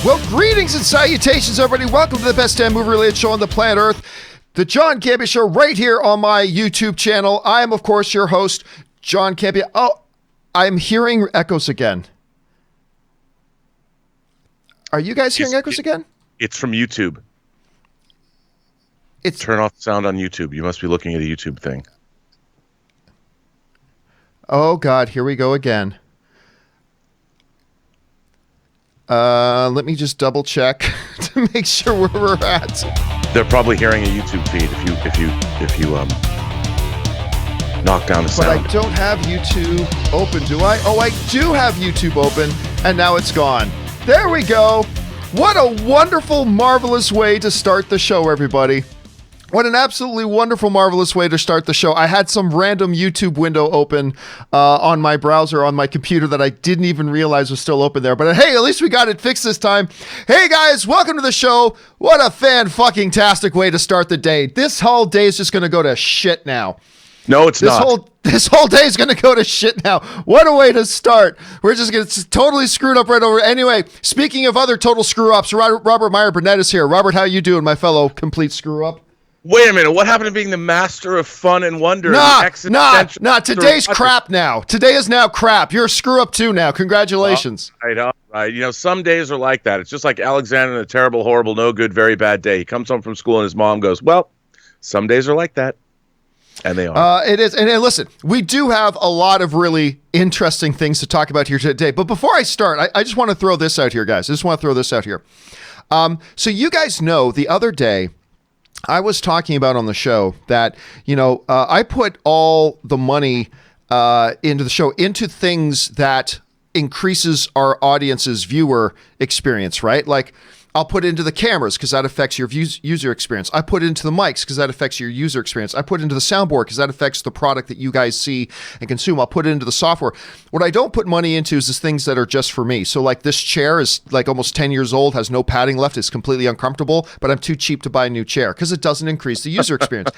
Well, greetings and salutations, everybody. Welcome to the best damn movie-related show on the planet Earth, the John Campea Show, right here on my YouTube channel. I am, of course, your host, John Campea. Oh, I'm hearing echoes again. Are you guys hearing echoes again? It's from YouTube. Turn off the sound on YouTube. You must be looking at a YouTube thing. Oh, God, here we go again. Let me just double check to make sure where we're at. They're probably hearing a YouTube feed if you knock down the sound. But I don't have YouTube open, do I? Oh, I do have YouTube open, and now it's gone. There we go. What a wonderful, marvelous way to start the show, everybody. What an absolutely wonderful, marvelous way to start the show. I had some random YouTube window open on my browser, on my computer, that I didn't even realize was still open there. But hey, at least we got it fixed this time. Hey guys, welcome to the show. What a fan-fucking-tastic way to start the day. This whole day is just going to go to shit now. No, it's not. This whole day is going to go to shit now. What a way to start. We're just going to totally screwed up right over. Anyway, speaking of other total screw-ups, Robert Meyer-Burnett is here. Robert, how you doing, my fellow complete screw-up? Wait a minute. What happened to being the master of fun and wonder? Nah. Today's crap now. Today is now crap. You're a screw-up too now. Congratulations. All right. You know, some days are like that. It's just like Alexander in A Terrible, Horrible, No Good, Very Bad Day. He comes home from school and his mom goes, well, some days are like that. And they are. It is. And listen, we do have a lot of really interesting things to talk about here today. But before I start, I just want to throw this out here, guys. So you guys know the other day, I was talking about on the show that, I put all the money into the show, into things that increases our audience's viewer experience, right? Like, I'll put it into the cameras because that affects your user experience. I put it into the mics because that affects your user experience. I put it into the soundboard because that affects the product that you guys see and consume. I'll put it into the software. What I don't put money into is the things that are just for me. So like this chair is like almost 10 years old, has no padding left. It's completely uncomfortable, but I'm too cheap to buy a new chair because it doesn't increase the user experience.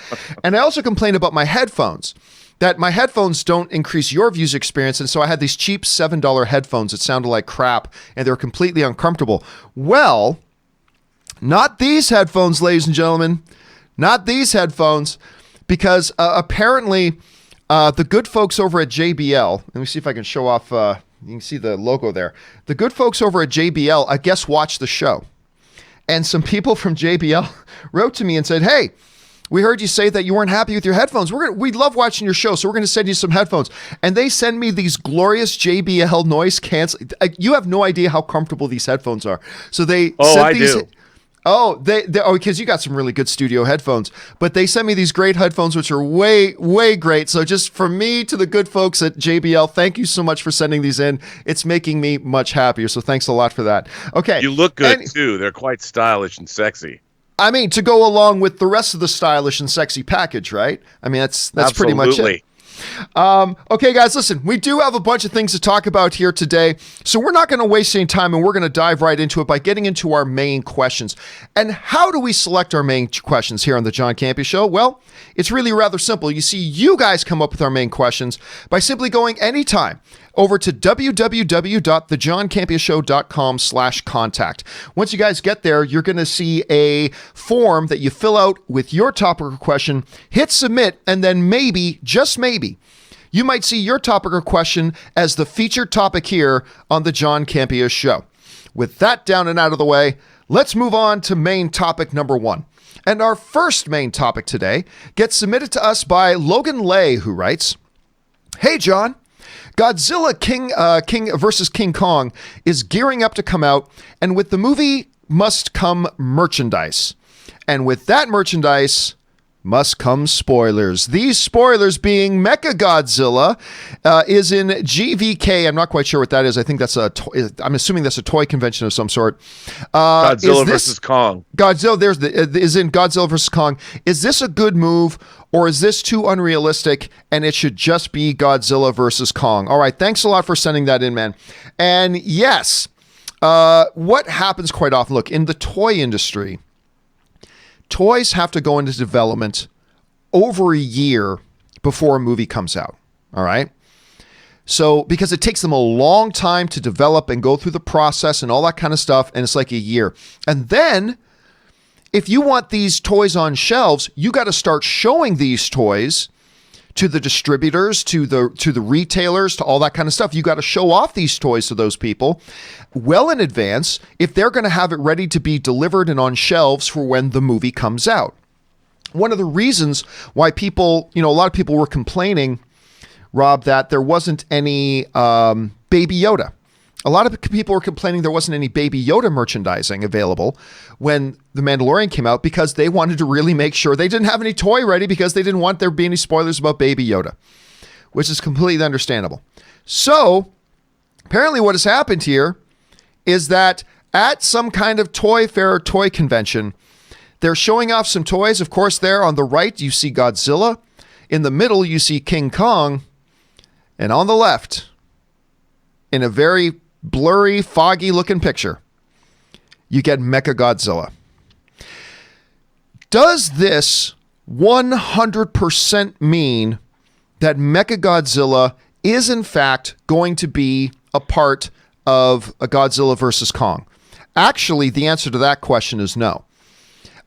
And I also complain about my headphones, that my headphones don't increase your user experience. And so I had these cheap $7 headphones that sounded like crap and they're completely uncomfortable. Well, not these headphones, ladies and gentlemen. Not these headphones, because apparently the good folks over at JBL, let me see if I can show off, you can see the logo there. The good folks over at JBL, I guess, watched the show. And some people from JBL wrote to me and said, hey, we heard you say that you weren't happy with your headphones. We love watching your show, so we're going to send you some headphones. And they send me these glorious JBL noise cancel. You have no idea how comfortable these headphones are. So they sent these. Do. Because you got some really good studio headphones, but they sent me these great headphones, which are way, way great. So just from me to the good folks at JBL, thank you so much for sending these in. It's making me much happier. So thanks a lot for that. Okay. You look good too. They're quite stylish and sexy. I mean, to go along with the rest of the stylish and sexy package, right? I mean, that's pretty much it. Okay, guys, listen, we do have a bunch of things to talk about here today, so we're not going to waste any time, and we're going to dive right into it by getting into our main questions. And how do we select our main questions here on the John Campea Show? Well, it's really rather simple. You see, you guys come up with our main questions by simply going anytime over to www.thejohncampeashow.com/contact. Once you guys get there, you're going to see a form that you fill out with your topic or question, hit submit, and then maybe, just maybe, you might see your topic or question as the featured topic here on the John Campea Show. With that down and out of the way, let's move on to main topic number one. And our first main topic today gets submitted to us by Logan Lay, who writes, hey, John. Godzilla King versus King Kong is gearing up to come out, and with the movie must come merchandise. And with that merchandise must come spoilers. These spoilers being Mechagodzilla is in GVK. I'm not quite sure what that is. I think that's I'm assuming that's a toy convention of some sort. Godzilla versus Kong. Godzilla is in Godzilla versus Kong. Is this a good move, or is this too unrealistic and it should just be Godzilla versus Kong? All right, thanks a lot for sending that in, man. And yes, what happens quite often, look, in the toy industry, toys have to go into development over a year before a movie comes out, all right? So, because it takes them a long time to develop and go through the process and all that kind of stuff, and it's like a year. And then, if you want these toys on shelves, you got to start showing these toys to the distributors, to the retailers, to all that kind of stuff. You got to show off these toys to those people well in advance if they're going to have it ready to be delivered and on shelves for when the movie comes out. One of the reasons why people, a lot of people were complaining, Rob, that there wasn't any Baby Yoda. A lot of people were complaining there wasn't any Baby Yoda merchandising available when The Mandalorian came out because they wanted to really make sure they didn't have any toy ready because they didn't want there to be any spoilers about Baby Yoda, which is completely understandable. So, apparently what has happened here is that at some kind of toy fair or toy convention, they're showing off some toys. Of course, there on the right, you see Godzilla. In the middle, you see King Kong. And on the left, in a very blurry, foggy looking picture, you get Mechagodzilla. Does this 100% mean that Mechagodzilla is in fact going to be a part of a Godzilla versus Kong? Actually, the answer to that question is no.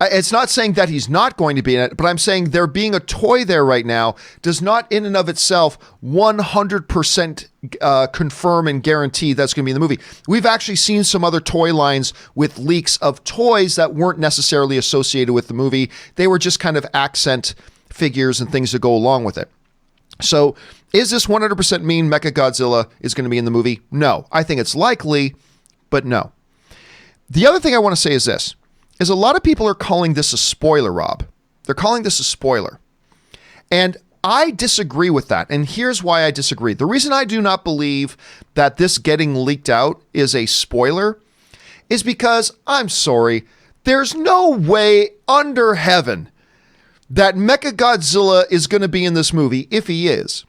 It's not saying that he's not going to be in it, but I'm saying there being a toy there right now does not in and of itself 100% confirm and guarantee that's going to be in the movie. We've actually seen some other toy lines with leaks of toys that weren't necessarily associated with the movie. They were just kind of accent figures and things to go along with it. So is this 100% mean Mechagodzilla is going to be in the movie? No. I think it's likely, but no. The other thing I want to say is this. Is a lot of people are calling this a spoiler, Rob. They're calling this a spoiler. And I disagree with that. And here's why I disagree. The reason I do not believe that this getting leaked out is a spoiler is because, I'm sorry, there's no way under heaven that Mechagodzilla is going to be in this movie if he is.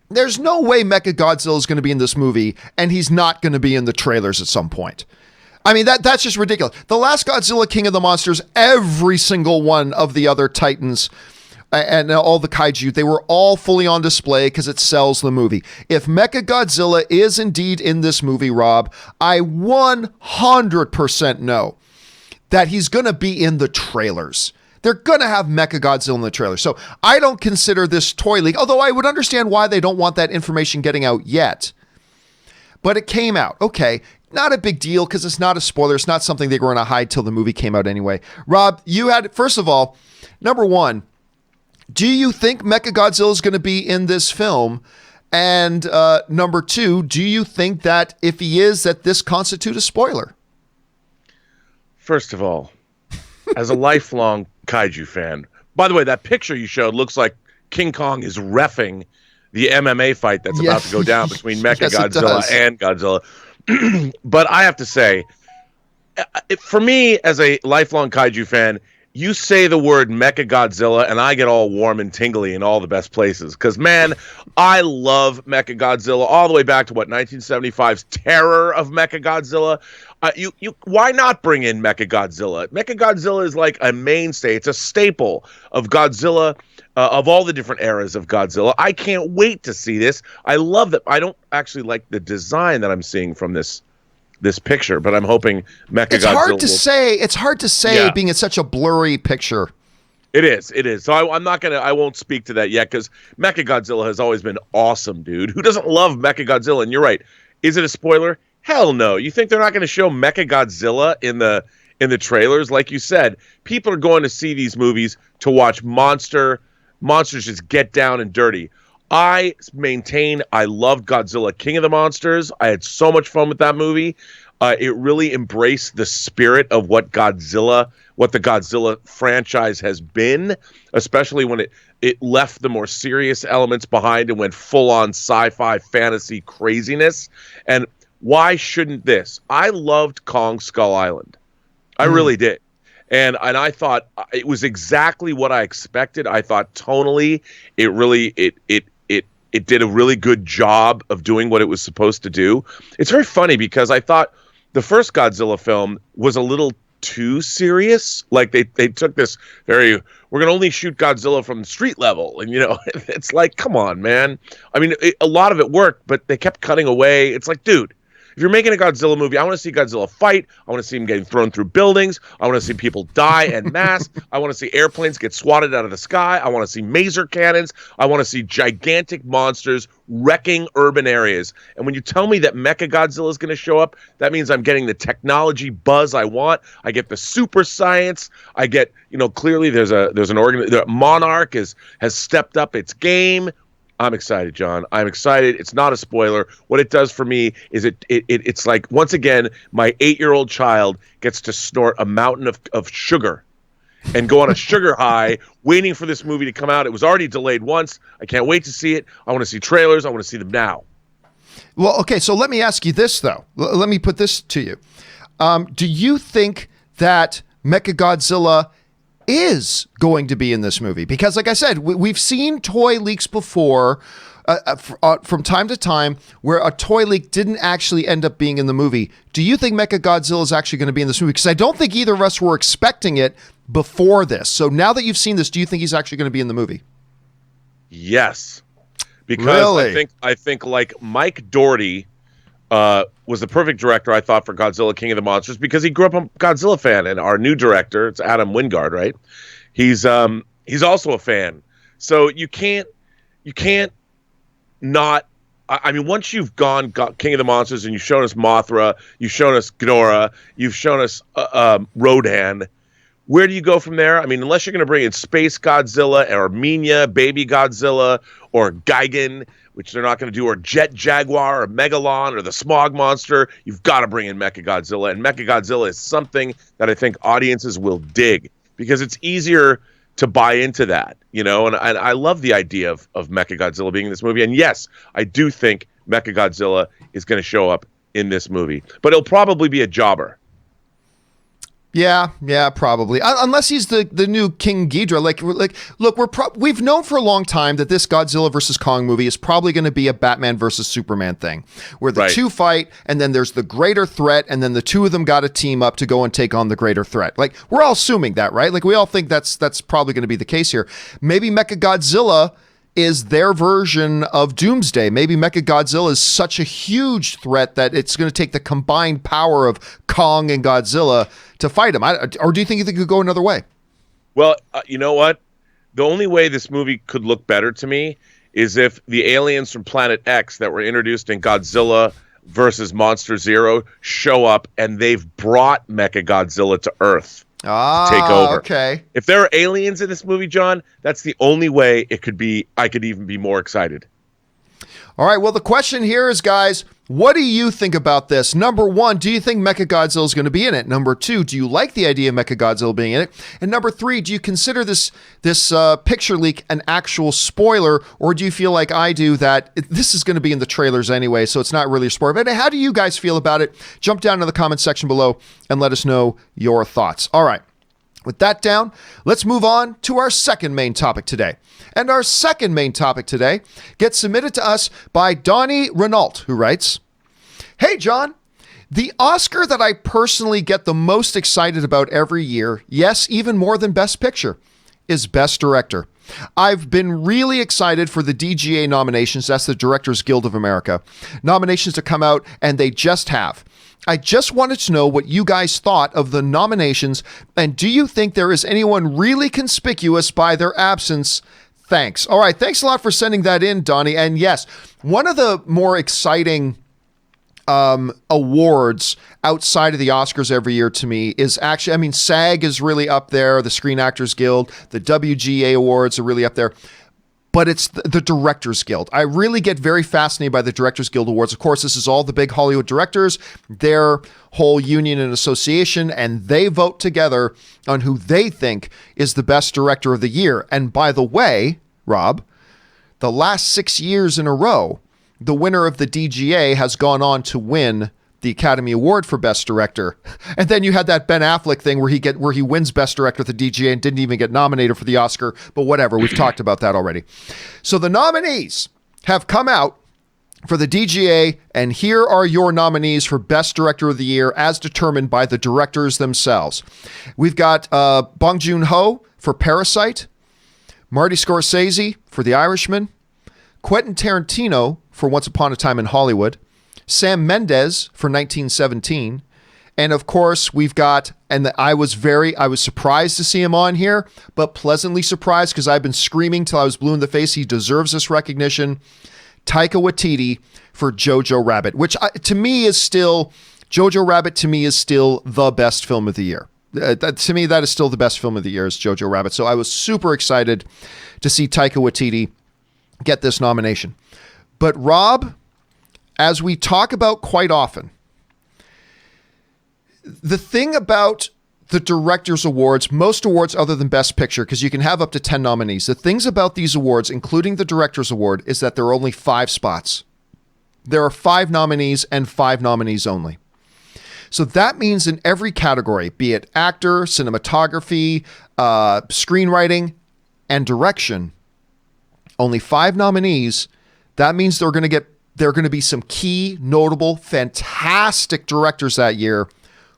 There's no way Mechagodzilla is going to be in this movie and he's not going to be in the trailers at some point. I mean, that's just ridiculous. The last Godzilla, King of the Monsters, every single one of the other Titans and all the kaiju, they were all fully on display because it sells the movie. If Mechagodzilla is indeed in this movie, Rob, I 100% know that he's going to be in the trailers. They're going to have Mechagodzilla in the trailer. So I don't consider this toy leak, although I would understand why they don't want that information getting out yet. But it came out. Okay. Not a big deal because it's not a spoiler. It's not something they were going to hide till the movie came out anyway. Rob, you had, first of all, number one, do you think Mechagodzilla is going to be in this film? And number two, do you think that if he is, that this constitutes a spoiler? First of all, as a lifelong kaiju fan, by the way, that picture you showed looks like King Kong is reffing the MMA fight that's about to go down between Mechagodzilla and Godzilla. But I have to say, for me, as a lifelong kaiju fan, you say the word Mechagodzilla, and I get all warm and tingly in all the best places. Because, man, I love Mechagodzilla all the way back to, 1975's Terror of Mechagodzilla. Why not bring in Mechagodzilla? Mechagodzilla is like a mainstay. It's a staple of Godzilla, of all the different eras of Godzilla. I can't wait to see this. I love that. I don't actually like the design that I'm seeing from this picture, but I'm hoping Mechagodzilla. It's hard to say being in such a blurry picture. It is. So I won't speak to that yet because Mechagodzilla has always been awesome, dude. Who doesn't love Mechagodzilla? And you're right. Is it a spoiler? Hell no. You think they're not going to show Mechagodzilla in the trailers? Like you said, people are going to see these movies to watch monsters just get down and dirty. I maintain I loved Godzilla, King of the Monsters. I had so much fun with that movie. It really embraced the spirit of what the Godzilla franchise has been, especially when it left the more serious elements behind and went full-on sci-fi fantasy craziness. And why shouldn't this? I loved Kong Skull Island. I really did. And I thought it was exactly what I expected. I thought tonally it did a really good job of doing what it was supposed to do. It's very funny because I thought the first Godzilla film was a little too serious. Like they took this we're going to only shoot Godzilla from street level. And, it's like, come on, man. I mean, a lot of it worked, but they kept cutting away. It's like, dude, if you're making a Godzilla movie, I want to see Godzilla fight. I want to see him getting thrown through buildings. I want to see people die en masse. I want to see airplanes get swatted out of the sky. I want to see maser cannons. I want to see gigantic monsters wrecking urban areas. And when you tell me that Mechagodzilla is going to show up, that means I'm getting the technology buzz I want. I get the super science. I get, clearly there's an Monarch has stepped up its game. I'm excited, John. I'm excited. It's not a spoiler. What it does for me is it's like, once again, my 8-year-old child gets to snort a mountain of sugar and go on a sugar high waiting for this movie to come out. It was already delayed once. I can't wait to see it. I want to see trailers. I want to see them now. Well, okay, so let me ask you this, though. Let me put this to you. Do you think that Mechagodzilla is going to be in this movie? Because like I said, we've seen toy leaks before from time to time where a toy leak didn't actually end up being in the movie. Do you think Mechagodzilla is actually going to be in this movie? Because I don't think either of us were expecting it before this. So now that you've seen this, do you think he's actually going to be in the movie? Yes. Because really? I think like Mike Doherty was the perfect director, I thought, for Godzilla King of the Monsters, because he grew up a Godzilla fan, and our new director, it's Adam Wingard, right? He's also a fan. So you can't not. I mean, once you've got King of the Monsters and you've shown us Mothra, you've shown us Ghidorah, you've shown us Rodan, where do you go from there? I mean, unless you're going to bring in Space Godzilla or Minya, Baby Godzilla, or Gigan, which they're not going to do, or Jet Jaguar, or Megalon, or the Smog Monster, you've got to bring in Mechagodzilla. And Mechagodzilla is something that I think audiences will dig, because it's easier to buy into that, and I love the idea of Mechagodzilla being in this movie. And yes, I do think Mechagodzilla is going to show up in this movie, but it'll probably be a jobber. Yeah, probably. Unless he's the new King Ghidorah. Look, we've known for a long time that this Godzilla versus Kong movie is probably going to be a Batman versus Superman thing, where the two fight, and then there's the greater threat, and then the two of them got to team up to go and take on the greater threat. Like, we're all assuming that, right? Like, we all think that's probably going to be the case here. Maybe Mechagodzilla is their version of Doomsday. Maybe Mechagodzilla is such a huge threat that it's going to take the combined power of Kong and Godzilla to fight him. Or do you think it could go another way? Well, you know what? The only way this movie could look better to me is if the aliens from Planet X that were introduced in Godzilla versus Monster Zero show up, and they've brought Mechagodzilla to Earth. Take over. Okay. If there are aliens in this movie, John, that's the only way it could be. I could even be more excited. All right. Well, the question here is, guys, what do you think about this? Number one, do you think Mechagodzilla is going to be in it? Number two, do you like the idea of Mechagodzilla being in it? And number three, do you consider this picture leak an actual spoiler, or do you feel like I do that this is going to be in the trailers anyway, so it's not really a spoiler? But how do you guys feel about it? Jump down to the comment section below and let us know your thoughts. All right. With that down, let's move on to our second main topic today. And our second main topic today gets submitted to us by Donnie Renault, who writes, "Hey, John, the Oscar that I personally get the most excited about every year, yes, even more than Best Picture, is Best Director. I've been really excited for the DGA nominations, that's the Directors Guild of America, nominations to come out, and they just have. I just wanted to know what you guys thought of the nominations, and do you think there is anyone really conspicuous by their absence? Thanks." All right, thanks a lot for sending that in, Donnie. And yes, one of the more exciting awards outside of the Oscars every year to me is actually, I mean, SAG is really up there, the Screen Actors Guild, the WGA awards are really up there. But it's the Directors Guild. I really get very fascinated by the Directors Guild Awards. Of course, this is all the big Hollywood directors, their whole union and association, and they vote together on who they think is the best director of the year. And by the way, Rob, the last 6 years in a row, the winner of the DGA has gone on to win the Academy Award for Best Director. And then you had that Ben Affleck thing where he wins Best Director at the DGA and didn't even get nominated for the Oscar, but whatever, we've talked about that already. So the nominees have come out for the DGA, and here are your nominees for Best Director of the Year as determined by the directors themselves. We've got Bong Joon-ho for Parasite, Marty Scorsese for The Irishman, Quentin Tarantino for Once Upon a Time in Hollywood, Sam Mendes for 1917, and of course we've got, and I was surprised to see him on here, but pleasantly surprised because I've been screaming till I was blue in the face. He deserves this recognition. Taika Waititi for Jojo Rabbit, which to me is still the best film of the year. To me, that is still the best film of the year is Jojo Rabbit. So I was super excited to see Taika Waititi get this nomination. But Rob, as we talk about quite often, the thing about the Directors Awards, most awards other than Best Picture, because you can have up to 10 nominees. The things about these awards, including the Directors Award, is that there are only 5 spots. There are 5 nominees and 5 nominees only. So that means in every category, be it actor, cinematography, screenwriting, and direction, only 5 nominees. That means there are going to be some key, notable, fantastic directors that year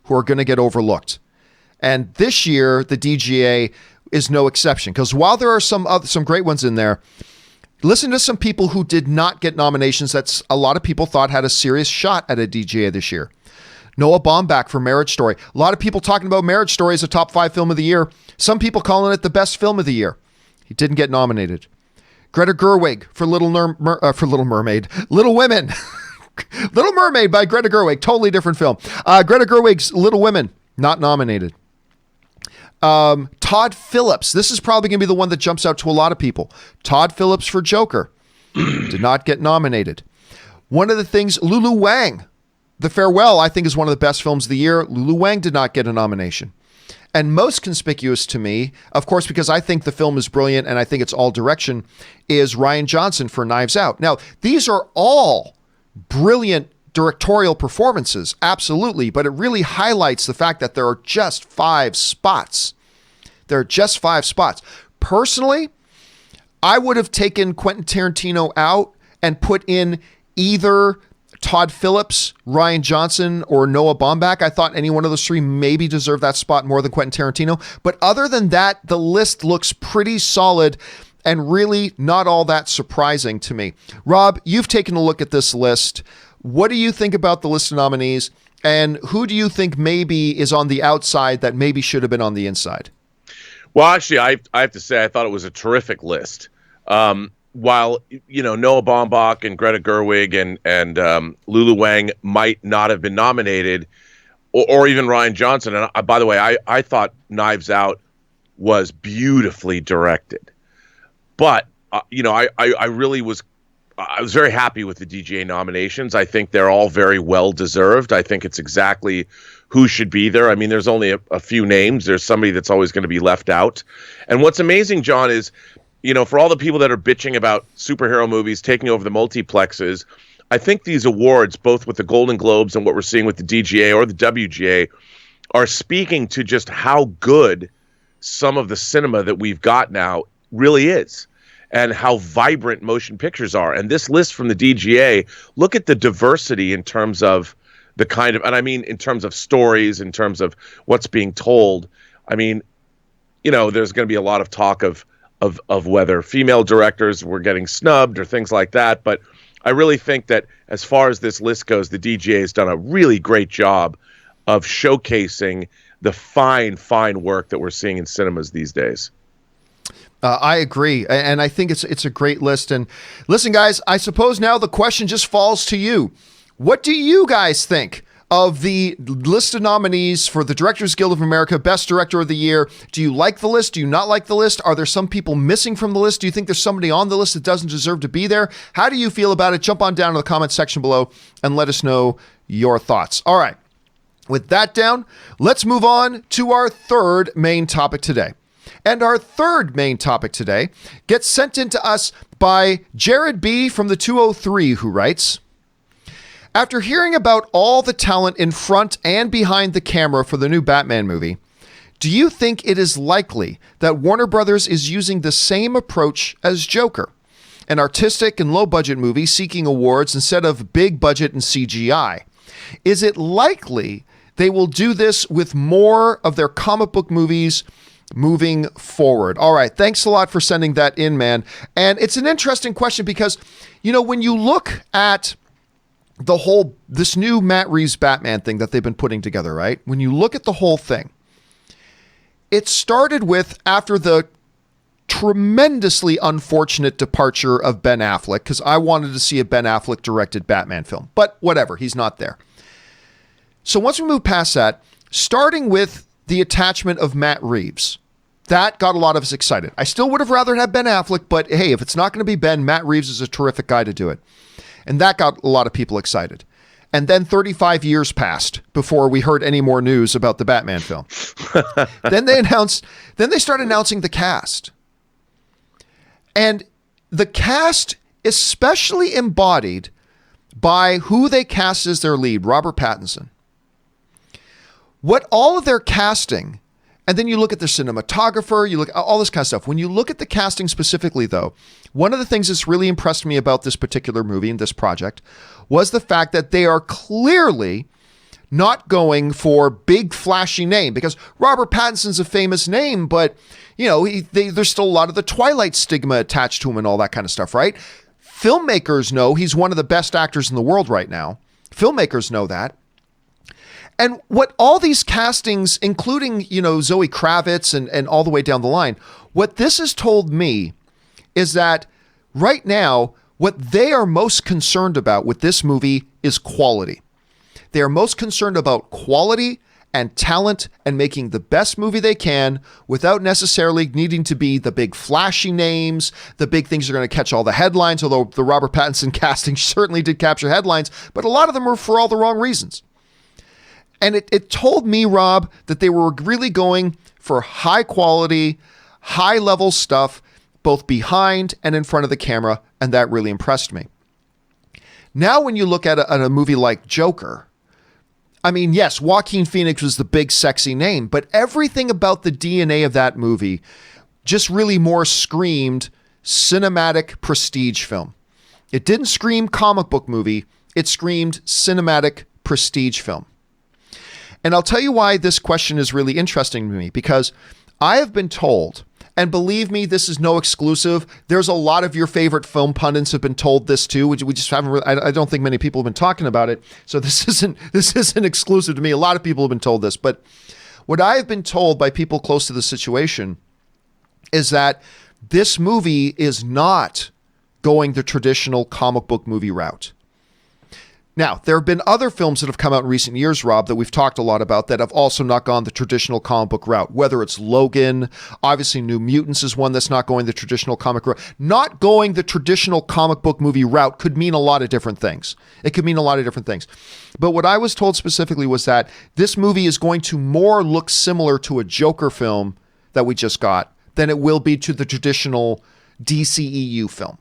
who are going to get overlooked. And this year, the DGA is no exception, because while there are some great ones in there, listen to some people who did not get nominations that a lot of people thought had a serious shot at a DGA this year. Noah Baumbach for Marriage Story. A lot of people talking about Marriage Story as a top 5 film of the year. Some people calling it the best film of the year. He didn't get nominated. Greta Gerwig for Little Mermaid. Little Women. Little Mermaid by Greta Gerwig. Totally different film. Greta Gerwig's Little Women. Not nominated. Todd Phillips. This is probably going to be the one that jumps out to a lot of people. Todd Phillips for Joker. Did not get nominated. One of the things, Lulu Wang. The Farewell, I think, is one of the best films of the year. Lulu Wang did not get a nomination. And most conspicuous to me, of course, because I think the film is brilliant and I think it's all direction, is Rian Johnson for Knives Out. Now, these are all brilliant directorial performances, absolutely, but it really highlights the fact that there are just 5 spots. There are just 5 spots. Personally, I would have taken Quentin Tarantino out and put in either Todd Phillips, Rian Johnson, or Noah Baumbach. I thought any one of those 3 maybe deserved that spot more than Quentin Tarantino. But other than that, the list looks pretty solid and really not all that surprising to me. Rob, you've taken a look at this list. What do you think about the list of nominees? And who do you think maybe is on the outside that maybe should have been on the inside? Well, actually, I have to say I thought it was a terrific list. While, Noah Baumbach and Greta Gerwig and Lulu Wang might not have been nominated, or even Rian Johnson. And by the way, I thought Knives Out was beautifully directed. But, I really was very happy with the DGA nominations. I think they're all very well deserved. I think it's exactly who should be there. I mean, there's only a few names. There's somebody that's always going to be left out. And what's amazing, John, is for all the people that are bitching about superhero movies taking over the multiplexes, I think these awards, both with the Golden Globes and what we're seeing with the DGA or the WGA, are speaking to just how good some of the cinema that we've got now really is and how vibrant motion pictures are. And this list from the DGA, look at the diversity in terms of the kind of, and I mean in terms of stories, in terms of what's being told. I mean, there's going to be a lot of talk of whether female directors were getting snubbed or things like that. But I really think that as far as this list goes, the DGA has done a really great job of showcasing the fine, fine work that we're seeing in cinemas these days. I agree. And I think it's a great list. And listen, guys, I suppose now the question just falls to you. What do you guys think of the list of nominees for the Directors Guild of America, Best Director of the Year? Do you like the list? Do you not like the list? Are there some people missing from the list? Do you think there's somebody on the list that doesn't deserve to be there? How do you feel about it? Jump on down to the comments section below and let us know your thoughts. All right. With that down, let's move on to our third main topic today. And our third main topic today gets sent in to us by Jared B. from the 203, who writes, after hearing about all the talent in front and behind the camera for the new Batman movie, do you think it is likely that Warner Brothers is using the same approach as Joker? an artistic and low-budget movie seeking awards instead of big budget and CGI. Is it likely they will do this with more of their comic book movies moving forward? All right, thanks a lot for sending that in, man. And it's an interesting question because, when you look at this new Matt Reeves Batman thing that they've been putting together, right? When you look at the whole thing, it started with, after the tremendously unfortunate departure of Ben Affleck, because I wanted to see a Ben Affleck directed Batman film, but whatever, he's not there. So once we move past that, starting with the attachment of Matt Reeves, that got a lot of us excited. I still would have rather had Ben Affleck, but hey, if it's not going to be Ben, Matt Reeves is a terrific guy to do it. And that got a lot of people excited. And then 35 years passed before we heard any more news about the Batman film. Then they started announcing the cast. And the cast, especially embodied by who they cast as their lead, Robert Pattinson. What all of their casting, and then you look at their cinematographer, you look at all this kind of stuff. When you look at the casting specifically, though, one of the things that's really impressed me about this particular movie and this project was the fact that they are clearly not going for big flashy name, because Robert Pattinson's a famous name, but there's still a lot of the Twilight stigma attached to him and all that kind of stuff, right? Filmmakers know he's one of the best actors in the world right now. Filmmakers know that. And what all these castings, including, Zoe Kravitz and all the way down the line, what this has told me is that right now, what they are most concerned about with this movie is quality. They are most concerned about quality and talent and making the best movie they can without necessarily needing to be the big flashy names, the big things that are going to catch all the headlines, although the Robert Pattinson casting certainly did capture headlines, but a lot of them were for all the wrong reasons. And it told me, Rob, that they were really going for high quality, high level stuff, both behind and in front of the camera, and that really impressed me. Now, when you look at a movie like Joker, I mean, yes, Joaquin Phoenix was the big sexy name, but everything about the DNA of that movie just really more screamed cinematic prestige film. It didn't scream comic book movie, it screamed cinematic prestige film. And I'll tell you why this question is really interesting to me, because I have been told, and believe me, this is no exclusive. There's a lot of your favorite film pundits have been told this too. We just haven't really, I don't think many people have been talking about it. So this isn't exclusive to me. A lot of people have been told this, but what I have been told by people close to the situation is that this movie is not going the traditional comic book movie route. Now, there have been other films that have come out in recent years, Rob, that we've talked a lot about that have also not gone the traditional comic book route, whether it's Logan, obviously New Mutants is one that's not going the traditional comic route. Not going the traditional comic book movie route could mean a lot of different things. It could mean a lot of different things. But what I was told specifically was that this movie is going to more look similar to a Joker film that we just got than it will be to the traditional DCEU film.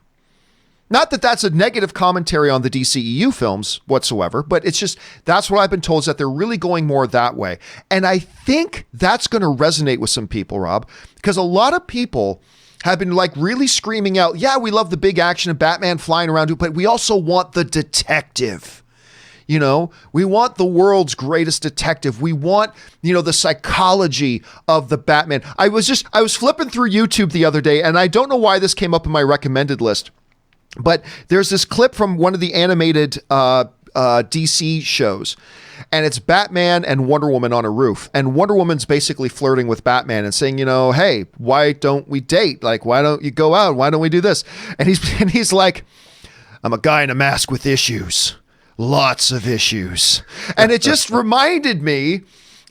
Not that that's a negative commentary on the DCEU films whatsoever, but it's just, that's what I've been told, is that they're really going more that way. And I think that's going to resonate with some people, Rob, because a lot of people have been like really screaming out, yeah, we love the big action of Batman flying around, but we also want the detective. We want the world's greatest detective. We want, the psychology of the Batman. I was flipping through YouTube the other day, and I don't know why this came up in my recommended list, but there's this clip from one of the animated DC shows, and it's Batman and Wonder Woman on a roof. And Wonder Woman's basically flirting with Batman and saying, hey, why don't we date? Like, why don't you go out? Why don't we do this? And he's like, I'm a guy in a mask with issues. Lots of issues. And it just reminded me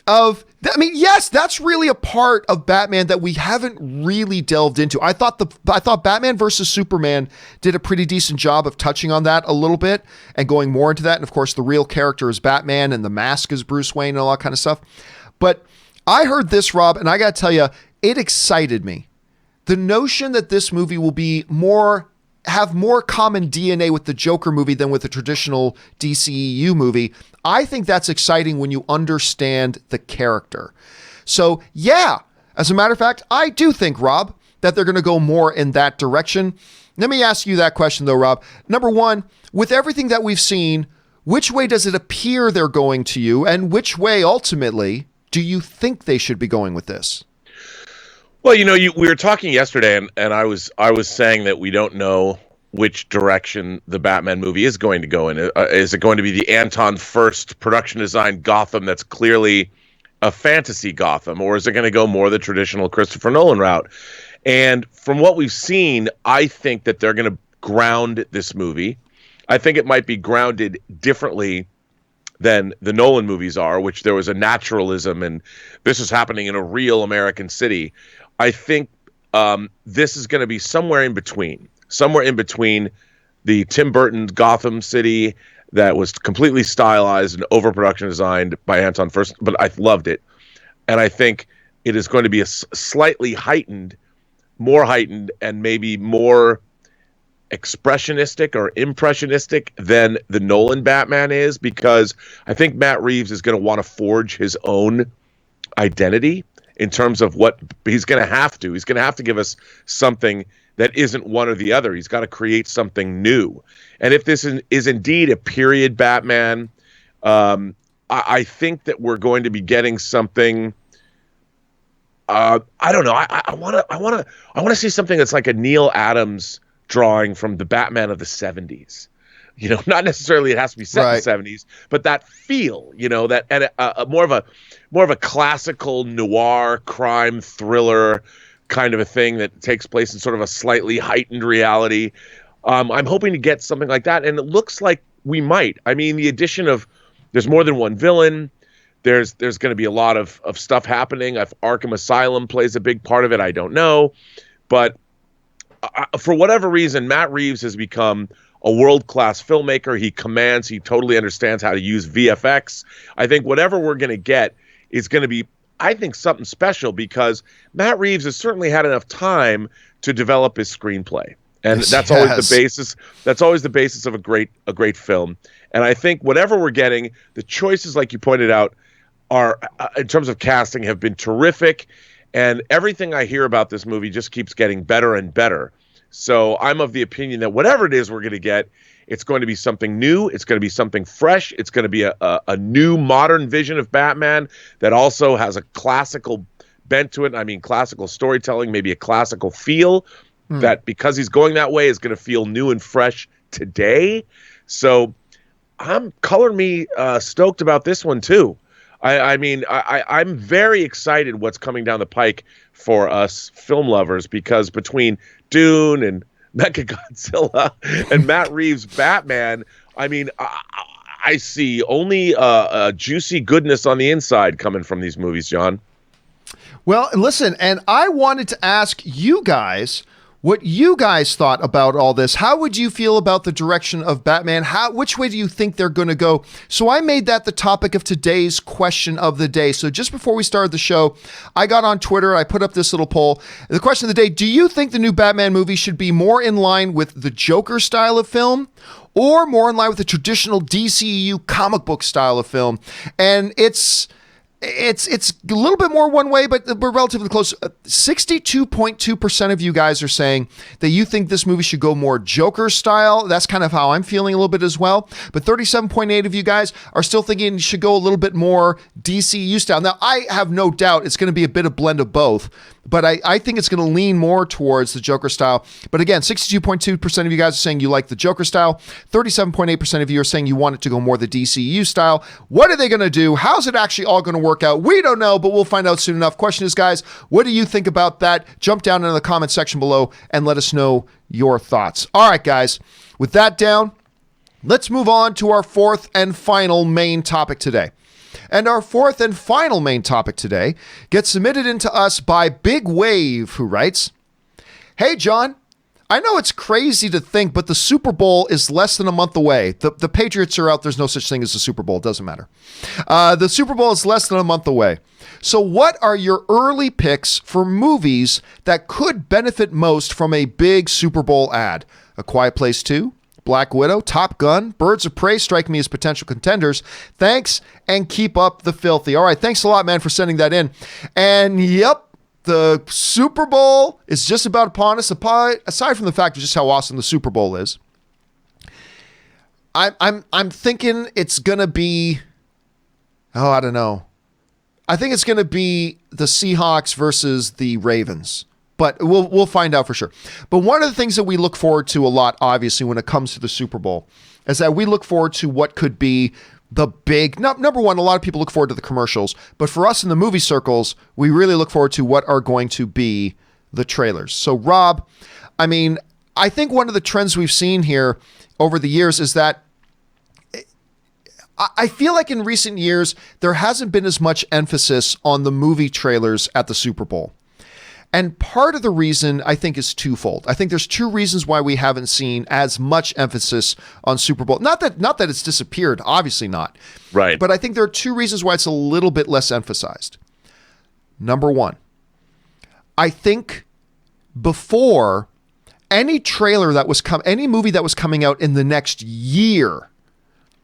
of, yes, that's really a part of Batman that we haven't really delved into. I thought Batman versus Superman did a pretty decent job of touching on that a little bit and going more into that. And of course, the real character is Batman and the mask is Bruce Wayne and all that kind of stuff. But I heard this, Rob, and I got to tell you, it excited me. The notion that this movie will be have more common DNA with the Joker movie than with the traditional DCEU movie. I think that's exciting when you understand the character. So yeah, as a matter of fact, I do think, Rob, that they're going to go more in that direction. Let me ask you that question, though, Rob. Number one, with everything that we've seen, which way does it appear they're going to you, and which way, ultimately, do you think they should be going with this? Well, we were talking yesterday, and I was saying that we don't know which direction the Batman movie is going to go in. Is it going to be the Anton Furst production design Gotham that's clearly a fantasy Gotham, or is it going to go more the traditional Christopher Nolan route? And from what we've seen, I think that they're going to ground this movie. I think it might be grounded differently than the Nolan movies are, which there was a naturalism and this is happening in a real American city. I think this is going to be somewhere in between the Tim Burton Gotham City that was completely stylized and overproduction designed by Anton Furst, but I loved it. And I think it is going to be a slightly more heightened and maybe more expressionistic or impressionistic than the Nolan Batman is, because I think Matt Reeves is going to want to forge his own identity in terms of what he's going to have to. He's going to have to give us something that isn't one or the other. He's got to create something new. And if this is indeed a period Batman, I think that we're going to be getting something. I don't know. I want to see something that's like a Neil Adams drawing from the Batman of the 70s. Not necessarily it has to be set in the 70s, but that feel, that and more of a classical noir crime thriller kind of a thing that takes place in sort of a slightly heightened reality. I'm hoping to get something like that, and it looks like we might. I mean, the addition of there's more than one villain. There's going to be a lot of stuff happening. If Arkham Asylum plays a big part of it, I don't know, but for whatever reason, Matt Reeves has become a world-class filmmaker. He totally understands how to use VFX. I think whatever we're going to get is going to be, I think, something special, because Matt Reeves has certainly had enough time to develop his screenplay. And that's always the basis. That's always the basis of a great film. And I think whatever we're getting, the choices, like you pointed out, are in terms of casting have been terrific. And everything I hear about this movie just keeps getting better and better. So I'm of the opinion that whatever it is we're going to get, it's going to be something new. It's going to be something fresh. It's going to be a new modern vision of Batman that also has a classical bent to it. I mean, classical storytelling, maybe a classical feel that, because he's going that way, is going to feel new and fresh today. So I'm stoked about this one too. I'm very excited what's coming down the pike for us film lovers, because between Dune and Mechagodzilla and Matt Reeves' Batman, I see only juicy goodness on the inside coming from these movies, John. Well, listen, and I wanted to ask you guys what you guys thought about all this. How would you feel about the direction of Batman? Which way do you think they're going to go? So I made that the topic of today's question of the day. So just before we started the show, I got on Twitter. I put up this little poll. The question of the day: do you think the new Batman movie should be more in line with the Joker style of film, or more in line with the traditional DCEU comic book style of film? And it's a little bit more one way, but we're relatively close. 62.2% of you guys are saying that you think this movie should go more Joker style. That's kind of how I'm feeling a little bit as well. But 37.8% of you guys are still thinking it should go a little bit more DCU style. Now, I have no doubt it's going to be a bit of blend of both, but I think it's going to lean more towards the Joker style. But again, 62.2% of you guys are saying you like the Joker style. 37.8% of you are saying you want it to go more the DCU style. What are they going to do? How's it actually all going to work out? We don't know, but we'll find out soon enough. Question is, guys, what do you think about that? Jump down into the comment section below and let us know your thoughts. All right, guys, with that down, let's move on to our fourth and final main topic today. And our fourth and final main topic today gets submitted into us by Big Wave, who writes, "Hey, John, I know it's crazy to think, but the Super Bowl is less than a month away. The Patriots are out. There's no such thing as the Super Bowl. It doesn't matter. The Super Bowl is less than a month away. So what are your early picks for movies that could benefit most from a big Super Bowl ad? A Quiet Place 2? Black Widow, Top Gun, Birds of Prey strike me as potential contenders. Thanks, and keep up the filthy." All right, thanks a lot, man, for sending that in. And yep, The Super Bowl is just about upon us. Aside from the fact of just how awesome the Super Bowl is, I'm thinking it's gonna be. Oh, I don't know. I think it's gonna be the Seahawks versus the Ravens, but we'll find out for sure. But one of the things that we look forward to a lot, obviously, when it comes to the Super Bowl, is that we look forward to what could be the big. Number one, a lot of people look forward to the commercials, but for us in the movie circles, we really look forward to what are going to be the trailers. So, Rob, I mean, I think one of the trends we've seen here over the years is that I feel like in recent years, there hasn't been as much emphasis on the movie trailers at the Super Bowl. And part of the reason, I think, is twofold. I think there's two reasons why we haven't seen as much emphasis on Super Bowl. Not that it's disappeared, obviously not. Right. But I think there are two reasons why it's a little bit less emphasized. Number one, I think before any trailer that was any movie that was coming out in the next year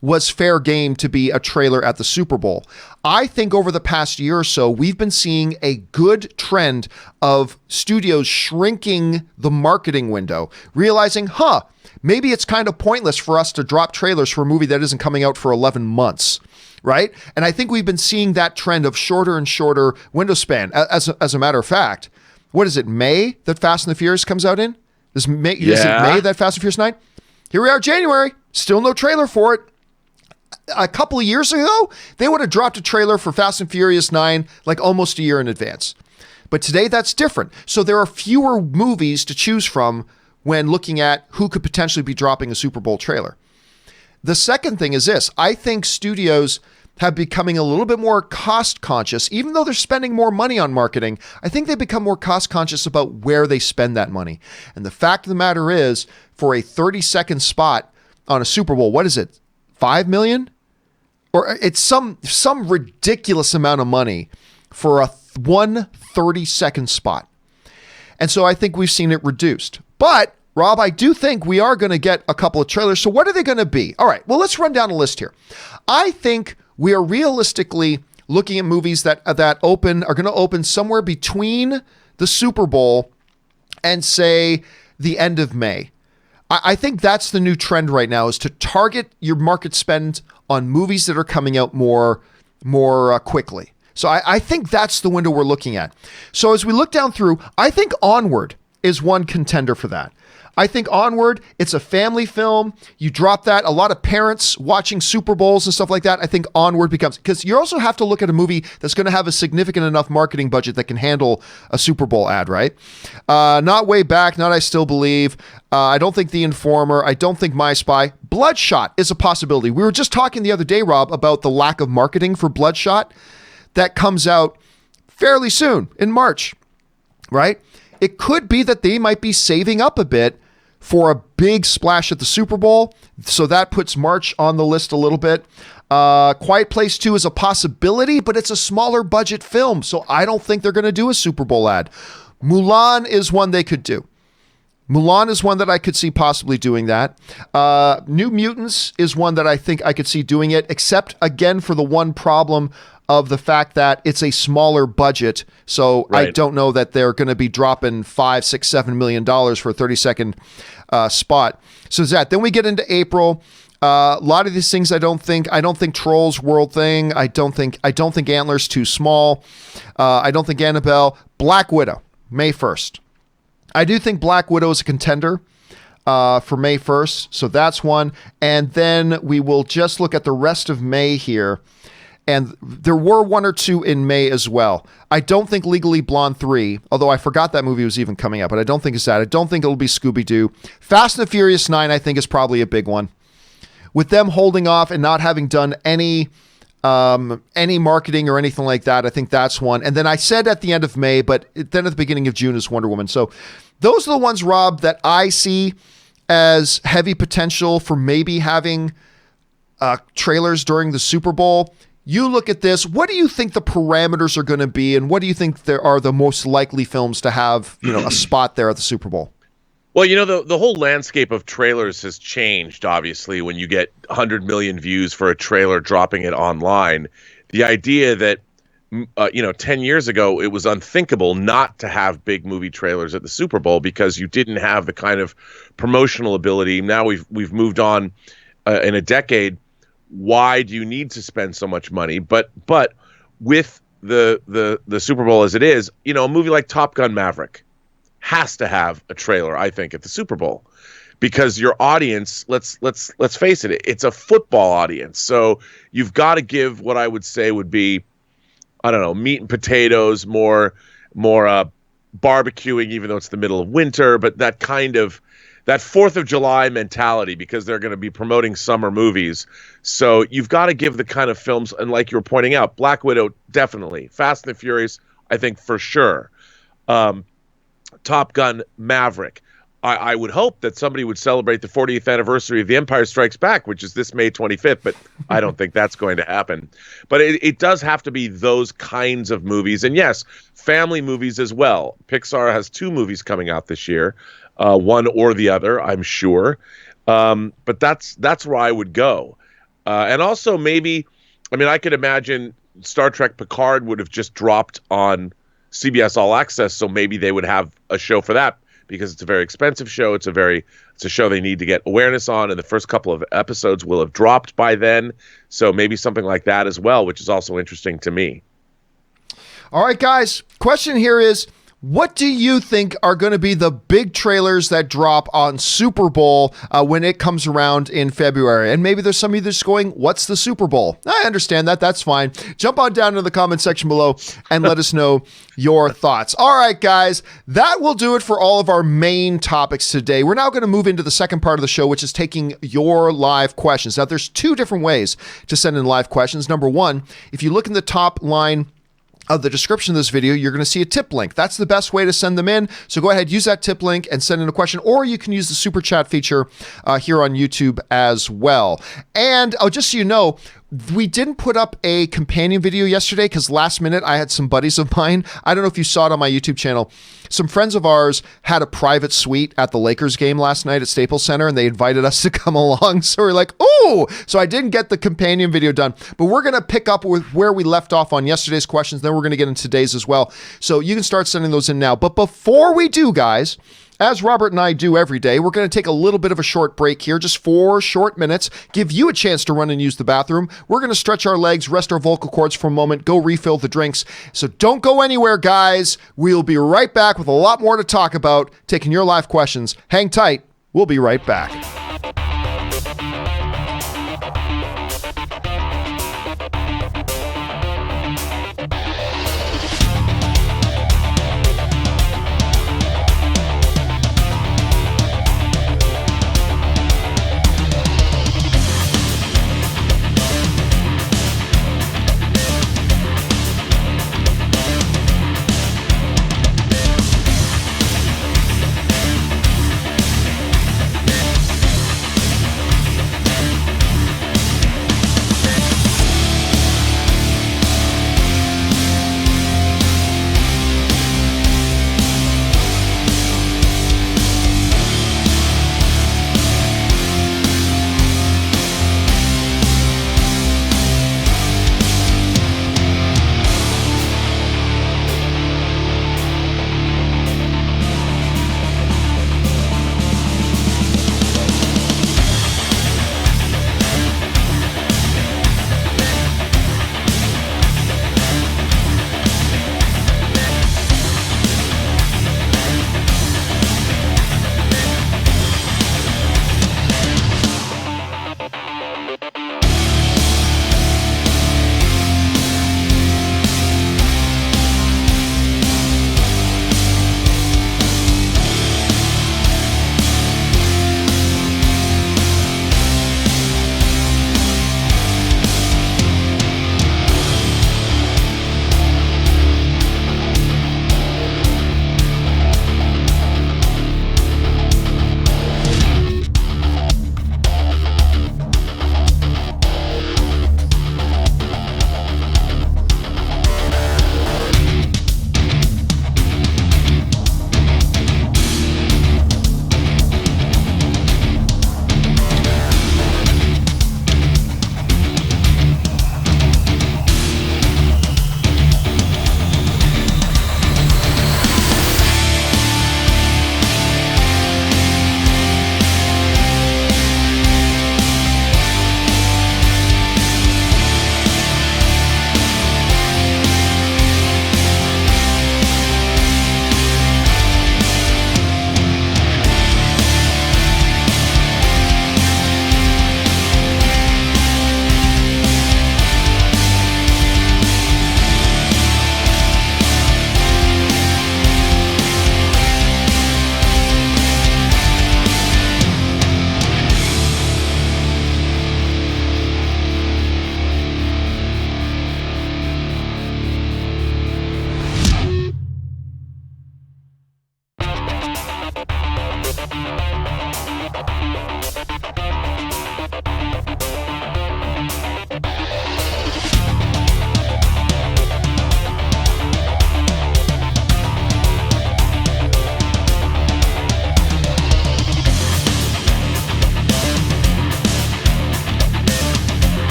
was fair game to be a trailer at the Super Bowl. I think over the past year or so, we've been seeing a good trend of studios shrinking the marketing window, realizing, maybe it's kind of pointless for us to drop trailers for a movie that isn't coming out for 11 months, right? And I think we've been seeing that trend of shorter and shorter window span. As a matter of fact, what is it, May that Fast and the Furious comes out in? Is it May that Fast and Furious 9? Here we are, January, still no trailer for it. A couple of years ago, they would have dropped a trailer for Fast and Furious 9 like almost a year in advance. But today that's different. So there are fewer movies to choose from when looking at who could potentially be dropping a Super Bowl trailer. The second thing is this. I think studios have becoming a little bit more cost conscious. Even though they're spending more money on marketing, I think they become more cost conscious about where they spend that money. And the fact of the matter is, for a 30-second spot on a Super Bowl, what is it? 5 million? Or it's some ridiculous amount of money for a 30-second spot. And so I think we've seen it reduced. But, Rob, I do think we are going to get a couple of trailers. So what are they going to be? All right, well, let's run down a list here. I think we are realistically looking at movies that are going to open somewhere between the Super Bowl and, say, the end of May. I think that's the new trend right now, is to target your market spend on movies that are coming out more quickly. So I think that's the window we're looking at. So as we look down through, I think Onward is one contender for that. I think Onward, it's a family film. You drop that, a lot of parents watching Super Bowls and stuff like that. I think Onward becomes, because you also have to look at a movie that's going to have a significant enough marketing budget that can handle a Super Bowl ad, right? Not Way Back, not I Still Believe. I don't think The Informer. I don't think My Spy. Bloodshot is a possibility. We were just talking the other day, Rob, about the lack of marketing for Bloodshot. That comes out fairly soon in March, right? It could be that they might be saving up a bit for a big splash at the Super Bowl. So that puts March on the list a little bit. Quiet Place 2 is a possibility, but it's a smaller budget film. So I don't think they're going to do a Super Bowl ad. Mulan is one they could do. Mulan is one that I could see possibly doing that. New Mutants is one that I think I could see doing it, except again for the one problem of the fact that it's a smaller budget. So right. I don't know that they're going to be dropping $5, $6, $7 million for a 30-second spot. So that. Then we get into April. A lot of these things I don't think Trolls World Thing. I don't think Antler's too small. I don't think Annabelle. Black Widow, May 1st. I do think Black Widow is a contender for May 1st. So that's one. And then we will just look at the rest of May here. And there were one or two in May as well. I don't think Legally Blonde 3, although I forgot that movie was even coming out, but I don't think it's that. I don't think it'll be Scooby-Doo. Fast and the Furious 9, I think, is probably a big one. With them holding off and not having done any marketing or anything like that, I think that's one. And then I said at the end of May, but then at the beginning of June is Wonder Woman. So those are the ones, Rob, that I see as heavy potential for maybe having trailers during the Super Bowl. You look at this, what do you think the parameters are going to be, and what do you think there are the most likely films to have, a spot there at the Super Bowl? Well, the whole landscape of trailers has changed, obviously, when you get 100 million views for a trailer, dropping it online. The idea that 10 years ago, it was unthinkable not to have big movie trailers at the Super Bowl because you didn't have the kind of promotional ability. Now we've moved on in a decade. Why do you need to spend so much money? But with the Super Bowl as it is, a movie like Top Gun Maverick has to have a trailer, I think, at the Super Bowl. Because your audience, let's face it, it's a football audience. So you've got to give what I would say would be, I don't know, meat and potatoes, more barbecuing, even though it's the middle of winter, but that 4th of July mentality, because they're going to be promoting summer movies. So you've got to give the kind of films, and like you were pointing out, Black Widow, definitely. Fast and the Furious, I think for sure. Top Gun Maverick. I would hope that somebody would celebrate the 40th anniversary of The Empire Strikes Back, which is this May 25th, but I don't think that's going to happen. But it does have to be those kinds of movies. And yes, family movies as well. Pixar has 2 movies coming out this year, one or the other, I'm sure. But that's where I would go. And also maybe, I could imagine Star Trek Picard would have just dropped on CBS All Access, so maybe they would have a show for that. Because it's a very expensive show. It's a show they need to get awareness on, and the first couple of episodes will have dropped by then. So maybe something like that as well, which is also interesting to me. All right, guys. Question here is, what do you think are going to be the big trailers that drop on Super Bowl when it comes around in February? And maybe there's some of you that's going, what's the Super Bowl? I understand that. That's fine. Jump on down to the comment section below and let us know your thoughts. All right, guys, that will do it for all of our main topics today. We're now going to move into the second part of the show, which is taking your live questions. Now, there's 2 different ways to send in live questions. Number 1, if you look in the top line of the description of this video, you're going to see a tip link. That's the best way to send them in. So go ahead, use that tip link and send in a question, or you can use the super chat feature here on YouTube as well. And just so you know, we didn't put up a companion video yesterday because last minute I had some buddies of mine. I don't know if you saw it on my YouTube channel. Some friends of ours had a private suite at the Lakers game last night at Staples Center, and they invited us to come along. So we're like, oh, so I didn't get the companion video done, but we're going to pick up with where we left off on yesterday's questions. Then we're going to get into today's as well. So you can start sending those in now. But before we do, guys, as Robert and I do every day, we're going to take a little bit of a short break here, just 4 short minutes, give you a chance to run and use the bathroom. We're going to stretch our legs, rest our vocal cords for a moment, go refill the drinks. So don't go anywhere, guys. We'll be right back with a lot more to talk about, taking your live questions. Hang tight. We'll be right back.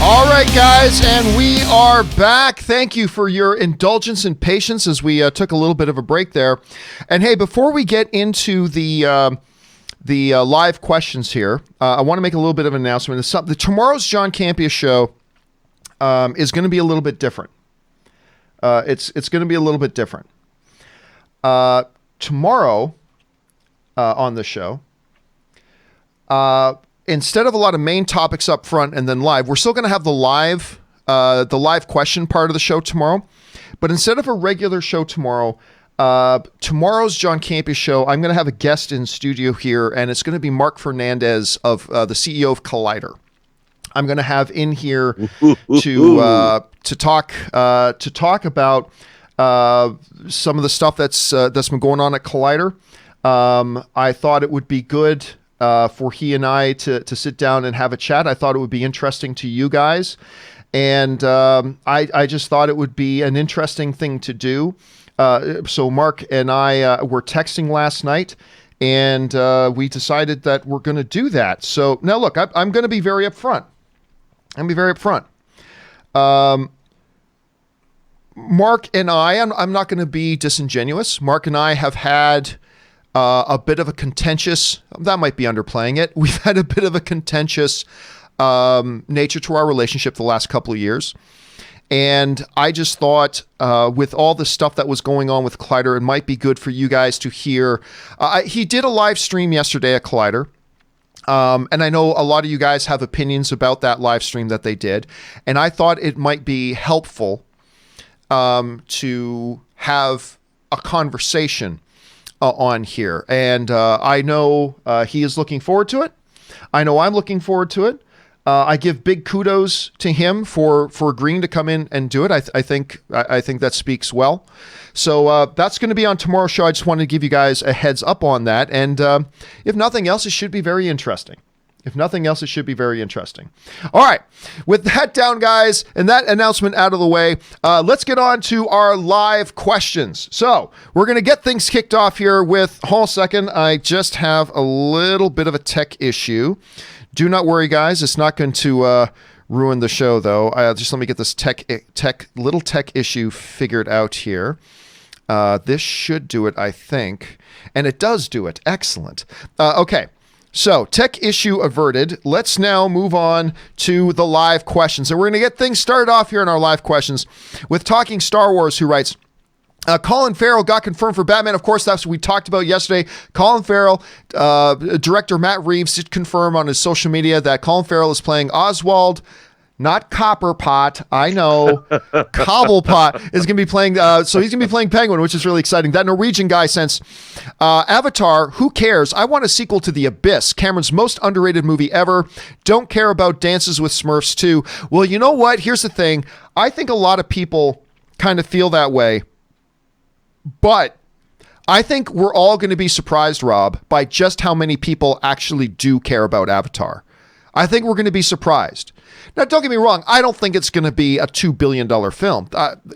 All right, guys, and we are back. Thank you for your indulgence and patience as we took a little bit of a break there. And hey, before we get into the live questions here, I want to make a little bit of an announcement. Tomorrow's John Campea Show is going to be a little bit different. It's going to be a little bit different. Tomorrow on the show, instead of a lot of main topics up front and then live, we're still going to have the live question part of the show tomorrow. But instead of a regular show tomorrow, tomorrow's John Campea Show, I'm going to have a guest in studio here, and it's going to be Mark Fernandez of the CEO of Collider. I'm going to have in here to talk about some of the stuff that's been going on at Collider. I thought it would be good for he and I to sit down and have a chat. I thought it would be interesting to you guys. And I just thought it would be an interesting thing to do. So Mark and I were texting last night, and we decided that we're going to do that. So now look, I'm going to be very upfront. Mark and I'm not going to be disingenuous. Mark and I have had a bit of a contentious, that might be underplaying it. We've had a bit of a contentious nature to our relationship the last couple of years. And I just thought with all the stuff that was going on with Collider, it might be good for you guys to hear. He did a live stream yesterday at Collider. And I know a lot of you guys have opinions about that live stream that they did. And I thought it might be helpful to have a conversation on here. And I know he is looking forward to it. I know I'm looking forward to it. I give big kudos to him for agreeing to come in and do it. I think that speaks well. So that's going to be on tomorrow's show. I just wanted to give you guys a heads up on that. And if nothing else, it should be very interesting. All right. With that down, guys, and that announcement out of the way, let's get on to our live questions. So we're going to get things kicked off here with, hold on a second, I just have a little bit of a tech issue. Do not worry, guys. It's not going to ruin the show, though. Just let me get this little tech issue figured out here. This should do it, I think. And it does do it. Excellent. Okay. So, tech issue averted. Let's now move on to the live questions. And we're going to get things started off here in our live questions with Talking Star Wars, who writes, Colin Farrell got confirmed for Batman. Of course, that's what we talked about yesterday. Colin Farrell, director Matt Reeves did confirm on his social media that Colin Farrell is playing Oswald, not Copperpot, I know. Cobblepot is going to be playing, so he's going to be playing Penguin, which is really exciting. That Norwegian guy since Avatar, who cares? I want a sequel to The Abyss, Cameron's most underrated movie ever. Don't care about Dances with Smurfs 2. Well, you know what? Here's the thing. I think a lot of people kind of feel that way, but I think we're all going to be surprised, Rob, by just how many people actually do care about Avatar. I think we're going to be surprised. Now, don't get me wrong. I don't think it's going to be a $2 billion film.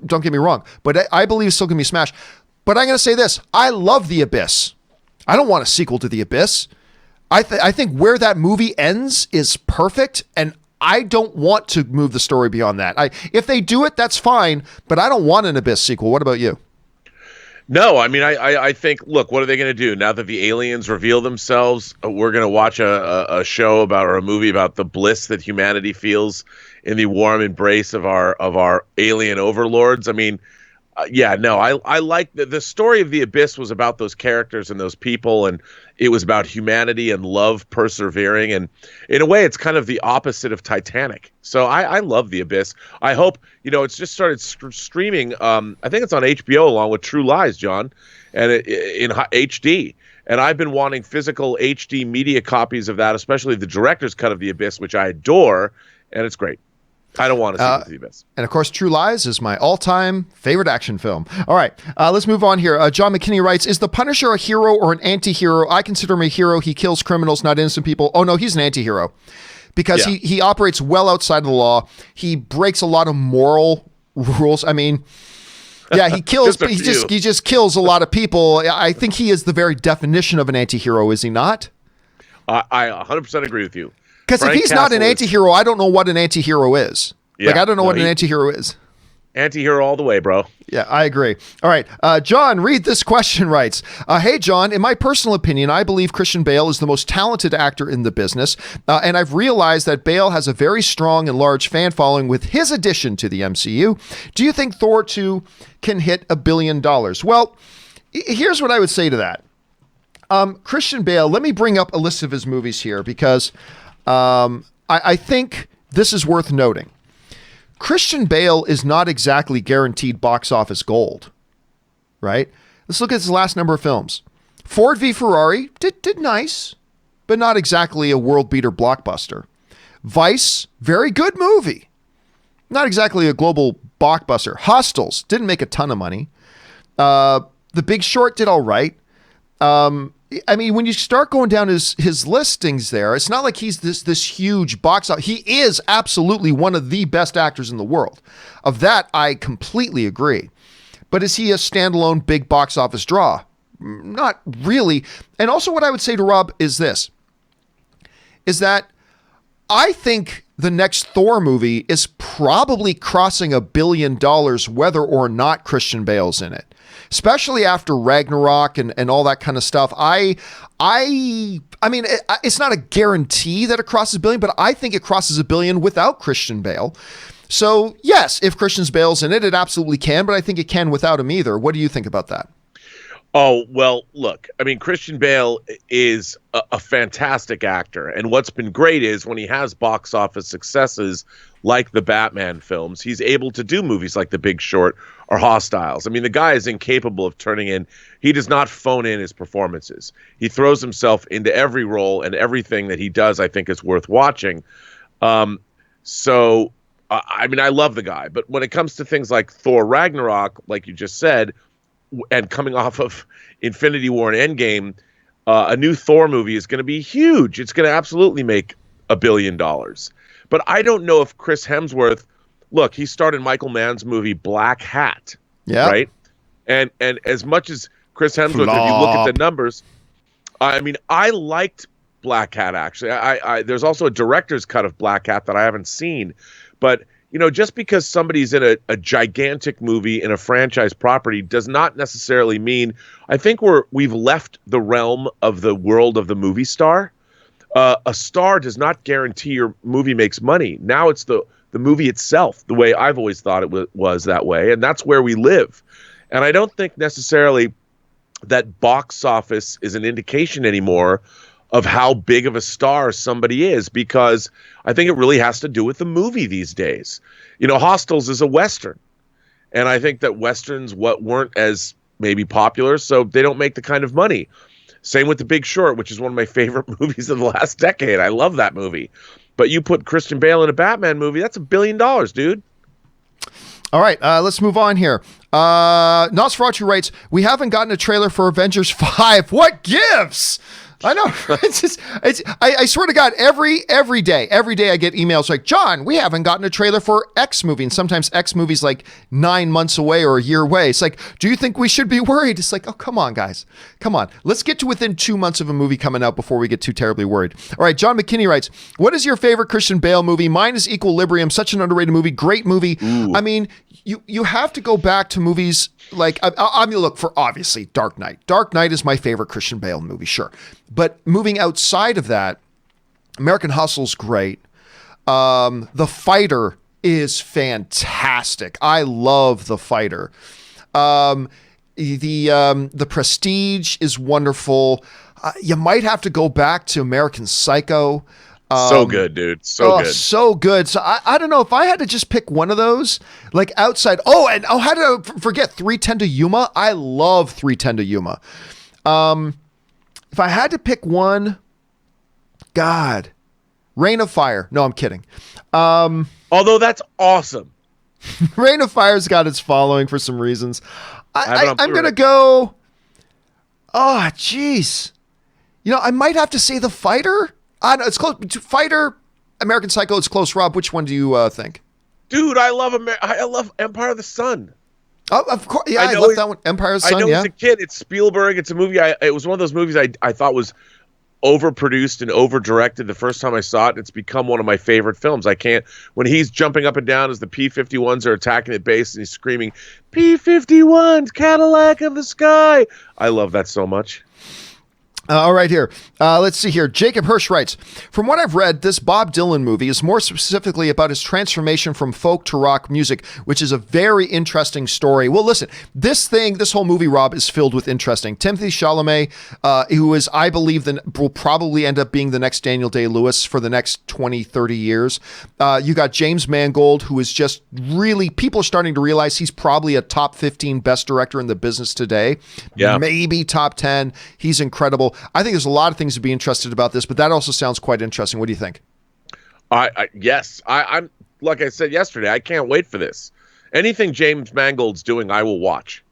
Don't get me wrong. But I believe it's still going to be smashed. But I'm going to say this. I love The Abyss. I don't want a sequel to The Abyss. I think where that movie ends is perfect, and I don't want to move the story beyond that. If they do it, that's fine, but I don't want an Abyss sequel. What about you? No, I mean, I think, look, what are they going to do now that the aliens reveal themselves? We're going to watch a show about, or a movie about the bliss that humanity feels in the warm embrace of our alien overlords. I mean, yeah, no, I like the story of The Abyss was about those characters and those people, and it was about humanity and love persevering. And in a way, it's kind of the opposite of Titanic. So I love The Abyss. I hope, it's just started streaming. I think it's on HBO along with True Lies, John, and in HD. And I've been wanting physical HD media copies of that, especially the director's cut of The Abyss, which I adore, and it's great. I don't want to see The Abyss. And of course, True Lies is my all-time favorite action film. All right, let's move on here. John McKinney writes, is the Punisher a hero or an anti-hero? I consider him a hero. He kills criminals, not innocent people. Oh, no, he's an anti-hero because he operates well outside of the law. He breaks a lot of moral rules. I mean, yeah, he kills, but he just kills a lot of people. I think he is the very definition of an anti-hero, is he not? I 100% agree with you. Because if he's not an anti-hero, I don't know what an anti-hero is. I don't know what an anti-hero is. Anti-hero all the way, bro. Yeah, I agree. All right. John, read this question writes, hey, John, in my personal opinion, I believe Christian Bale is the most talented actor in the business. And I've realized that Bale has a very strong and large fan following with his addition to the MCU. Do you think Thor 2 can hit $1 billion? Well, here's what I would say to that. Christian Bale, let me bring up a list of his movies here because I think this is worth noting. Christian Bale is not exactly guaranteed box office gold, right? Let's look at his last number of films. Ford v Ferrari did nice, but not exactly a world beater blockbuster. Vice, very good movie. Not exactly a global blockbuster. Hostels, didn't make a ton of money. The Big Short did all right. I mean, when you start going down his listings there, it's not like he's this huge box office. He is absolutely one of the best actors in the world. Of that, I completely agree. But is he a standalone big box office draw? Not really. And also what I would say to Rob is this, is that I think the next Thor movie is probably crossing $1 billion whether or not Christian Bale's in it. Especially after Ragnarok and all that kind of stuff. I mean, it's not a guarantee that it crosses $1 billion, but I think it crosses $1 billion without Christian Bale. So yes, if Christian Bale's in it, it absolutely can, but I think it can without him either. What do you think about that? Oh, well, look, I mean, Christian Bale is a fantastic actor. And what's been great is when he has box office successes like the Batman films, he's able to do movies like The Big Short or Hostiles. I mean, the guy is incapable of turning in. He does not phone in his performances. He throws himself into every role, and everything that he does, I think, is worth watching. So, I mean, I love the guy. But when it comes to things like Thor Ragnarok, like you just said, and coming off of Infinity War and Endgame, a new Thor movie is going to be huge. It's going to absolutely make $1 billion. But I don't know if Chris Hemsworth, look, he starred in Michael Mann's movie Black Hat, right? And as much as Chris Hemsworth, if you look at the numbers, I mean, I liked Black Hat, actually. There's also a director's cut of Black Hat that I haven't seen. But just because somebody's in a gigantic movie in a franchise property does not necessarily mean, I think we've left the realm of the world of the movie star. A star does not guarantee your movie makes money. Now it's the movie itself, the way I've always thought it was that way. And that's where we live. And I don't think necessarily that box office is an indication anymore of how big of a star somebody is, because I think it really has to do with the movie these days. Hostels is a Western. And I think that Westerns weren't as maybe popular, so they don't make the kind of money. Same with The Big Short, which is one of my favorite movies of the last decade. I love that movie. But you put Christian Bale in a Batman movie, that's $1 billion, dude. All right, let's move on here. Nosferatu writes, we haven't gotten a trailer for Avengers 5. What gives? I know. I swear to God, every day I get emails like, John, we haven't gotten a trailer for X movie. And sometimes X movie's like 9 months away or a year away. It's like, do you think we should be worried? It's like, oh, come on, guys. Come on. Let's get to within 2 months of a movie coming out before we get too terribly worried. All right. John McKinney writes, what is your favorite Christian Bale movie? Mine is Equilibrium. Such an underrated movie. Great movie. Ooh. I mean, you have to go back to movies like, I mean, look, for obviously Dark Knight. Dark Knight is my favorite Christian Bale movie, sure. But moving outside of that, American Hustle's great. The Fighter is fantastic. I love The Fighter. The Prestige is wonderful. You might have to go back to American Psycho. So good, dude. So good. So good. So I don't know if I had to just pick one of those, like outside. How did I forget 3:10 to Yuma? I love 3:10 to Yuma. If I had to pick one, God, Reign of Fire. No, I'm kidding. Although that's awesome. Reign of Fire's got its following for some reasons. I'm going to go. Oh, jeez. I might have to say The Fighter. It's close. Fighter, American Psycho. It's close. Rob, which one do you think? Dude, I love Empire of the Sun. Oh, of course. Yeah, I love that one. Empire of the Sun. I know as a kid, it's Spielberg. It's a movie. It was one of those movies I thought was overproduced and over-directed the first time I saw it. It's become one of my favorite films. When he's jumping up and down as the P-51s are attacking at base and he's screaming, P-51s, Cadillac of the sky. I love that so much. All right, here. Let's see here. Jacob Hirsch writes, from what I've read, this Bob Dylan movie is more specifically about his transformation from folk to rock music, which is a very interesting story. Well, listen, this whole movie, Rob, is filled with interesting. Timothée Chalamet, who is, I believe, will probably end up being the next Daniel Day-Lewis for the next 20, 30 years. You got James Mangold, who is just really, people are starting to realize he's probably a top 15 best director in the business today. Yeah. Maybe top 10. He's incredible. I think there's a lot of things to be interested about this, but that also sounds quite interesting. What do you think? Yes. I'm like I said yesterday, I can't wait for this. Anything James Mangold's doing, I will watch.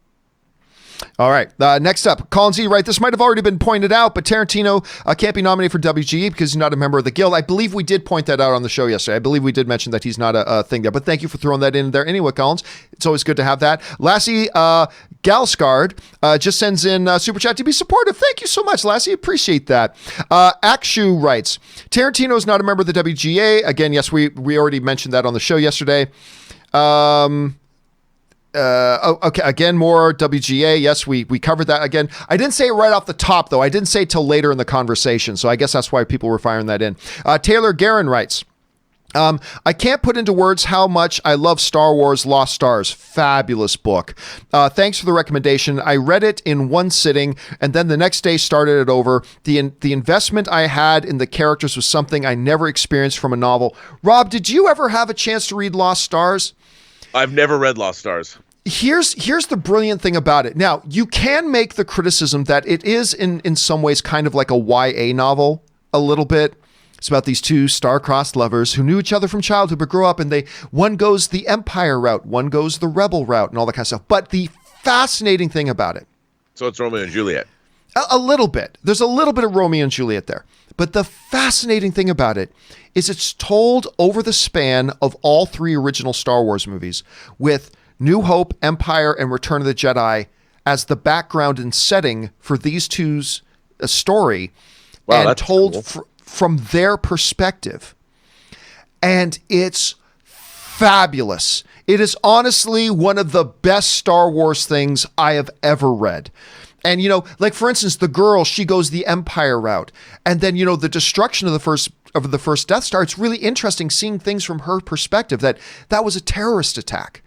All right. Next up, Colin Z. Right. This might have already been pointed out, but Tarantino can't be nominated for WGA because he's not a member of the Guild. I believe we did point that out on the show yesterday. I believe we did mention that he's not a thing there, but thank you for throwing that in there anyway, Collins. It's always good to have that. Lassie Galskard just sends in Super Chat to be supportive. Thank you so much, Lassie. Appreciate that. Akshu writes, Tarantino is not a member of the WGA. Again, yes, we already mentioned that on the show yesterday. Okay. Again, more WGA. Yes, we covered that again. I didn't say it right off the top, though. I didn't say it till later in the conversation. So I guess that's why people were firing that in. Taylor Guerin writes, I can't put into words how much I love Star Wars Lost Stars. Fabulous book. Thanks for the recommendation. I read it in one sitting and then the next day started it over. The investment I had in the characters was something I never experienced from a novel. Rob, did you ever have a chance to read Lost Stars? I've never read Lost Stars. Here's the brilliant thing about it. Now, you can make the criticism that it is in some ways kind of like a YA novel a little bit. It's about these two star-crossed lovers who knew each other from childhood but grew up, and one goes the Empire route, one goes the Rebel route, and all that kind of stuff. But the fascinating thing about it... So it's Romeo and Juliet. A little bit. There's a little bit of Romeo and Juliet there. But the fascinating thing about it is it's told over the span of all three original Star Wars movies with New Hope, Empire, and Return of the Jedi as the background and setting for these two's story. Wow, and that's told cool. From their perspective. And it's fabulous. It is honestly one of the best Star Wars things I have ever read. And, like, for instance, the girl, she goes the Empire route. And then, the destruction of the first Death Star, it's really interesting seeing things from her perspective, that was a terrorist attack.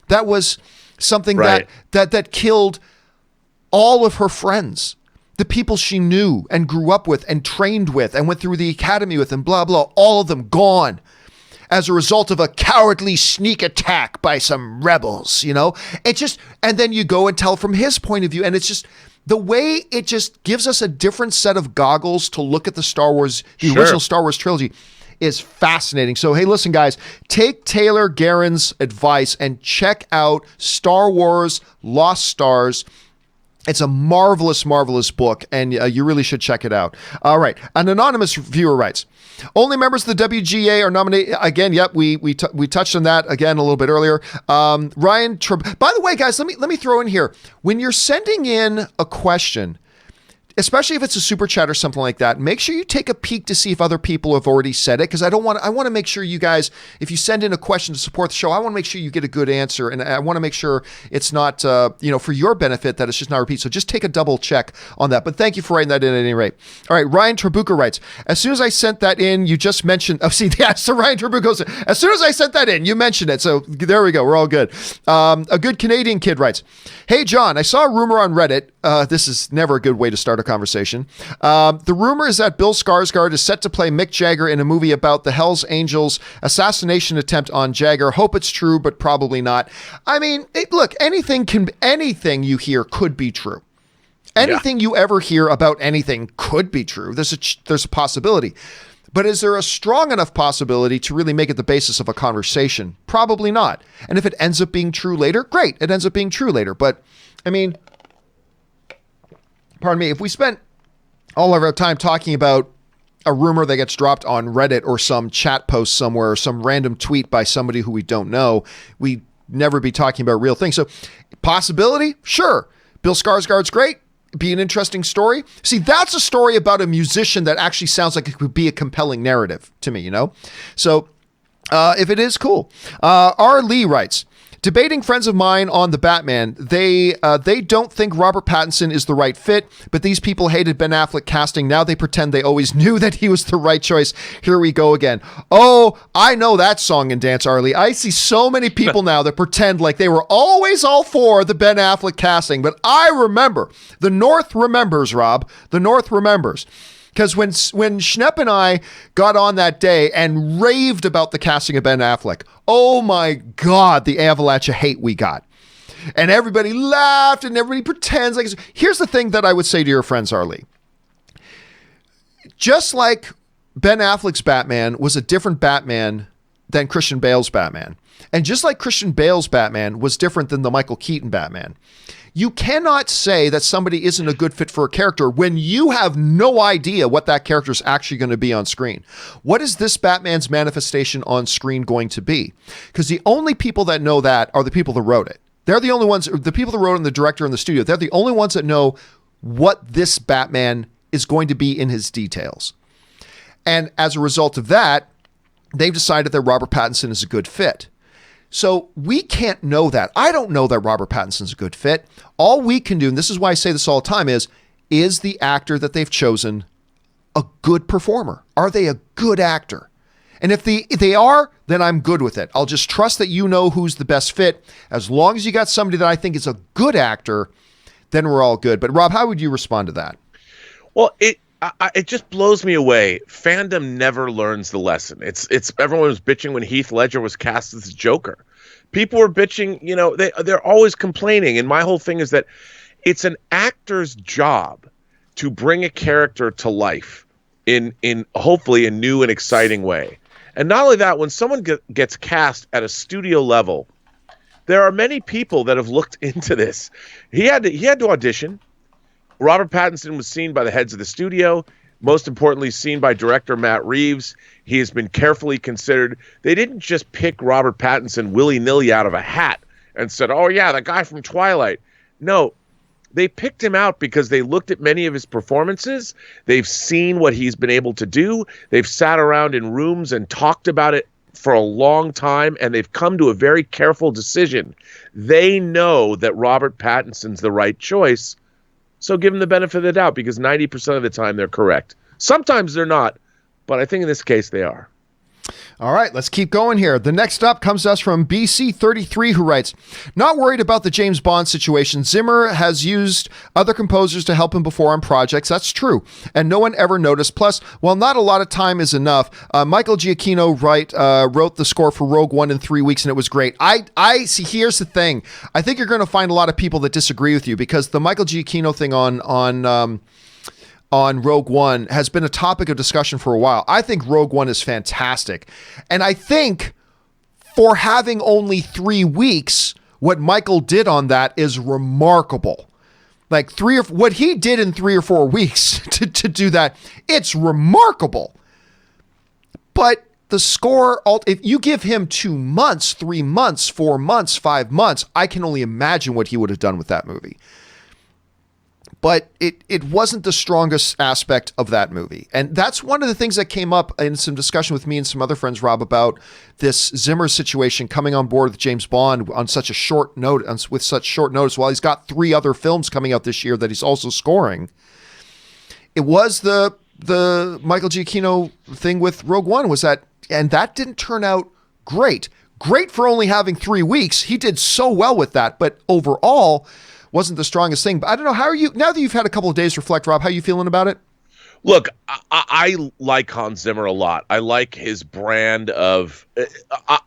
That was something right. that killed all of her friends, the people she knew and grew up with and trained with and went through the academy with and blah, blah, all of them gone as a result of a cowardly sneak attack by some rebels, and then you go and tell from his point of view. And it's just the way it just gives us a different set of goggles to look at the original Star Wars trilogy is fascinating. So, hey, listen, guys, take Taylor Guerin's advice and check out Star Wars Lost Stars. It's a marvelous, marvelous book, and you really should check it out. All right. An anonymous viewer writes, only members of the WGA are nominated. Again, yep, we touched on that again a little bit earlier. By the way, guys, let me throw in here. When you're sending in a question, especially if it's a super chat or something like that, make sure you take a peek to see if other people have already said it, because I want to make sure you guys, if you send in a question to support the show, I want to make sure you get a good answer, and I want to make sure it's not for your benefit, that it's just not a repeat. So just take a double check on that. But thank you for writing that in at any rate. All right, Ryan Trabuca writes, as soon as I sent that in, you just mentioned. Oh, see, yeah. So Ryan Trabuca said, as soon as I sent that in, you mentioned it. So there we go. We're all good. A good Canadian kid writes, hey John, I saw a rumor on Reddit. This is never a good way to start a conversation. The rumor is that Bill Skarsgård is set to play Mick Jagger in a movie about the Hells Angels assassination attempt on Jagger. Hope it's true, but probably not. I mean, look, anything you hear could be true. Anything you ever hear about anything could be true. There's a possibility. But is there a strong enough possibility to really make it the basis of a conversation? Probably not. And if it ends up being true later, great. It ends up being true later. But, I mean, pardon me, if we spent all of our time talking about a rumor that gets dropped on Reddit or some chat post somewhere or some random tweet by somebody who we don't know, we'd never be talking about real things. So, possibility? Sure. Bill Skarsgård's great. Be an interesting story. See, that's a story about a musician that actually sounds like it could be a compelling narrative to me, So, if it is, cool. R. Lee writes, debating friends of mine on the Batman, they don't think Robert Pattinson is the right fit, but these people hated Ben Affleck casting. Now they pretend they always knew that he was the right choice. Here we go again. Oh, I know that song and dance, Arlie. I see so many people now that pretend like they were always all for the Ben Affleck casting, but I remember. The North remembers, Rob. The North remembers. Because when Schnepp and I got on that day and raved about the casting of Ben Affleck, oh my God, the avalanche of hate we got. And everybody laughed and everybody pretends like it's... Here's the thing that I would say to your friends, Arlie. Just like Ben Affleck's Batman was a different Batman than Christian Bale's Batman, and just like Christian Bale's Batman was different than the Michael Keaton Batman, you cannot say that somebody isn't a good fit for a character when you have no idea what that character is actually going to be on screen. What is this Batman's manifestation on screen going to be? Because the only people that know that are the people that wrote it. They're the only ones, the people that wrote it, and the director and the studio, they're the only ones that know what this Batman is going to be in his details. And as a result of that, they've decided that Robert Pattinson is a good fit. So we can't know that. I don't know that Robert Pattinson's a good fit. All we can do, and this is why I say this all the time, is the actor that they've chosen a good performer? Are they a good actor? And if they are, then I'm good with it. I'll just trust that you know who's the best fit. As long as you got somebody that I think is a good actor, then we're all good. But Rob, how would you respond to that? Well, it just blows me away. Fandom never learns the lesson. It's everyone was bitching when Heath Ledger was cast as Joker. People were bitching, they're always complaining. And my whole thing is that it's an actor's job to bring a character to life in hopefully a new and exciting way. And not only that, when someone gets cast at a studio level, there are many people that have looked into this. He had to audition. Robert Pattinson was seen by the heads of the studio, most importantly seen by director Matt Reeves. He has been carefully considered. They didn't just pick Robert Pattinson willy-nilly out of a hat and said, oh yeah, the guy from Twilight. No, they picked him out because they looked at many of his performances. They've seen what he's been able to do. They've sat around in rooms and talked about it for a long time, and they've come to a very careful decision. They know that Robert Pattinson's the right choice. So give them the benefit of the doubt, because 90% of the time they're correct. Sometimes they're not, but I think in this case they are. All right, let's keep going here. The next up comes to us from BC33, who writes, not worried about the James Bond situation. Zimmer has used other composers to help him before on projects. That's true. And no one ever noticed. Plus, while not a lot of time is enough, Michael Giacchino wrote the score for Rogue One in 3 weeks, and it was great. I see, here's the thing. I think you're going to find a lot of people that disagree with you, because the Michael Giacchino thing on Rogue One has been a topic of discussion for a while. I think Rogue One is fantastic. And I think for having only 3 weeks, what Michael did on that is remarkable. Like what he did in 3 or 4 weeks to do that, it's remarkable. But the score, if you give him 2 months, 3 months, 4 months, 5 months, I can only imagine what he would have done with that movie. But it wasn't the strongest aspect of that movie. And that's one of the things that came up in some discussion with me and some other friends, Rob, about this Zimmer situation coming on board with James Bond on such a short note, with such short notice, while he's got 3 other films coming out this year that he's also scoring. It was the Michael Giacchino thing with Rogue One, and that didn't turn out great. Great for only having 3 weeks. He did so well with that, but overall wasn't the strongest thing. But I don't know, how are you, now that you've had a couple of days to reflect, Rob, how are you feeling about it? Look, I like Hans Zimmer a lot. I like his brand of,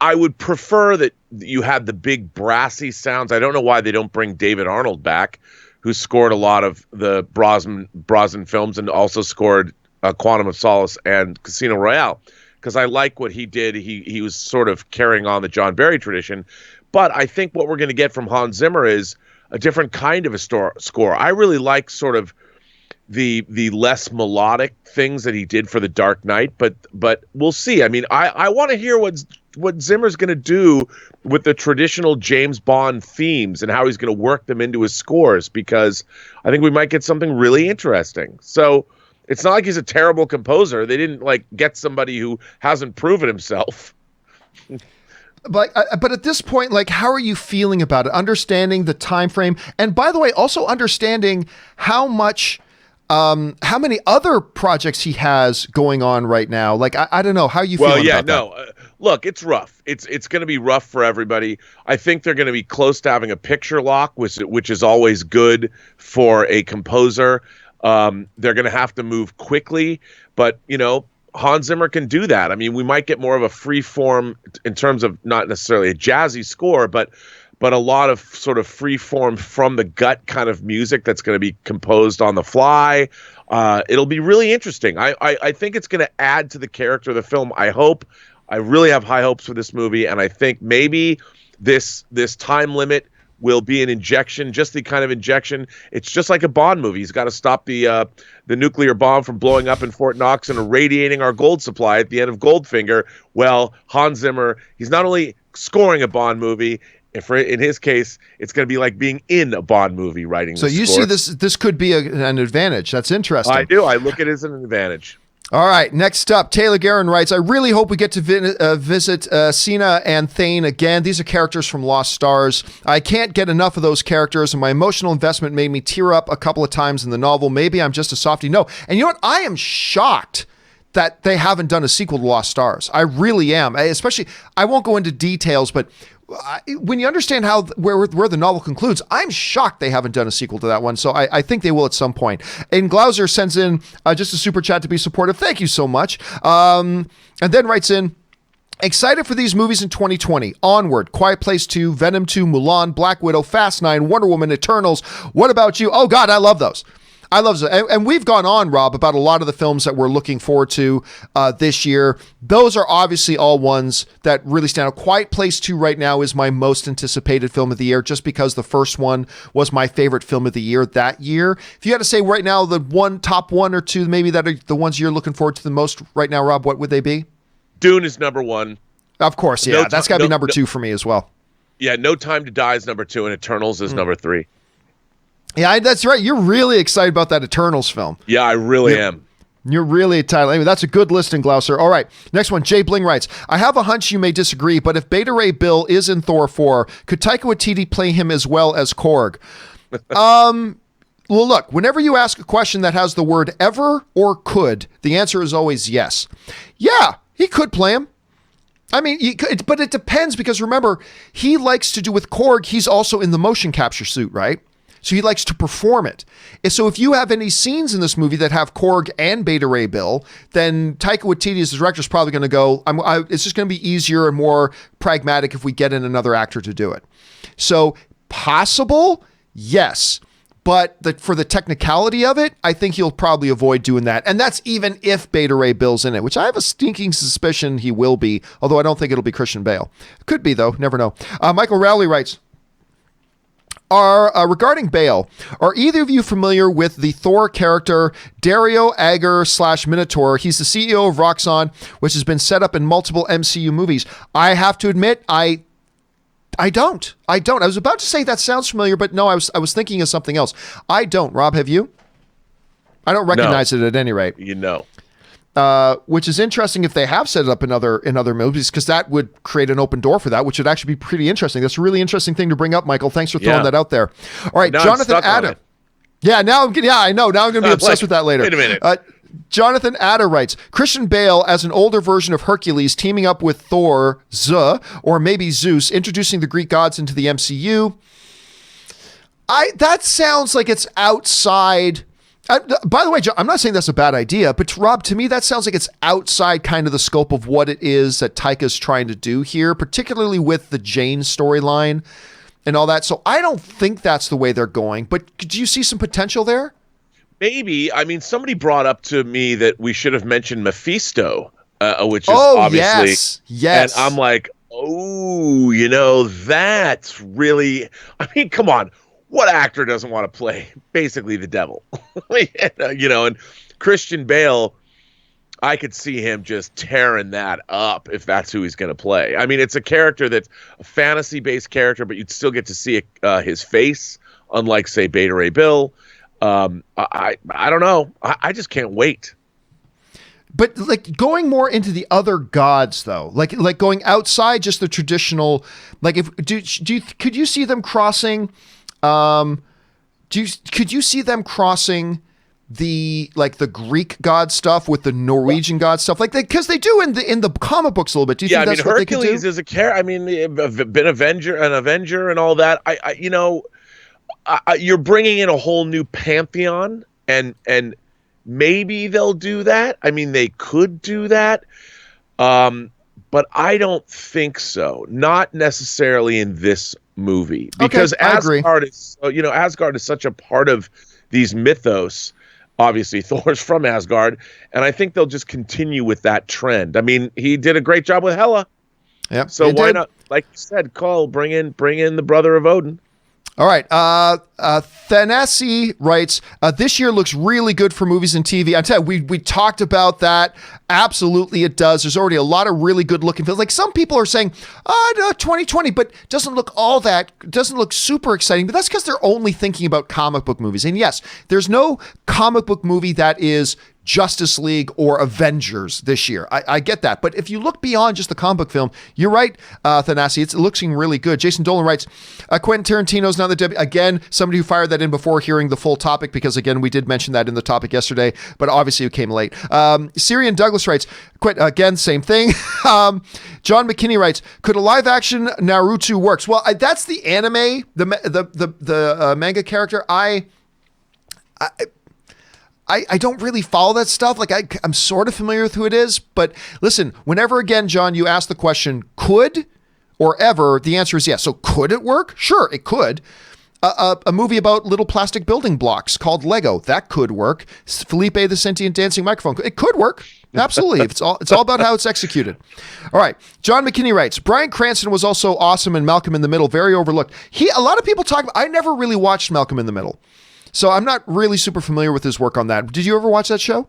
I would prefer that you had the big brassy sounds. I don't know why they don't bring David Arnold back, who scored a lot of the Brosnan films and also scored Quantum of Solace and Casino Royale, because I like what he did. He was sort of carrying on the John Barry tradition. But I think what we're going to get from Hans Zimmer is a different kind of a score. I really like sort of the less melodic things that he did for The Dark Knight, but we'll see. I mean, I want to hear what Zimmer's going to do with the traditional James Bond themes and how he's going to work them into his scores, because I think we might get something really interesting. So it's not like he's a terrible composer. They didn't get somebody who hasn't proven himself. But at this point, how are you feeling about it? Understanding the time frame, and by the way, also understanding how many other projects he has going on right now. I don't know, how are you feeling about that? Look, it's rough. It's going to be rough for everybody. I think they're going to be close to having a picture lock, which is always good for a composer. They're going to have to move quickly, but Hans Zimmer can do that. I mean, we might get more of a free form in terms of not necessarily a jazzy score, but a lot of sort of free form from the gut kind of music that's going to be composed on the fly. It'll be really interesting. I think it's going to add to the character of the film. I really have high hopes for this movie, and I think maybe this time limit will be an injection, just the kind of injection. It's just like a Bond movie. He's got to stop the nuclear bomb from blowing up in Fort Knox and irradiating our gold supply at the end of Goldfinger. Well, Hans Zimmer, he's not only scoring a Bond movie, in his case, it's going to be like being in a Bond movie writing. So you see this could be an advantage. That's interesting. I do. I look at it as an advantage. All right, next up, Taylor Guerin writes, I really hope we get to visit Cena and Thane again. These are characters from Lost Stars. I can't get enough of those characters, and my emotional investment made me tear up a couple of times in the novel. Maybe I'm just a softie. No. And you know what? I am shocked that they haven't done a sequel to Lost Stars. I really am. Especially, I won't go into details, but when you understand where the novel concludes, I'm shocked they haven't done a sequel to that one. So I think they will at some point. And Glauser sends in just a super chat to be supportive. Thank you so much. And then writes in, excited for these movies in 2020. Onward, Quiet Place 2, Venom 2, Mulan, Black Widow, Fast 9, Wonder Woman, Eternals. What about you? Oh God, I love those. And we've gone on, Rob, about a lot of the films that we're looking forward to this year. Those are obviously all ones that really stand out. Quiet Place 2 right now is my most anticipated film of the year, just because the first one was my favorite film of the year that year. If you had to say right now the top one or two maybe that are the ones you're looking forward to the most right now, Rob, what would they be? Dune is number one. Of course, yeah. That's got to be number two for me as well. Yeah, No Time to Die is number 2, and Eternals is number 3. Yeah, that's right. You're really excited about that Eternals film. Yeah, I really am. You're really excited. Anyway, that's a good listing, Glauser. All right, next one. Jay Bling writes, I have a hunch you may disagree, but if Beta Ray Bill is in Thor 4, could Taika Waititi play him as well as Korg? Well, look, whenever you ask a question that has the word ever or could, the answer is always yes. Yeah, he could play him. I mean, but it depends, because remember, he likes to do with Korg, he's also in the motion capture suit, right? So he likes to perform it. And so if you have any scenes in this movie that have Korg and Beta Ray Bill, then Taika Waititi as the director is probably going to go, it's just going to be easier and more pragmatic if we get in another actor to do it. So possible, yes. But for the technicality of it, I think he'll probably avoid doing that. And that's even if Beta Ray Bill's in it, which I have a stinking suspicion he will be, although I don't think it'll be Christian Bale. Could be, though. Never know. Michael Rowley writes, Regarding Bale, are either of you familiar with the Thor character Dario Agger/Minotaur? He's the CEO of Roxxon, which has been set up in multiple MCU movies. I have to admit, I don't. I was about to say that sounds familiar, but no, I was thinking of something else. I don't. Rob, have you? I don't recognize it at any rate. Which is interesting if they have set it up in other movies, because that would create an open door for that, which would actually be pretty interesting. That's a really interesting thing to bring up, Michael. Thanks for throwing that out there. All right, now Jonathan Adam. Yeah, I know. Now I'm going to be obsessed with that later. Wait a minute. Jonathan Adder writes, Christian Bale as an older version of Hercules teaming up with Thor, or maybe Zeus, introducing the Greek gods into the MCU. That sounds like it's outside. By the way, John, I'm not saying that's a bad idea, but Rob, to me, that sounds like it's outside kind of the scope of what it is that Taika's trying to do here, particularly with the Jane storyline and all that. So I don't think that's the way they're going, but do you see some potential there? Maybe. I mean, somebody brought up to me that we should have mentioned Mephisto, which is obviously. Yes. And I'm like, that's really, I mean, come on. What actor doesn't want to play basically the devil? And Christian Bale, I could see him just tearing that up if that's who he's going to play. I mean, it's a character that's a fantasy-based character, but you'd still get to see his face, unlike, say, Beta Ray Bill. I don't know. I just can't wait. But like going more into the other gods, though, like going outside just the traditional, like could you see them crossing? Could you see them crossing the Greek god stuff with the Norwegian god stuff, because they do in the comic books a little bit? Do you think that's what they could do? Hercules is a character. I mean, been an Avenger and all that. You're bringing in a whole new pantheon, and maybe they'll do that. I mean, they could do that. But I don't think so. Not necessarily in this movie, because Asgard is such a part of these mythos. Obviously, Thor's from Asgard, and I think they'll just continue with that trend. I mean, he did a great job with Hela. Yep. So why not? Like you said, bring in the brother of Odin. All right. Thanasi writes, this year looks really good for movies and TV. I tell you, we talked about that. Absolutely, it does. There's already a lot of really good looking films. Like some people are saying, no, 2020, but doesn't look super exciting. But that's because they're only thinking about comic book movies. And yes, there's no comic book movie that is Justice League or Avengers this year. I get that. But if you look beyond just the comic book film, you're right, Thanasi. It's looking really good. Jason Dolan writes, Quentin Tarantino's now the deputy. Again, somebody who fired that in before hearing the full topic, because again, we did mention that in the topic yesterday, but obviously it came late. Syrian Douglas writes, again, same thing. John McKinney writes, could a live action Naruto works? Well, that's the anime, the manga character. I don't really follow that stuff. Like I'm sort of familiar with who it is, but listen, whenever again, John, you ask the question, could or ever, the answer is yes. So could it work? Sure, it could. A movie about little plastic building blocks called Lego, that could work. Felipe the Sentient Dancing Microphone, it could work. Absolutely. It's all about how it's executed. All right. John McKinney writes, Bryan Cranston was also awesome in Malcolm in the Middle, very overlooked. A lot of people talk about, I never really watched Malcolm in the Middle, so I'm not really super familiar with his work on that. Did you ever watch that show?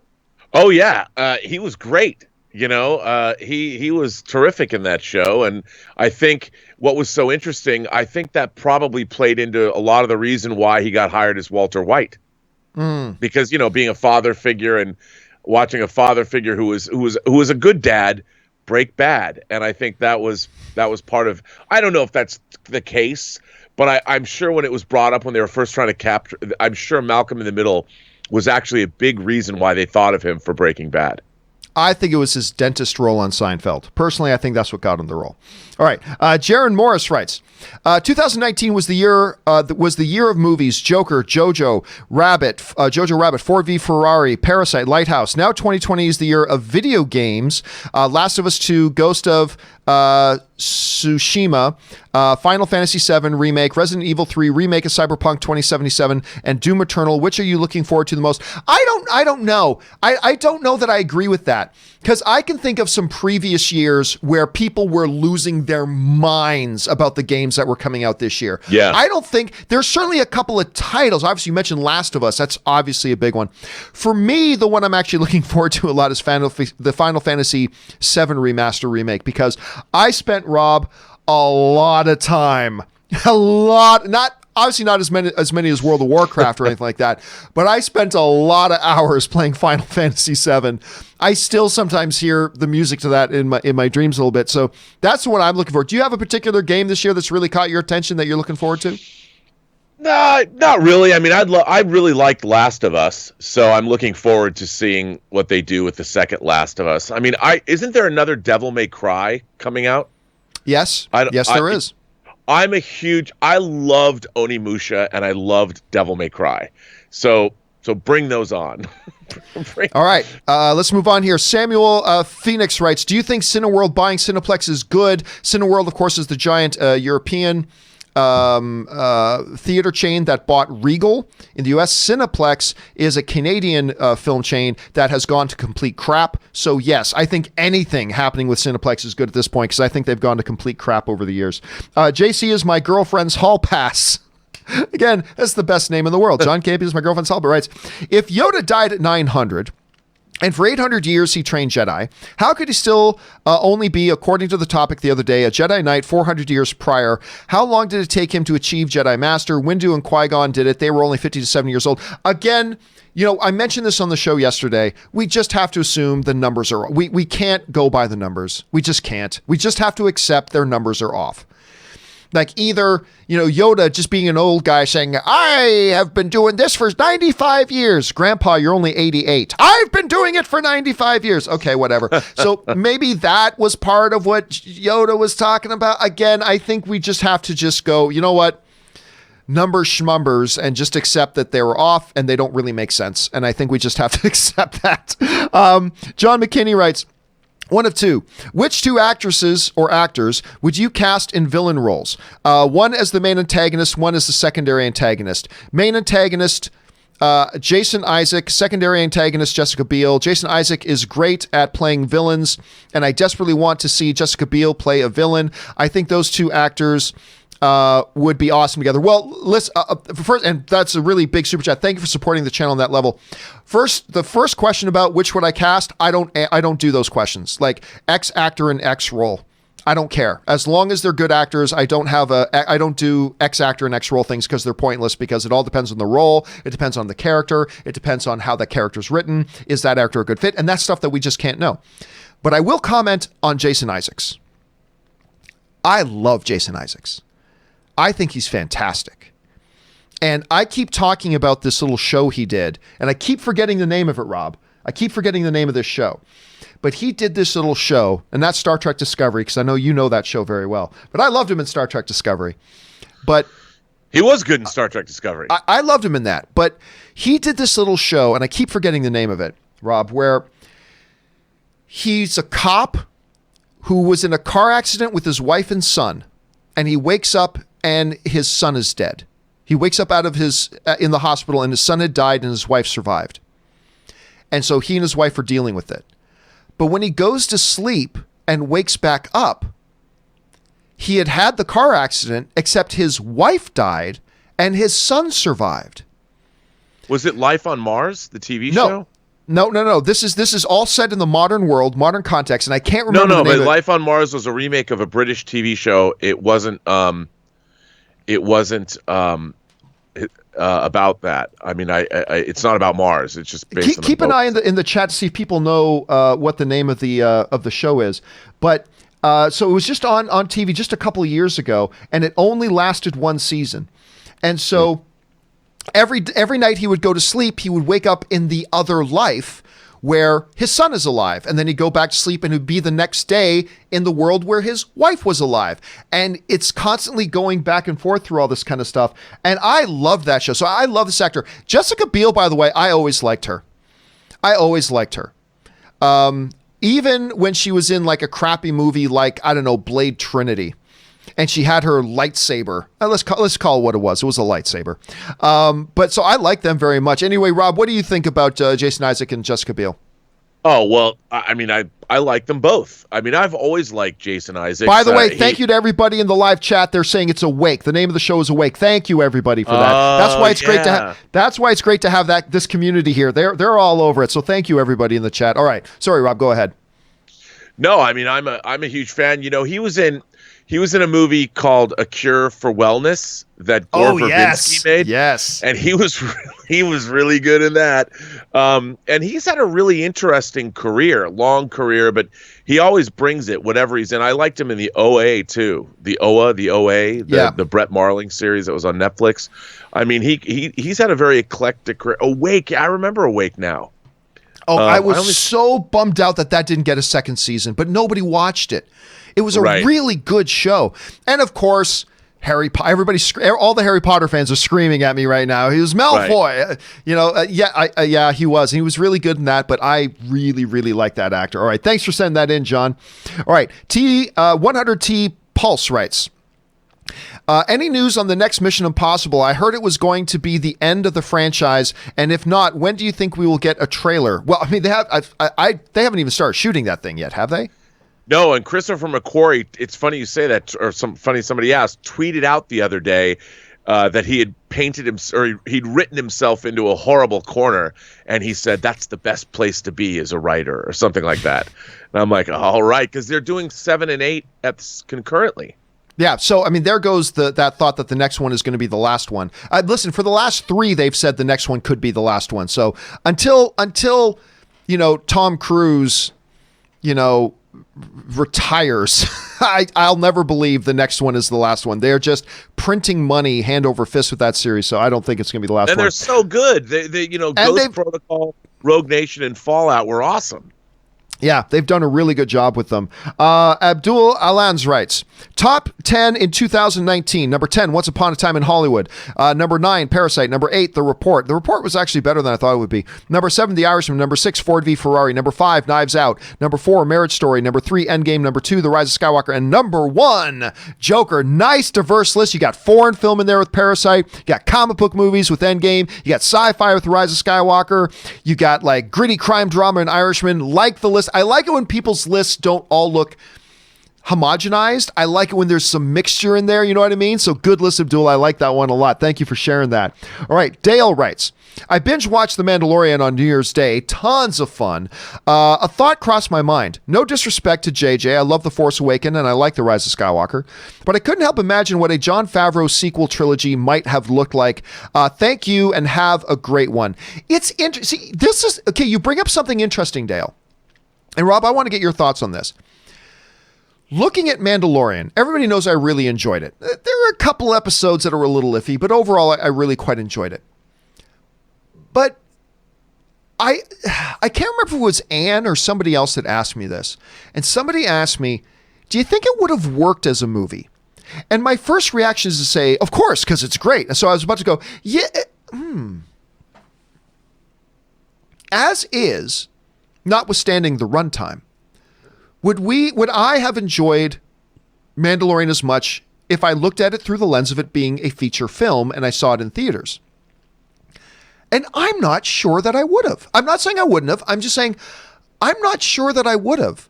Oh yeah. He was great. He was terrific in that show. And I think what was so interesting, I think that probably played into a lot of the reason why he got hired as Walter White. Because, being a father figure and watching a father figure who was a good dad break bad. And I think that was part of, I don't know if that's the case, but I'm sure when it was brought up when they were first trying to capture, I'm sure Malcolm in the Middle was actually a big reason why they thought of him for Breaking Bad. I think it was his dentist role on Seinfeld. Personally, I think that's what got him the role. All right. Jaron Morris writes, 2019 was the year of movies. Joker, Jojo Rabbit, Ford v Ferrari, Parasite, Lighthouse. Now 2020 is the year of video games. Last of Us 2, Ghost of Tsushima, Final Fantasy VII Remake, Resident Evil 3 Remake of Cyberpunk 2077, and Doom Eternal. Which are you looking forward to the most? I don't know. I don't know that I agree with that, because I can think of some previous years where people were losing their minds about the games that were coming out this year. Yeah. I don't think, there's certainly a couple of titles. Obviously, you mentioned Last of Us. That's obviously a big one. For me, the one I'm actually looking forward to a lot is the Final Fantasy VII Remaster Remake, because I spent, Rob, a lot of time, not as many as World of Warcraft or anything like that, but I spent a lot of hours playing Final Fantasy VII. I still sometimes hear the music to that in my dreams a little bit. So that's what I'm looking for. Do you have a particular game this year that's really caught your attention that you're looking forward to? No, not really. I mean, I really liked Last of Us, so I'm looking forward to seeing what they do with the second Last of Us. I mean, isn't there another Devil May Cry coming out? Yes. There is. I loved Onimusha and I loved Devil May Cry. So bring those on. All right. Let's move on here. Samuel Phoenix writes, do you think Cineworld buying Cineplex is good? Cineworld, of course, is the giant European theater chain that bought Regal in the US. Cineplex is a Canadian film chain that has gone to complete crap. So yes, I think anything happening with Cineplex is good at this point, because I think they've gone to complete crap over the years. JC is my girlfriend's hall pass. Again, that's the best name in the world. John Campea is my girlfriend's hall, but writes, if Yoda died at 900, and for 800 years he trained Jedi, how could he still only be, according to the topic the other day, a Jedi Knight 400 years prior? How long did it take him to achieve Jedi Master? Windu and Qui-Gon did it. They were only 50 to 70 years old. Again, I mentioned this on the show yesterday. We just have to assume the numbers are, we can't go by the numbers. We just can't. We just have to accept their numbers are off. Like either, Yoda just being an old guy saying, I have been doing this for 95 years. Grandpa, you're only 88. I've been doing it for 95 years. Okay, whatever. So maybe that was part of what Yoda was talking about. Again, I think we just have to just go, you know what? Numbers schmumbers, and just accept that they were off and they don't really make sense. And I think we just have to accept that. John McKinney writes, one of two. Which two actresses or actors would you cast in villain roles? One as the main antagonist, one as the secondary antagonist. Main antagonist, Jason Isaac. Secondary antagonist, Jessica Biel. Jason Isaac is great at playing villains, and I desperately want to see Jessica Biel play a villain. I think those two actors would be awesome together. Well, listen, first, and that's a really big super chat. Thank you for supporting the channel on that level. The first question about which would I cast, I don't do those questions. Like X actor in X role. I don't care. As long as they're good actors, I don't do X actor and X role things, because they're pointless, because it all depends on the role. It depends on the character. It depends on how that character's written. Is that actor a good fit? And that's stuff that we just can't know. But I will comment on Jason Isaacs. I love Jason Isaacs. I think he's fantastic. And I keep talking about this little show he did, and I keep forgetting the name of it, Rob. I keep forgetting the name of this show. But he did this little show, and that's Star Trek Discovery, because I know you know that show very well. But I loved him in Star Trek Discovery. But he was good in Star Trek Discovery. I loved him in that. But he did this little show, and I keep forgetting the name of it, Rob, where he's a cop who was in a car accident with his wife and son, and he wakes up and his son is dead. He wakes up out of in the hospital, and his son had died and his wife survived. And so he and his wife are dealing with it. But when he goes to sleep and wakes back up, he had the car accident, except his wife died and his son survived. Was it Life on Mars, the TV show? No. This is all set in the modern world, modern context, and I can't remember the name of it. Life on Mars was a remake of a British TV show. It wasn't about that. I mean, it's not about Mars. It's just based on keep an eye in the chat to see if people know what the name of the show is. But so it was just on TV just a couple of years ago, and it only lasted one season. And so every night he would go to sleep, he would wake up in the other life where his son is alive, and then he'd go back to sleep, and it'd be the next day in the world where his wife was alive. And it's constantly going back and forth through all this kind of stuff. And I love that show. So I love this actor. Jessica Biel, by the way, I always liked her. even when she was in like a crappy movie like, I don't know, Blade Trinity, and she had her lightsaber. Let's call it what it was. It was a lightsaber. But so I like them very much. Anyway, Rob, what do you think about Jason Isaac and Jessica Biel? Oh, well, I mean, I like them both. I mean, I've always liked Jason Isaac. By the way, thank you to everybody in the live chat. They're saying it's Awake. The name of the show is Awake. Thank you, everybody, for that. That's why it's great to have. That's why it's great to have this community here. They're all over it. So thank you, everybody in the chat. All right, sorry, Rob. Go ahead. No, I mean, I'm a huge fan. You know, he was in a movie called A Cure for Wellness that Gore Verbinski made. Yes. And he was really good in that. And he's had a really interesting career, long career, but he always brings it, whatever he's in. I liked him in the OA too. The OA, the Brett Marling series that was on Netflix. I mean, he's had a very eclectic career. Awake, I remember Awake now. Oh, I was so bummed out that didn't get a second season, but nobody watched it. It was a really good show. And of course, Harry Potter, all the Harry Potter fans are screaming at me right now. He was Malfoy. Right. He was. He was really good in that, but I really, really like that actor. All right. Thanks for sending that in, John. All right. 100T Pulse writes, any news on the next Mission Impossible? I heard it was going to be the end of the franchise, and if not, when do you think we will get a trailer? Well, I mean, they haven't even started shooting that thing yet, have they? No, and Christopher McQuarrie, it's funny you say that, or somebody asked, tweeted out the other day that he had he'd written himself into a horrible corner, and he said that's the best place to be as a writer, or something like that. And I'm like, all right, because they're doing 7 and 8 concurrently. Yeah, so I mean, there goes that thought that the next one is going to be the last one. Listen, for the last 3, they've said the next one could be the last one. So until Tom Cruise, retires, I'll never believe the next one is the last one. They're just printing money hand over fist with that series, so I don't think it's going to be the last one. And they're so good. They Ghost Protocol, Rogue Nation, and Fallout were awesome. Yeah, they've done a really good job with them. Abdul Alans writes, top 10 in 2019. Number 10, Once Upon a Time in Hollywood. Number 9, Parasite. Number 8, The Report. The Report was actually better than I thought it would be. Number 7, The Irishman. Number 6, Ford v Ferrari. Number 5, Knives Out. Number 4, Marriage Story. Number 3, Endgame. Number 2, The Rise of Skywalker. And number 1, Joker. Nice diverse list. You got foreign film in there with Parasite. You got comic book movies with Endgame. You got sci-fi with The Rise of Skywalker. You got like gritty crime drama in Irishman. Like the list. I like it when people's lists don't all look homogenized. I like it when there's some mixture in there. You know what I mean? So good list, Abdul. I like that one a lot. Thank you for sharing that. All right. Dale writes, I binge watched The Mandalorian on New Year's Day. Tons of fun. A thought crossed my mind. No disrespect to JJ. I love The Force Awakens and I like The Rise of Skywalker. But I couldn't help imagine what a Jon Favreau sequel trilogy might have looked like. Thank you and have a great one. It's interesting. See, this is okay. You bring up something interesting, Dale. And Rob, I want to get your thoughts on this. Looking at Mandalorian, everybody knows I really enjoyed it. There are a couple episodes that are a little iffy, but overall, I really quite enjoyed it. But I can't remember if it was Ann or somebody else that asked me this. And somebody asked me, do you think it would have worked as a movie? And my first reaction is to say, of course, because it's great. And so I was about to go, as is, notwithstanding the runtime, would I have enjoyed Mandalorian as much if I looked at it through the lens of it being a feature film and I saw it in theaters? And I'm not sure that I would have. I'm not saying I wouldn't have. I'm just saying I'm not sure that I would have.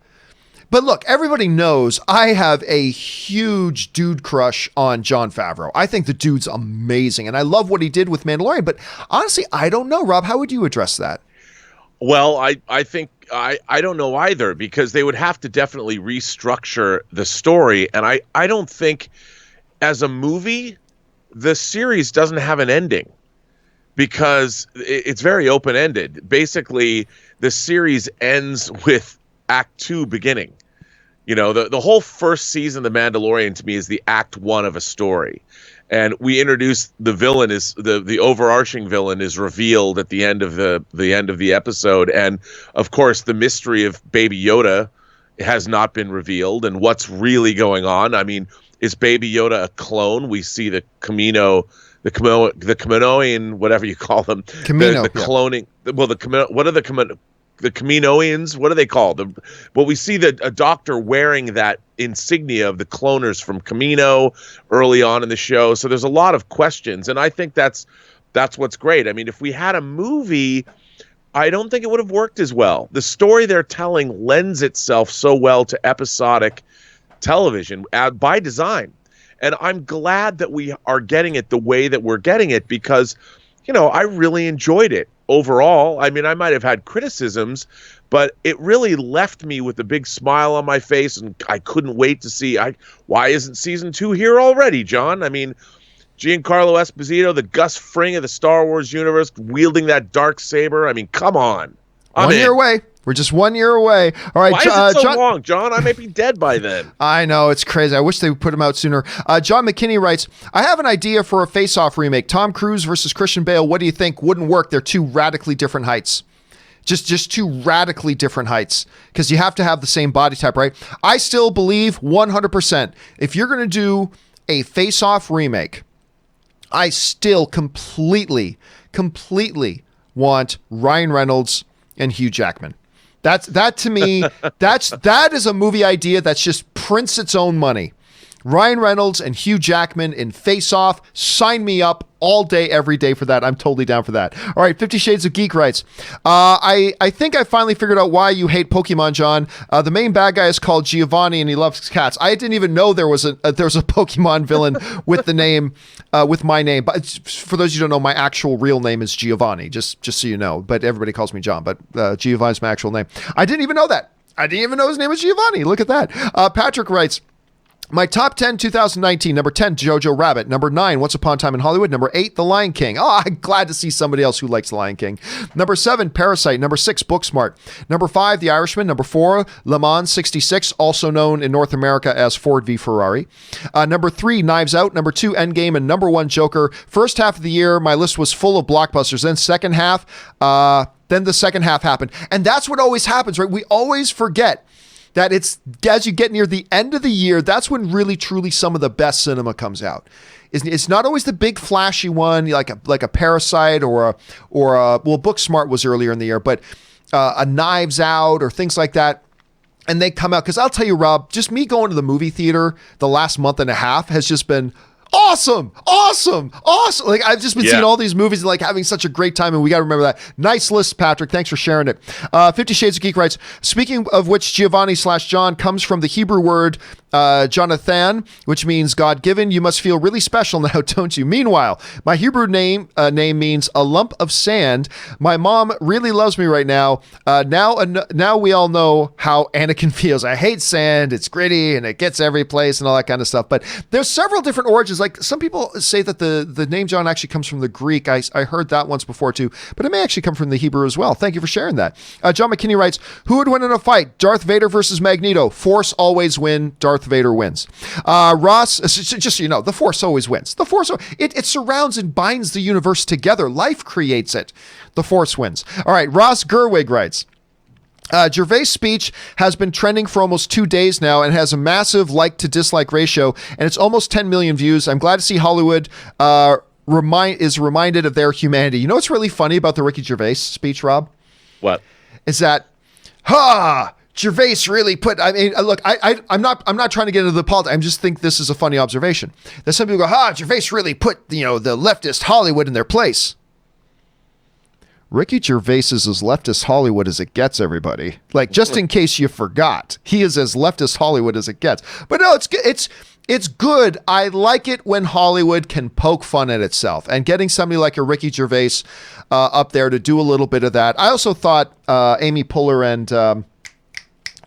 But look, everybody knows I have a huge dude crush on Jon Favreau. I think the dude's amazing, and I love what he did with Mandalorian. But honestly, I don't know. Rob, how would you address that? Well, I think I don't know either, because they would have to definitely restructure the story. And I don't think as a movie, the series doesn't have an ending because it's very open-ended. Basically, the series ends with Act 2 beginning. You know, the whole first season of The Mandalorian to me is the Act 1 of a story. And we introduce the villain is the overarching villain is revealed at the end of the episode, and of course the mystery of Baby Yoda has not been revealed, and what's really going on. I mean, is Baby Yoda a clone? We see the Kaminoan, whatever you call them, Camino, the cloning. Well, what are the Kaminoans. What are they called? We see a doctor wearing that insignia of the cloners from Kamino early on in the show. So there's a lot of questions, and I think that's what's great. I mean, if we had a movie, I don't think it would have worked as well. The story they're telling lends itself so well to episodic television by design. And I'm glad that we are getting it the way that we're getting it because, I really enjoyed it overall. I mean, I might have had criticisms, but it really left me with a big smile on my face, and I couldn't wait to see. Why isn't season 2 here already, John? I mean, Giancarlo Esposito, the Gus Fring of the Star Wars universe, wielding that dark saber. I mean, come on. 1 year away. We're just 1 year away. All right, why is it so long, John? I might be dead by then. I know, it's crazy. I wish they would put him out sooner. John McKinney writes, I have an idea for a face-off remake. Tom Cruise versus Christian Bale. What do you think? Wouldn't work. They're two radically different heights. Just two radically different heights because you have to have the same body type, right? I still believe 100% if you're going to do a face-off remake, I still completely want Ryan Reynolds and Hugh Jackman. That to me, that is a movie idea that's just prints its own money. Ryan Reynolds and Hugh Jackman in Face Off. Sign me up all day, every day for that. I'm totally down for that. All right, 50 Shades of Geek writes, I think I finally figured out why you hate Pokemon, John. The main bad guy is called Giovanni and he loves cats. I didn't even know there was a Pokemon villain with the name, with my name. But for those of you who don't know, my actual real name is Giovanni, just so you know. But everybody calls me John, but Giovanni's my actual name. I didn't even know that. I didn't even know his name was Giovanni. Look at that. Patrick writes, my top 10 2019, number 10, Jojo Rabbit. Number 9, Once Upon a Time in Hollywood. Number 8, The Lion King. Oh, I'm glad to see somebody else who likes The Lion King. Number 7, Parasite. Number 6, Booksmart. Number 5, The Irishman. Number 4, Le Mans 66, also known in North America as Ford v Ferrari. Number 3, Knives Out. Number 2, Endgame. And number 1, Joker. First half of the year, my list was full of blockbusters. Then the second half happened. And that's what always happens, right? We always forget that it's as you get near the end of the year, that's when really truly some of the best cinema comes out. It's not always the big flashy one like a Parasite or Booksmart was earlier in the year, but a Knives Out or things like that. And they come out because I'll tell you, Rob, just me going to the movie theater the last month and a half has just been awesome. Like I've just been seeing all these movies and like having such a great time, and we got to remember that. Nice list, Patrick. Thanks for sharing it. 50 Shades of Geek writes, speaking of which, Giovanni/John comes from the Hebrew word Jonathan, which means God-given. You must feel really special now, don't you? Meanwhile, my Hebrew name means a lump of sand. My mom really loves me right now. Now we all know how Anakin feels. I hate sand. It's gritty and it gets every place and all that kind of stuff. But there's several different origins. Like some people say that the name John actually comes from the Greek. I heard that once before too, but it may actually come from the Hebrew as well. Thank you for sharing that. John McKinney writes, who would win in a fight? Darth Vader versus Magneto. Force always win. Darth Vader wins. Ross, just so you know, the Force always wins. The Force, it surrounds and binds the universe together. Life creates it. The Force wins. All right, Ross Gerwig writes, Gervais' speech has been trending for almost 2 days now and has a massive like to dislike ratio, and it's almost 10 million views. I'm glad to see Hollywood is reminded of their humanity. You know what's really funny about the Ricky Gervais speech, Rob? What? Is that, Gervais really put, I mean, look, I'm not trying to get into the politics. I just think this is a funny observation. That some people go, Gervais really put, the leftist Hollywood in their place. Ricky Gervais is as leftist Hollywood as it gets, everybody. Like, just in case you forgot, he is as leftist Hollywood as it gets. But no, it's good. I like it when Hollywood can poke fun at itself, and getting somebody like a Ricky Gervais up there to do a little bit of that. I also thought Amy Poehler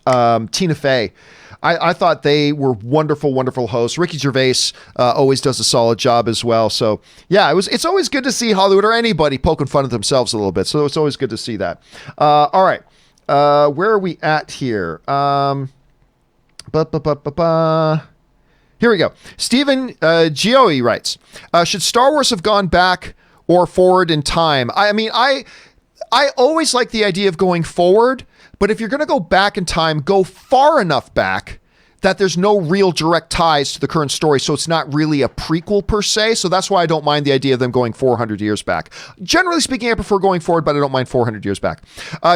and Tina Fey, I thought they were wonderful, wonderful hosts. Ricky Gervais always does a solid job as well. So yeah, it's always good to see Hollywood or anybody poking fun at themselves a little bit. So it's always good to see that. All right. Where are we at here? Here we go. Stephen Gioe writes, should Star Wars have gone back or forward in time? I mean, I always like the idea of going forward, but if you're going to go back in time, go far enough back that there's no real direct ties to the current story, so it's not really a prequel per se. So that's why I don't mind the idea of them going 400 years back. Generally speaking, I prefer going forward, but I don't mind 400 years back.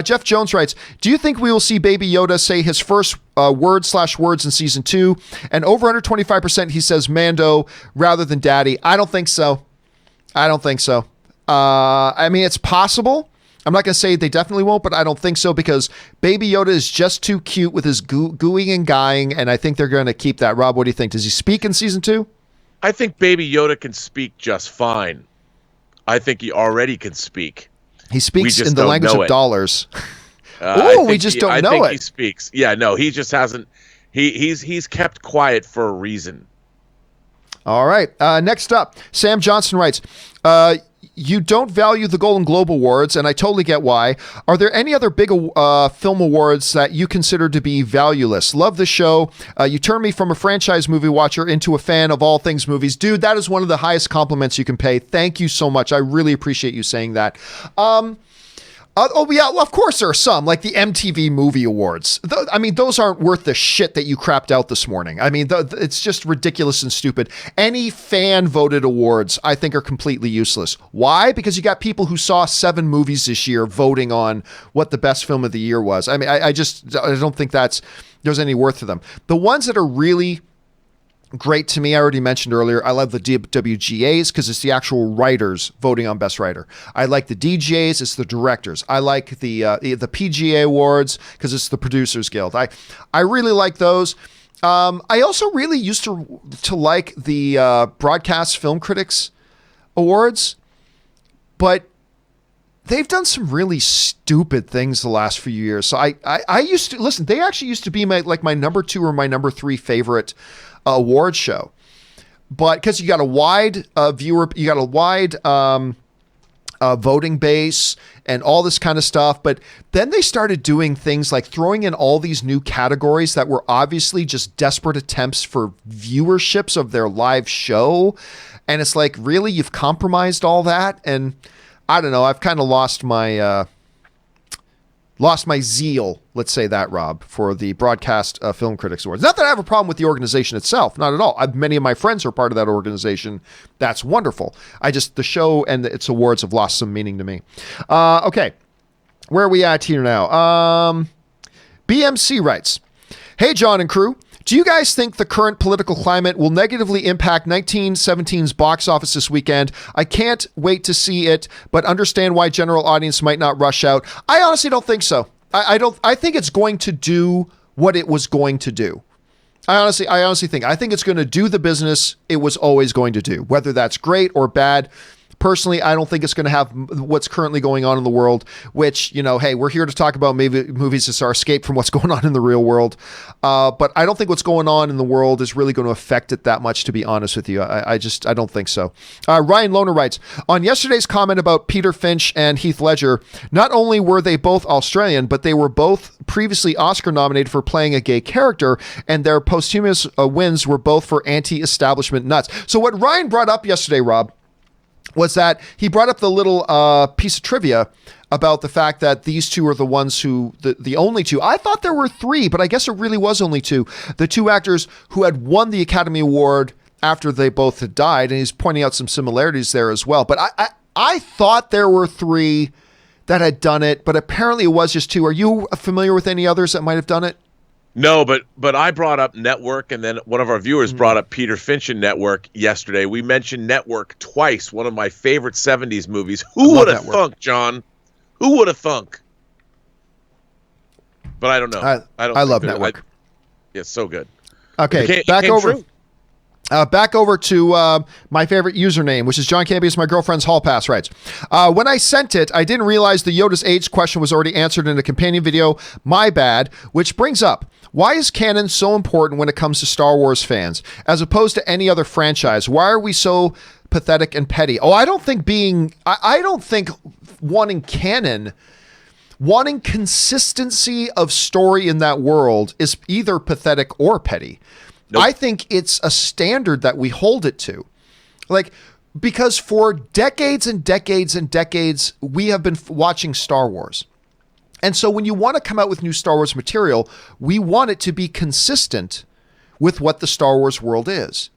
Jeff Jones writes, do you think we will see Baby Yoda say his first words in season 2? And over under 25%, he says Mando rather than Daddy. I don't think so. I mean, it's possible. I'm not going to say they definitely won't, but I don't think so, because Baby Yoda is just too cute with his gooing and guying, and I think they're going to keep that. Rob, what do you think? Does he speak in season 2? I think Baby Yoda can speak just fine. I think he already can speak. He speaks in the language of dollars. We just don't know it. I think he speaks. Yeah, no, he just hasn't. He's kept quiet for a reason. All right. Next up, Sam Johnson writes, you don't value the Golden Globe Awards, and I totally get why. Are there any other big film awards that you consider to be valueless? Love the show. You turned me from a franchise movie watcher into a fan of all things movies. Dude, that is one of the highest compliments you can pay. Thank you so much. I really appreciate you saying that. Well, of course there are some, like the MTV Movie Awards. I mean, those aren't worth the shit that you crapped out this morning. I mean, it's just ridiculous and stupid. Any fan-voted awards, I think, are completely useless. Why? Because you got people who saw 7 movies this year voting on what the best film of the year was. I mean, I don't think there's any worth to them. The ones that are really great to me, I already mentioned earlier, I love the WGAs because it's the actual writers voting on Best Writer. I like the DGAs, it's the directors. I like the PGA Awards because it's the Producers Guild. I really like those. I also really used to like the Broadcast Film Critics Awards, but they've done some really stupid things the last few years. So I used to listen. They actually used to be my number 2 or my number 3 favorite award show, but because you got a wide you got a wide voting base and all this kind of stuff. But then they started doing things like throwing in all these new categories that were obviously just desperate attempts for viewerships of their live show. And it's like, really, you've compromised all that? And I don't know. I've kind of lost my zeal, let's say that, Rob, for the Broadcast Film Critics Awards. Not that I have a problem with the organization itself, not at all. Many of my friends are part of that organization. That's wonderful. The show and its awards have lost some meaning to me. Okay, where are we at here now? BMC writes, hey, John and crew. Do you guys think the current political climate will negatively impact 1917's box office this weekend? I can't wait to see it, but understand why general audience might not rush out. I honestly don't think so. I think it's going to do what it was going to do. I honestly think it's going to do the business it was always going to do, whether that's great or bad. Personally, I don't think it's going to have what's currently going on in the world, which, hey, we're here to talk about movies as our escape from what's going on in the real world. But I don't think what's going on in the world is really going to affect it that much, to be honest with you. I don't think so. Ryan Lohner writes, on yesterday's comment about Peter Finch and Heath Ledger, not only were they both Australian, but they were both previously Oscar nominated for playing a gay character, and their posthumous wins were both for anti-establishment nuts. So what Ryan brought up yesterday, Rob, was that he brought up the little piece of trivia about the fact that these two are the ones who, the only two, I thought there were 3, but I guess it really was only 2, the 2 actors who had won the Academy Award after they both had died, and he's pointing out some similarities there as well. But I thought there were 3 that had done it, but apparently it was just 2. Are you familiar with any others that might have done it? No, but I brought up Network, and then one of our viewers brought up Peter Finch and Network yesterday. We mentioned Network twice, one of my favorite 70s movies. Who would have thunk, John? Who would have thunk? But I don't know. I love Network. It's so good. Okay, back over to my favorite username, which is John Campea. It's my girlfriend's hall pass writes. When I sent it, I didn't realize the Yoda's age question was already answered in a companion video. My bad. Which brings up, why is canon so important when it comes to Star Wars fans, as opposed to any other franchise? Why are we so pathetic and petty? Oh, I don't think wanting canon, wanting consistency of story in that world is either pathetic or petty. Nope. I think it's a standard that we hold it to. Because for decades and decades and decades, we have been watching Star Wars. And so when you want to come out with new Star Wars material, we want it to be consistent with what the Star Wars world is.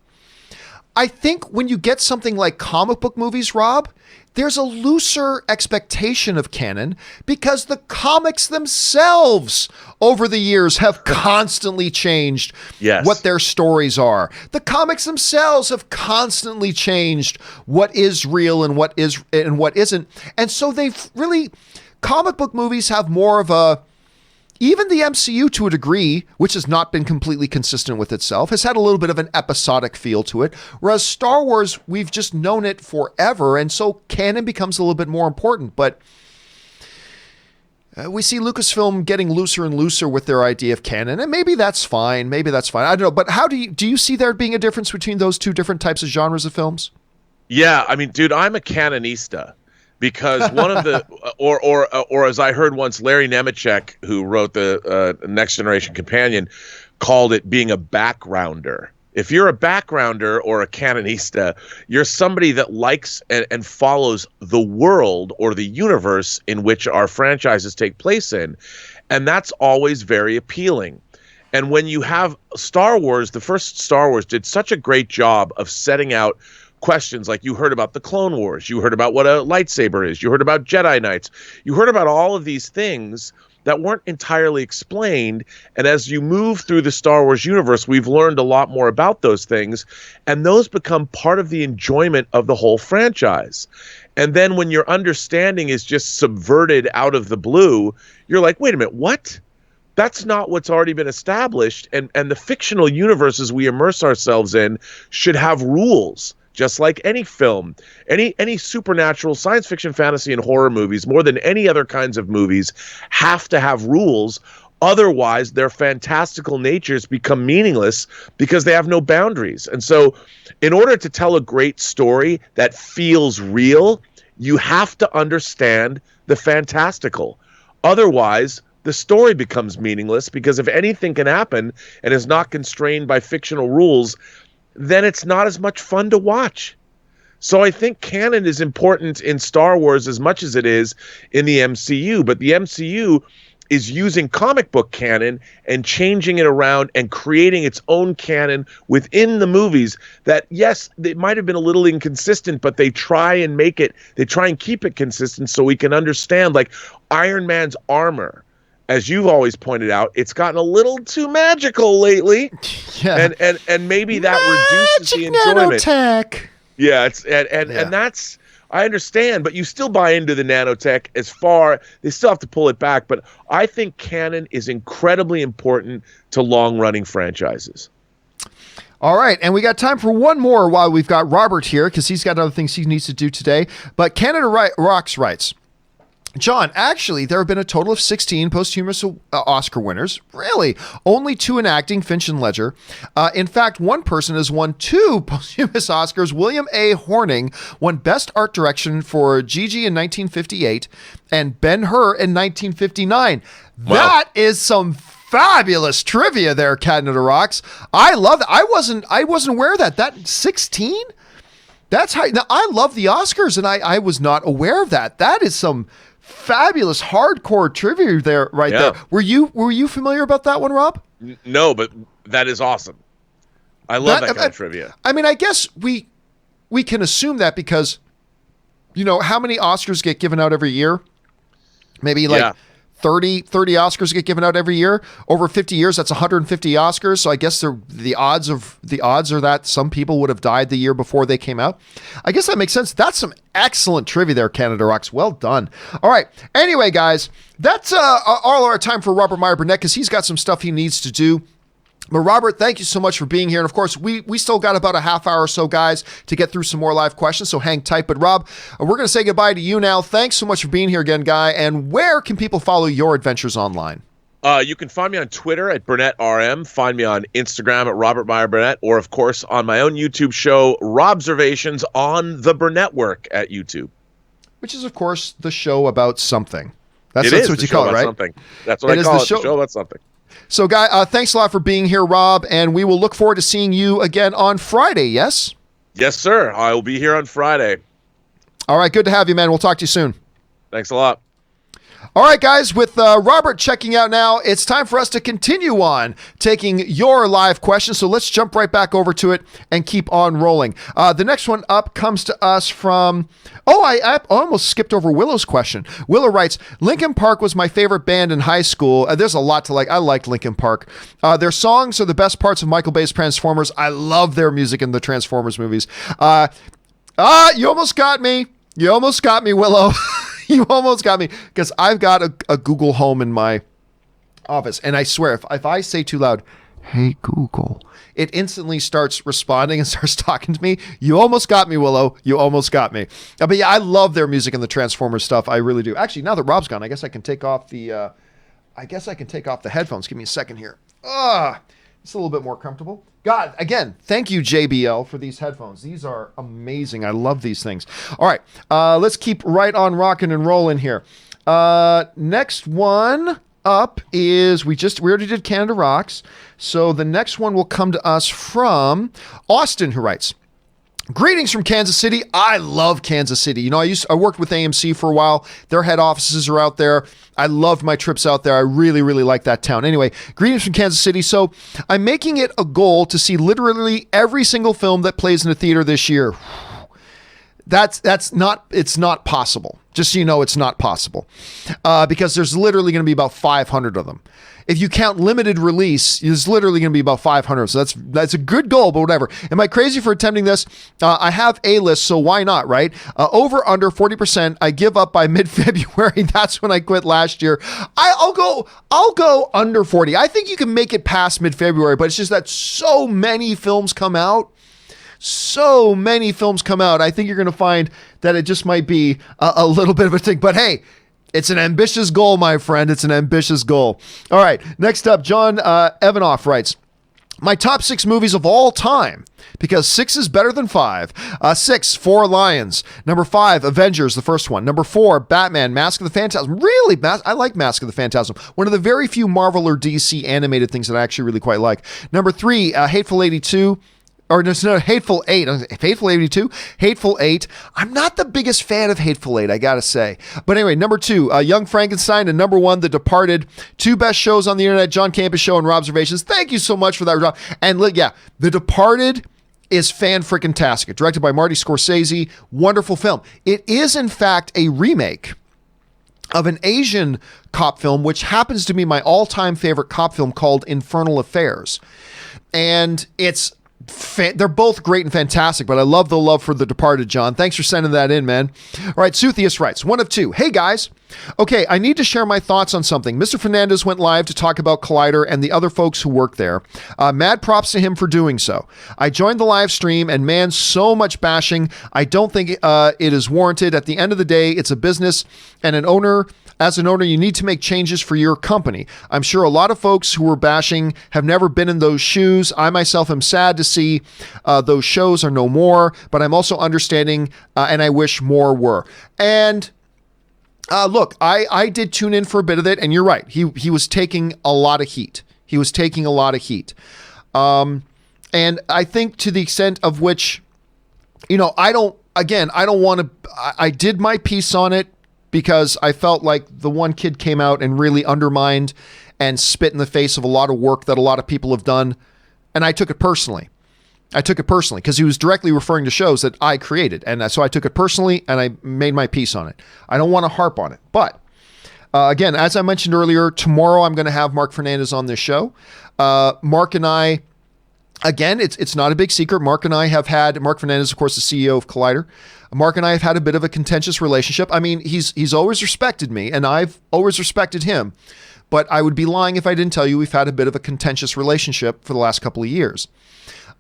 I think when you get something like comic book movies, Rob, there's a looser expectation of canon because the comics themselves over the years have constantly changed what their stories are. The comics themselves have constantly changed what is real and what isn't. And so comic book movies have more of a, even the MCU to a degree, which has not been completely consistent with itself, has had a little bit of an episodic feel to it. Whereas Star Wars, we've just known it forever. And so canon becomes a little bit more important. But we see Lucasfilm getting looser and looser with their idea of canon. And maybe that's fine. I don't know. But how do you see there being a difference between those two different types of genres of films? Yeah. I mean, dude, I'm a canonista. Because one of the, or as I heard once, Larry Nemeczek, who wrote the Next Generation Companion, called it being a backgrounder. If you're a backgrounder or a canonista, you're somebody that likes and follows the world or the universe in which our franchises take place in. And that's always very appealing. And when you have Star Wars, the first Star Wars did such a great job of setting out questions like you heard about the Clone Wars, you heard about what a lightsaber is, you heard about Jedi Knights, you heard about all of these things that weren't entirely explained. And as you move through the Star Wars universe, we've learned a lot more about those things, and those become part of the enjoyment of the whole franchise. And then when your understanding is just subverted out of the blue, you're like, wait a minute, what? That's not what's already been established. And the fictional universes we immerse ourselves in should have rules. Just like any film, any supernatural, science fiction, fantasy, and horror movies, more than any other kinds of movies, have to have rules. Otherwise, their fantastical natures become meaningless because they have no boundaries. And so in order to tell a great story that feels real, you have to understand the fantastical. Otherwise, the story becomes meaningless because if anything can happen and is not constrained by fictional rules, then it's not as much fun to watch. So I think canon is important in Star Wars as much as it is in the MCU, but the MCU is using comic book canon and changing it around and creating its own canon within the movies that, yes, it might have been a little inconsistent, but they try and keep it consistent so we can understand, like Iron Man's armor. As you've always pointed out, it's gotten a little too magical lately, and maybe that reduces the enjoyment. Nanotech. Yeah, and that's, I understand, but you still buy into the nanotech they still have to pull it back. But I think canon is incredibly important to long-running franchises. All right, and we got time for one more while we've got Robert here because he's got other things he needs to do today. But Canada Rocks writes, John, actually, there have been a total of 16 posthumous Oscar winners. Really? Only 2 in acting, Finch and Ledger. In fact, one person has won 2 posthumous Oscars. William A. Horning won Best Art Direction for Gigi in 1958 and Ben-Hur in 1959. Wow. That is some fabulous trivia there, Canada Rocks. I love that. I wasn't aware of that. That 16? That's how. Now, I love the Oscars, and I was not aware of that. That is some fabulous hardcore trivia there, there. Were you familiar about that one, Rob? No, but that is awesome. I love that kind of trivia. I mean, I guess we can assume that because, how many Oscars get given out every year? Maybe 30 Oscars get given out every year. Over 50 years, that's 150 Oscars. So I guess the odds are that some people would have died the year before they came out. I guess that makes sense. That's some excellent trivia there, Canada Rocks. Well done. All right. Anyway, guys, that's all our time for Robert Meyer Burnett because he's got some stuff he needs to do. But Robert, thank you so much for being here. And of course, we still got about a half hour or so, guys, to get through some more live questions. So hang tight. But Rob, we're going to say goodbye to you now. Thanks so much for being here again, guy. And where can people follow your adventures online? You can find me on Twitter at BurnettRM. Find me on Instagram at Robert Meyer Burnett, or of course on my own YouTube show, Robservations, on the Burnettwork at YouTube. Which is, of course, the show about something. That's what you call it, right? Something. That's what I call it. The show about something. So, Guy, thanks a lot for being here, Rob, and we will look forward to seeing you again on Friday, yes? Yes, sir. I will be here on Friday. All right, good to have you, man. We'll talk to you soon. Thanks a lot. All right, guys, with Robert checking out now, it's time for us to continue on taking your live questions. So let's jump right back over to it and keep on rolling. The next one up comes to us from, I almost skipped over Willow's question. Willow writes, Linkin Park was my favorite band in high school. There's a lot to like. I liked Linkin Park. Their songs are the best parts of Michael Bay's Transformers. I love their music in the Transformers movies. You almost got me. You almost got me, Willow. You almost got me, because I've got a Google Home in my office, and I swear, if I say too loud, hey, Google, it instantly starts responding and starts talking to me. You almost got me, Willow. You almost got me. But yeah, I love their music and the Transformers stuff. I really do. Actually, now that Rob's gone, I guess I can take off the headphones. Give me a second here. It's a little bit more comfortable. God, again, thank you, JBL, for these headphones. These are amazing. I love these things. All right, let's keep right on rocking and rolling here. Next one up is, we already did Canada Rocks. So the next one will come to us from Austin, who writes, greetings from Kansas City. I love Kansas City. You know, I worked with AMC for a while. Their head offices are out there. I loved my trips out there. I really, really like that town. Anyway, greetings from Kansas City. So I'm making it a goal to see literally every single film that plays in a theater this year. It's not possible. Just so you know, it's not possible. Because there's literally going to be about 500 of them. If you count limited release, there's literally going to be about 500. So that's a good goal, but whatever. Am I crazy for attempting this? I have a list, so why not, right? Over under 40%. I give up by mid-February. That's when I quit last year. I'll go under 40. I think you can make it past mid-February, but it's just that so many films come out. So many films come out. I think you're going to find that it just might be a little bit of a thing. But hey, it's an ambitious goal, my friend. It's an ambitious goal. All right. Next up, John Evanoff writes, my top 6 movies of all time, because 6 is better than 5. 6, 4 Lions. Number 5, Avengers, the first one. Number 4, Batman, Mask of the Phantasm. Really, I like Mask of the Phantasm. One of the very few Marvel or DC animated things that I actually really quite like. Number 3, Hateful 82. Or no, Hateful Eight. Hateful 82. Hateful Eight. I'm not the biggest fan of Hateful Eight, I gotta say. But anyway, number 2, Young Frankenstein, and number 1, The Departed. 2 best shows on the internet, John Campea Show and Robservations. Thank you so much for that, John. And yeah, The Departed is fan-frickin-tastic. Directed by Marty Scorsese. Wonderful film. It is, in fact, a remake of an Asian cop film, which happens to be my all-time favorite cop film, called Infernal Affairs. And they're both great and fantastic, but I love the love for The Departed, John. Thanks for sending that in, man. All right, Suthius writes, 1 of 2. Hey, guys. Okay, I need to share my thoughts on something. Mr. Fernandez went live to talk about Collider and the other folks who work there. Mad props to him for doing so. I joined the live stream, and man, so much bashing. I don't think it is warranted. At the end of the day, it's a business, and as an owner, you need to make changes for your company. I'm sure a lot of folks who were bashing have never been in those shoes. I myself am sad to see those shows are no more, but I'm also understanding, and I wish more were. And look, I did tune in for a bit of it, and you're right. He was taking a lot of heat. And I think to the extent of which, I don't want to, I did my piece on it, because I felt like the one kid came out and really undermined and spit in the face of a lot of work that a lot of people have done. And I took it personally. Because he was directly referring to shows that I created. And so I took it personally, and I made my piece on it. I don't want to harp on it. But again, as I mentioned earlier, tomorrow I'm going to have Mark Fernandez on this show. Mark and I, again, it's not a big secret. Mark Fernandez, of course, the CEO of Collider. Mark and I have had a bit of a contentious relationship. I mean, he's always respected me, and I've always respected him. But I would be lying if I didn't tell you we've had a bit of a contentious relationship for the last couple of years.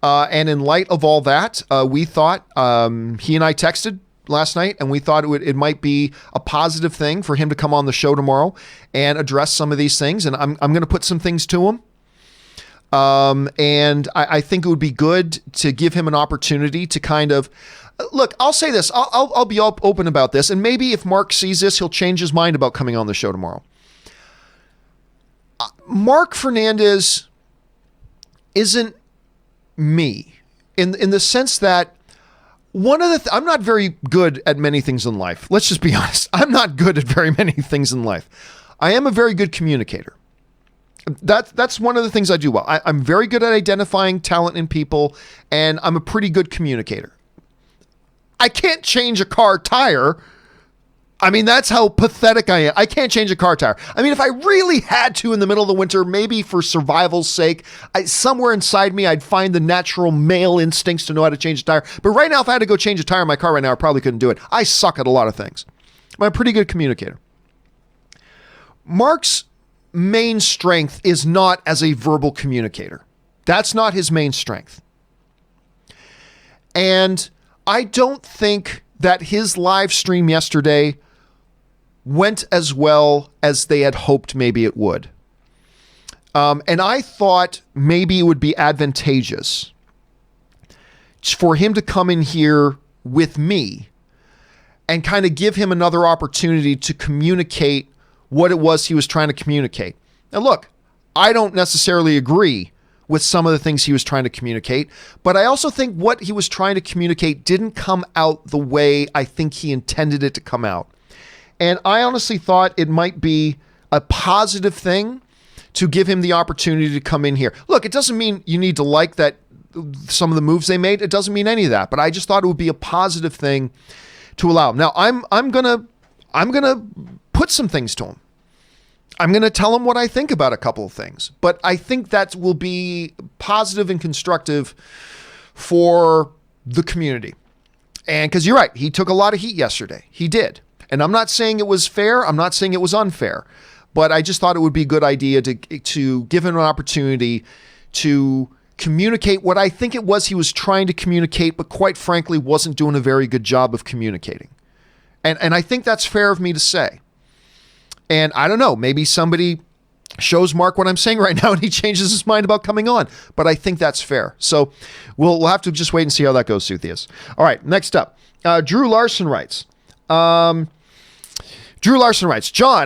And in light of all that, we thought, he and I texted last night, and we thought it might be a positive thing for him to come on the show tomorrow and address some of these things. And I'm going to put some things to him. And I think it would be good to give him an opportunity to kind of, look, I'll say this, I'll be open about this. And maybe if Mark sees this, he'll change his mind about coming on the show tomorrow. Mark Fernandez isn't me in the sense that I'm not very good at many things in life. Let's just be honest. I'm not good at very many things in life. I am a very good communicator. That's one of the things I do well. I'm very good at identifying talent in people, and I'm a pretty good communicator. I can't change a car tire. I mean, that's how pathetic I am. I can't change a car tire. I mean, if I really had to in the middle of the winter, maybe for survival's sake, somewhere inside me, I'd find the natural male instincts to know how to change a tire. But right now, if I had to go change a tire in my car right now, I probably couldn't do it. I suck at a lot of things. I'm a pretty good communicator. Mark's main strength is not as a verbal communicator. That's not his main strength. And I don't think that his live stream yesterday went as well as they had hoped maybe it would. And I thought maybe it would be advantageous for him to come in here with me and kind of give him another opportunity to communicate what it was he was trying to communicate. Now look, I don't necessarily agree with some of the things he was trying to communicate, but I also think what he was trying to communicate didn't come out the way I think he intended it to come out. And I honestly thought it might be a positive thing to give him the opportunity to come in here. Look, it doesn't mean you need to like that some of the moves they made. It doesn't mean any of that, but I just thought it would be a positive thing to allow him. Now, I'm gonna put some things to him. I'm going to tell him what I think about a couple of things, but I think that will be positive and constructive for the community. And because you're right, he took a lot of heat yesterday. He did. And I'm not saying it was fair. I'm not saying it was unfair, but I just thought it would be a good idea to give him an opportunity to communicate what I think it was he was trying to communicate, but quite frankly, wasn't doing a very good job of communicating. And I think that's fair of me to say. And I don't know, maybe somebody shows Mark what I'm saying right now and he changes his mind about coming on, but I think that's fair. So we'll have to just wait and see how that goes, Suthius. All right, next up, Drew Larson writes, John,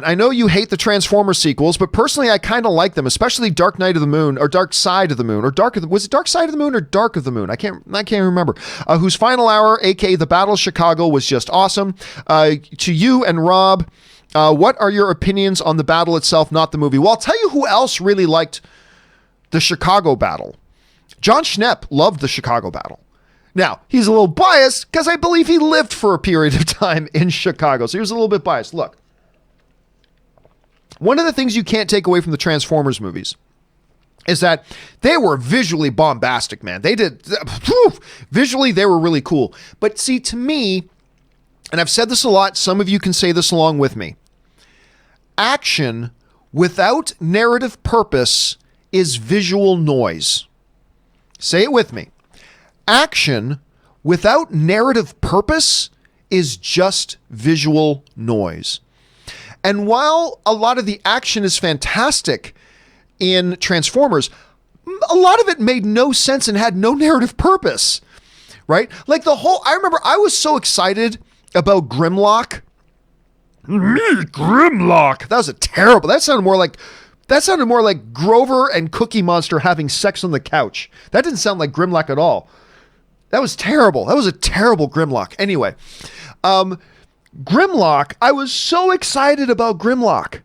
I know you hate the Transformers sequels, but personally I kind of like them, especially Dark Night of the Moon, or Dark Side of the Moon, or was it Dark Side of the Moon or Dark of the Moon? I can't remember. Whose final hour, aka the Battle of Chicago, was just awesome. To you and Rob, what are your opinions on the battle itself, not the movie? Well, I'll tell you who else really liked the Chicago battle. John Schnepp loved the Chicago battle. Now, he's a little biased because I believe he lived for a period of time in Chicago, so he was a little bit biased. Look, one of the things you can't take away from the Transformers movies is that they were visually bombastic, man. Visually, they were really cool. But see, to me, and I've said this a lot, some of you can say this along with me, action without narrative purpose is visual noise. Say it with me. Action without narrative purpose is just visual noise. And while a lot of the action is fantastic in Transformers, a lot of it made no sense and had no narrative purpose, right? Like I remember I was so excited about Grimlock. Grimlock. That sounded more like Grover and Cookie Monster having sex on the couch. That didn't sound like Grimlock at all. That was terrible. That was a terrible Grimlock. Anyway, Grimlock, I was so excited about Grimlock.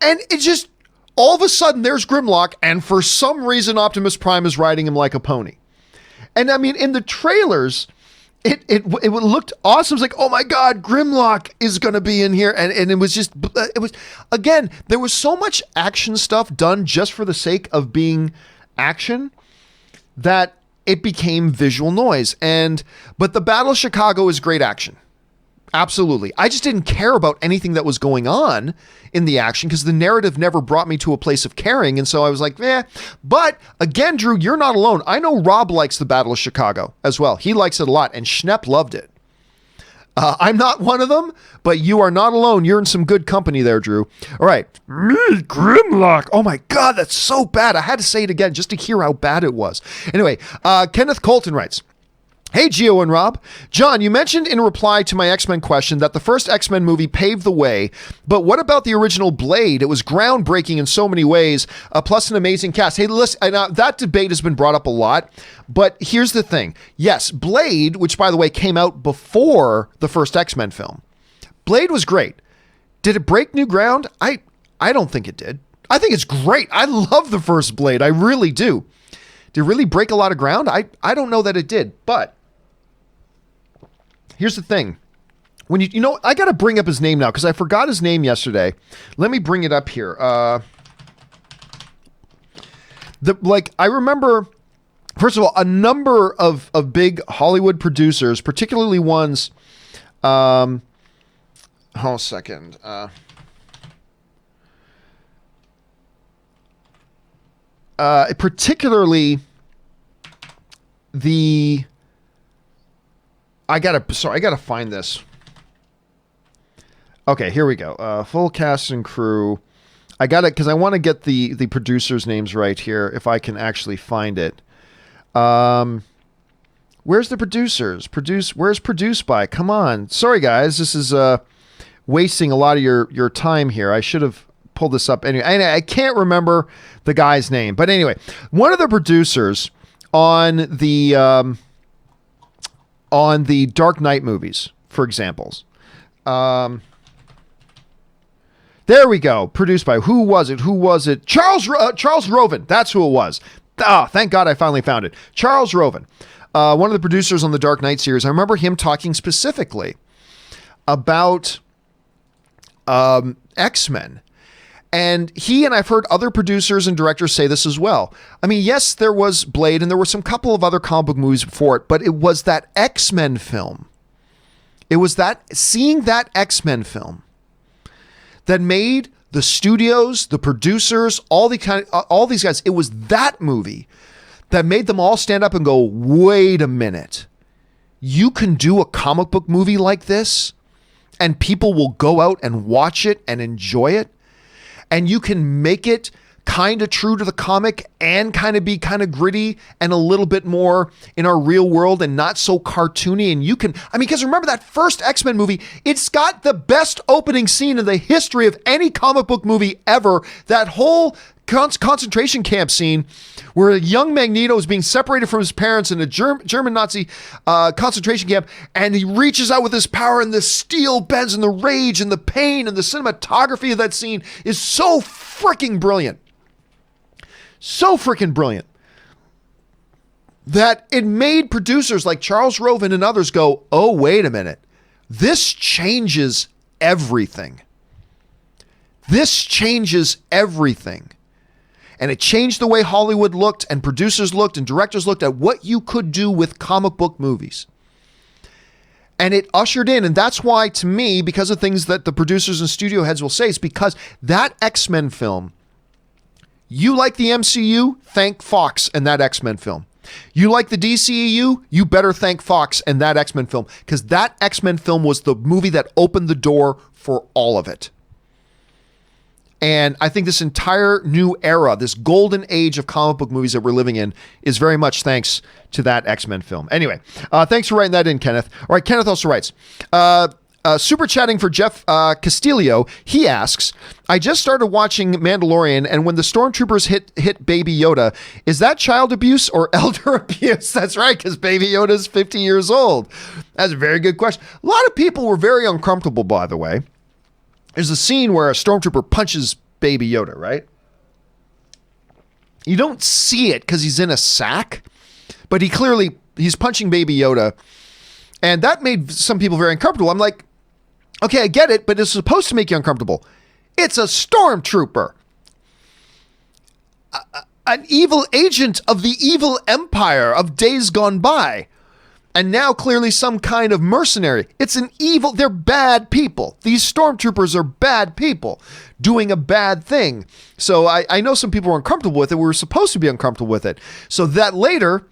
And it just, all of a sudden, there's Grimlock, and for some reason, Optimus Prime is riding him like a pony. And I mean, in the trailers, it looked awesome. It was like, oh my God, Grimlock is going to be in here. And it was again, there was so much action stuff done just for the sake of being action that it became visual noise. But the Battle of Chicago is great action. Absolutely. I just didn't care about anything that was going on in the action because the narrative never brought me to a place of caring. And so I was like, But again, Drew, you're not alone. I know Rob likes the Battle of Chicago as well. He likes it a lot, and Schnepp loved it. I'm not one of them, but you are not alone. You're in some good company there, Drew. All right. Grimlock. Oh my God, that's so bad. I had to say it again just to hear how bad it was. Anyway, Kenneth Colton writes, Hey, Gio and Rob. John, you mentioned in reply to my X-Men question that the first X-Men movie paved the way, but what about the original Blade? It was groundbreaking in so many ways, plus an amazing cast. Hey, listen, that debate has been brought up a lot, but here's the thing. Yes, Blade, which by the way came out before the first X-Men film, Blade was great. Did it break new ground? I don't think it did. I think it's great. I love the first Blade. I really do. Did it really break a lot of ground? I don't know that it did, but here's the thing. When I got to bring up his name now because I forgot his name yesterday. Let me bring it up here. I remember, first of all, a number of big Hollywood producers, particularly ones. Hold on a second. Particularly I gotta find this. Okay, here we go. Full cast and crew. I got it because I want to get the producers' names right here. If I can actually find it. Where's the producers? Where's produced by? Come on. Sorry guys, this is wasting a lot of your time here. I should have pulled this up anyway. I can't remember the guy's name, but anyway, one of the producers on the Dark Knight movies, for examples. There we go. Produced by, who was it? Charles Roven. That's who it was. Thank God I finally found it. Charles Roven, one of the producers on the Dark Knight series. I remember him talking specifically about X-Men. And I've heard other producers and directors say this as well. I mean, yes, there was Blade and there were some couple of other comic book movies before it, but it was that X-Men film. It was seeing that X-Men film that made the studios, the producers, all these guys, it was that movie that made them all stand up and go, wait a minute. You can do a comic book movie like this and people will go out and watch it and enjoy it. And you can make it kind of true to the comic and kind of be kind of gritty and a little bit more in our real world and not so cartoony. And because remember that first X-Men movie, it's got the best opening scene in the history of any comic book movie ever. That whole concentration camp scene where a young Magneto is being separated from his parents in a German Nazi concentration camp, and he reaches out with his power and the steel bends and the rage and the pain and the cinematography of that scene is so freaking brilliant. So freaking brilliant that it made producers like Charles Roven and others go, oh, wait a minute. This changes everything. This changes everything. And it changed the way Hollywood looked and producers looked and directors looked at what you could do with comic book movies. And it ushered in, and that's why, to me, because of things that the producers and studio heads will say, it's because that X-Men film, you like the MCU, thank Fox and that X-Men film. You like the DCEU, you better thank Fox and that X-Men film, because that X-Men film was the movie that opened the door for all of it. And I think this entire new era, this golden age of comic book movies that we're living in is very much thanks to that X-Men film. Anyway, thanks for writing that in, Kenneth. All right, Kenneth also writes, super chatting for Jeff Castillo. He asks, I just started watching Mandalorian, and when the stormtroopers hit Baby Yoda, is that child abuse or elder abuse? That's right, because Baby Yoda is 50 years old. That's a very good question. A lot of people were very uncomfortable, by the way. There's a scene where a stormtrooper punches Baby Yoda, right? You don't see it because he's in a sack, but he's punching Baby Yoda, and that made some people very uncomfortable. I'm like, okay, I get it, but it's supposed to make you uncomfortable. It's a stormtrooper. An evil agent of the evil empire of days gone by. And now clearly some kind of mercenary. They're bad people. These stormtroopers are bad people doing a bad thing. So I know some people were uncomfortable with it. We were supposed to be uncomfortable with it. So that later,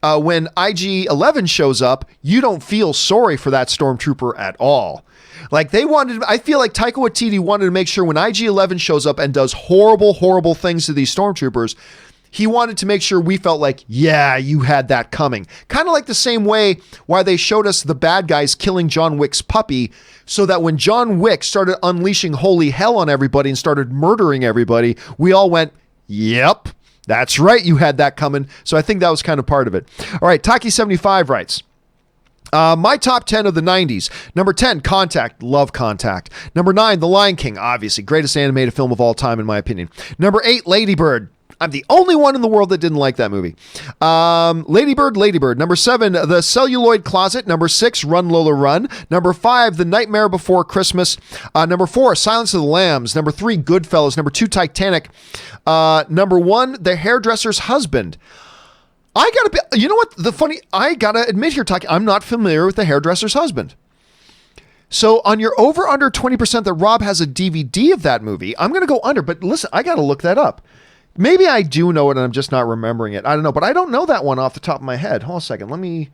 when IG-11 shows up, you don't feel sorry for that stormtrooper at all. I feel like Taika Waititi wanted to make sure when IG-11 shows up and does horrible, horrible things to these stormtroopers, He wanted to make sure we felt like, yeah, you had that coming. Kind of like the same way why they showed us the bad guys killing John Wick's puppy, so that when John Wick started unleashing holy hell on everybody and started murdering everybody, we all went, yep, that's right, you had that coming. So I think that was kind of part of it. All right, Taki75 writes, my top 10 of the 90s. Number 10, Contact. Love Contact. Number 9, The Lion King. Obviously, greatest animated film of all time, in my opinion. Number 8, Lady Bird. I'm the only one in the world that didn't like that movie. Lady Bird. Number 7, The Celluloid Closet. Number 6, Run Lola Run. Number 5, The Nightmare Before Christmas. Number 4, Silence of the Lambs. Number 3, Goodfellas. Number 2, Titanic. Number 1, The Hairdresser's Husband. You know what? I gotta admit here, Taki, I'm not familiar with The Hairdresser's Husband. So on your over under 20% that Rob has a DVD of that movie, I'm gonna go under, but listen, I gotta look that up. Maybe I do know it and I'm just not remembering it. I don't know, but I don't know that one off the top of my head. Hold on a second. Let me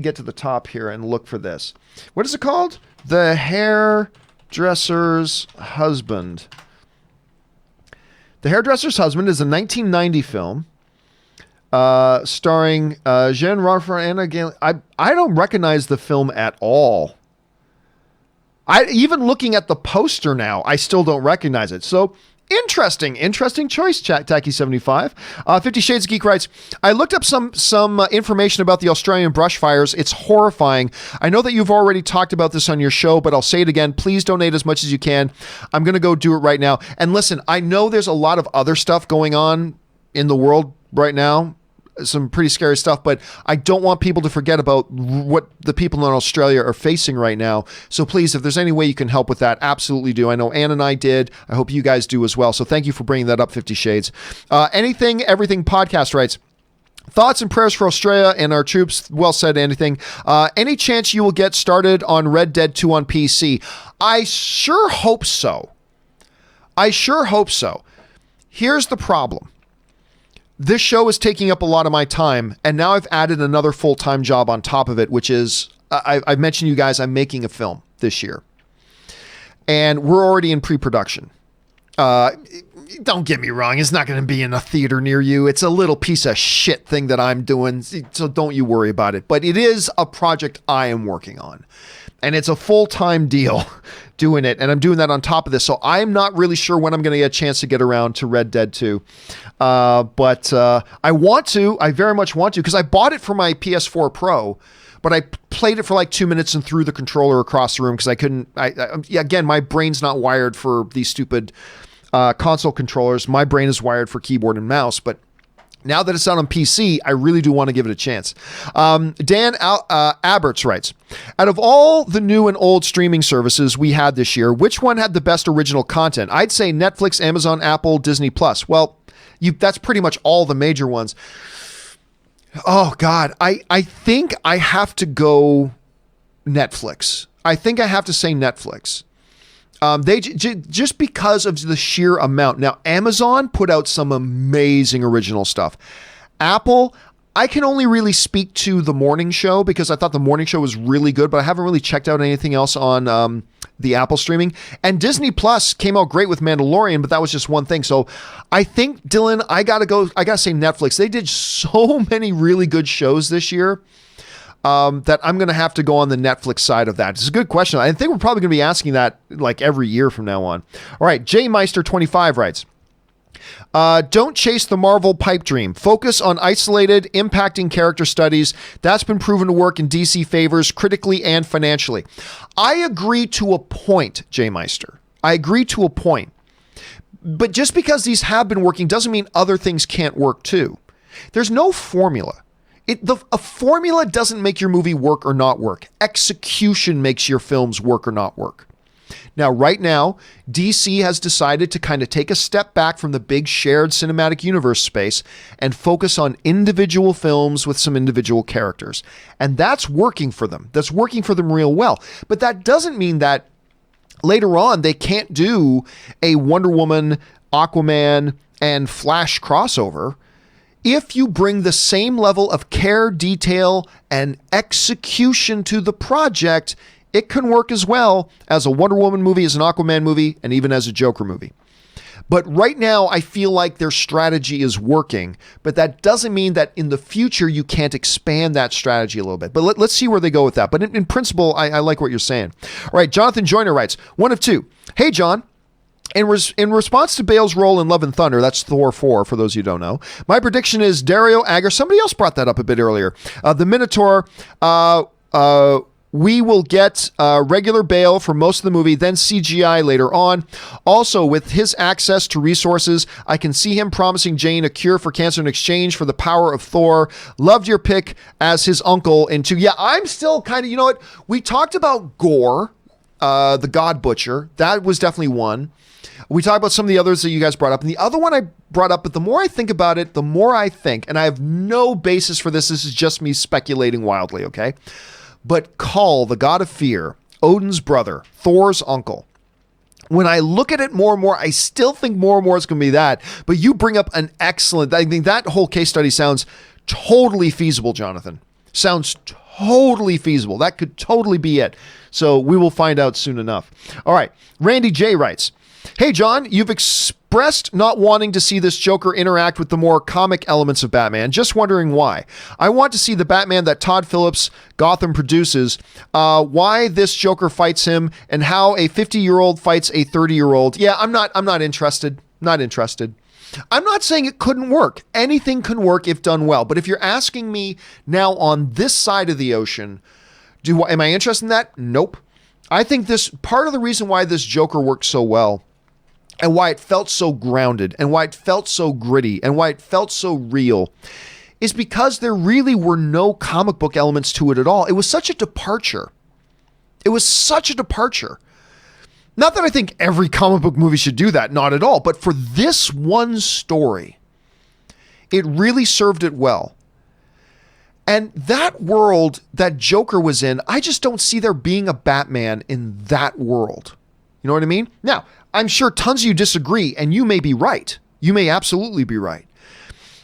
get to the top here and look for this. What is it called? The Hairdresser's Husband. The Hairdresser's Husband is a 1990 film. Starring Jean Ralphie and Anna Gale. I don't recognize the film at all. Even looking at the poster now, I still don't recognize it. So interesting choice, Tacky75. 50 Shades of Geek writes, I looked up some information about the Australian brush fires. It's horrifying. I know that you've already talked about this on your show, but I'll say it again. Please donate as much as you can. I'm going to go do it right now. And listen, I know there's a lot of other stuff going on in the world right now, some pretty scary stuff, but I don't want people to forget about what the people in Australia are facing right now. So please, if there's any way you can help with that, absolutely do. I know Ann and I did. I hope you guys do as well. So thank you for bringing that up, 50 Shades. Anything, Everything podcast writes, thoughts and prayers for Australia and our troops. Well said, anything. Any chance you will get started on Red Dead 2 on PC? I sure hope so. Here's the problem. This show is taking up a lot of my time, and now I've added another full-time job on top of it, which is, I've mentioned you guys, I'm making a film this year. And we're already in pre-production. Don't get me wrong, it's not going to be in a theater near you. It's a little piece of shit thing that I'm doing, so don't you worry about it. But it is a project I am working on. And it's a full-time deal doing it. And I'm doing that on top of this. So I'm not really sure when I'm going to get a chance to get around to Red Dead 2. But I want to. I very much want to, because I bought it for my PS4 Pro. But I played it for like 2 minutes and threw the controller across the room because I couldn't. Again, my brain's not wired for these stupid console controllers. My brain is wired for keyboard and mouse. But now that it's out on PC, I really do want to give it a chance. Dan Aberts writes, out of all the new and old streaming services we had this year, which one had the best original content? I'd say Netflix, Amazon, Apple, Disney+. Well, that's pretty much all the major ones. Oh, God. I think I have to go Netflix. I think I have to say Netflix. They just because of the sheer amount. Now, Amazon put out some amazing original stuff. Apple, I can only really speak to The Morning Show because I thought The Morning Show was really good, but I haven't really checked out anything else on the Apple streaming. And Disney Plus came out great with Mandalorian, but that was just one thing. So I think, Dylan, I gotta say Netflix. They did so many really good shows this year. That I'm going to have to go on the Netflix side of that. It's a good question. I think we're probably going to be asking that like every year from now on. All right. J Meister 25 writes, don't chase the Marvel pipe dream. Focus on isolated, impacting character studies. That's been proven to work in DC favors critically and financially. I agree to a point, J Meister. I agree to a point. But just because these have been working doesn't mean other things can't work too. There's no formula. A formula doesn't make your movie work or not work. Execution makes your films work or not work. Now, right now, DC has decided to kind of take a step back from the big shared cinematic universe space and focus on individual films with some individual characters. And that's working for them. That's working for them real well. But that doesn't mean that later on they can't do a Wonder Woman, Aquaman, and Flash crossover. If you bring the same level of care, detail, and execution to the project, it can work as well as a Wonder Woman movie, as an Aquaman movie, and even as a Joker movie. But right now, I feel like their strategy is working, but that doesn't mean that in the future you can't expand that strategy a little bit. But let's see where they go with that. But in principle, I like what you're saying. All right, Jonathan Joyner writes, one of two. Hey, John. In response to Bale's role in Love and Thunder, that's Thor 4, for those of you who don't know, my prediction is Dario Agger. Somebody else brought that up a bit earlier. The Minotaur, we will get regular Bale for most of the movie, then CGI later on. Also, with his access to resources, I can see him promising Jane a cure for cancer in exchange for the power of Thor. Loved your pick as his uncle in 2. Yeah, I'm still kind of, you know what? We talked about Gore, the God Butcher. That was definitely one. We talked about some of the others that you guys brought up. And the other one I brought up, but the more I think about it, the more I think, and I have no basis for this. This is just me speculating wildly, okay? But Kull, the god of fear, Odin's brother, Thor's uncle. When I look at it more and more, I still think more and more it's going to be that. But you bring up an excellent, I think that whole case study sounds totally feasible, Jonathan. Sounds totally feasible. That could totally be it. So we will find out soon enough. All right. Randy J writes, hey, John, you've expressed not wanting to see this Joker interact with the more comic elements of Batman. Just wondering why. I want to see the Batman that Todd Phillips Gotham produces, why this Joker fights him, and how a 50-year-old fights a 30-year-old. Yeah, I'm not interested. Not interested. I'm not saying it couldn't work. Anything can work if done well. But if you're asking me now on this side of the ocean, am I interested in that? Nope. I think this part of the reason why this Joker worked so well, and why it felt so grounded, and why it felt so gritty, and why it felt so real, is because there really were no comic book elements to it at all. It was such a departure. It was such a departure. Not that I think every comic book movie should do that, not at all, but for this one story, it really served it well. And that world that Joker was in, I just don't see there being a Batman in that world. You know what I mean? Now, I'm sure tons of you disagree, and you may be right. You may absolutely be right.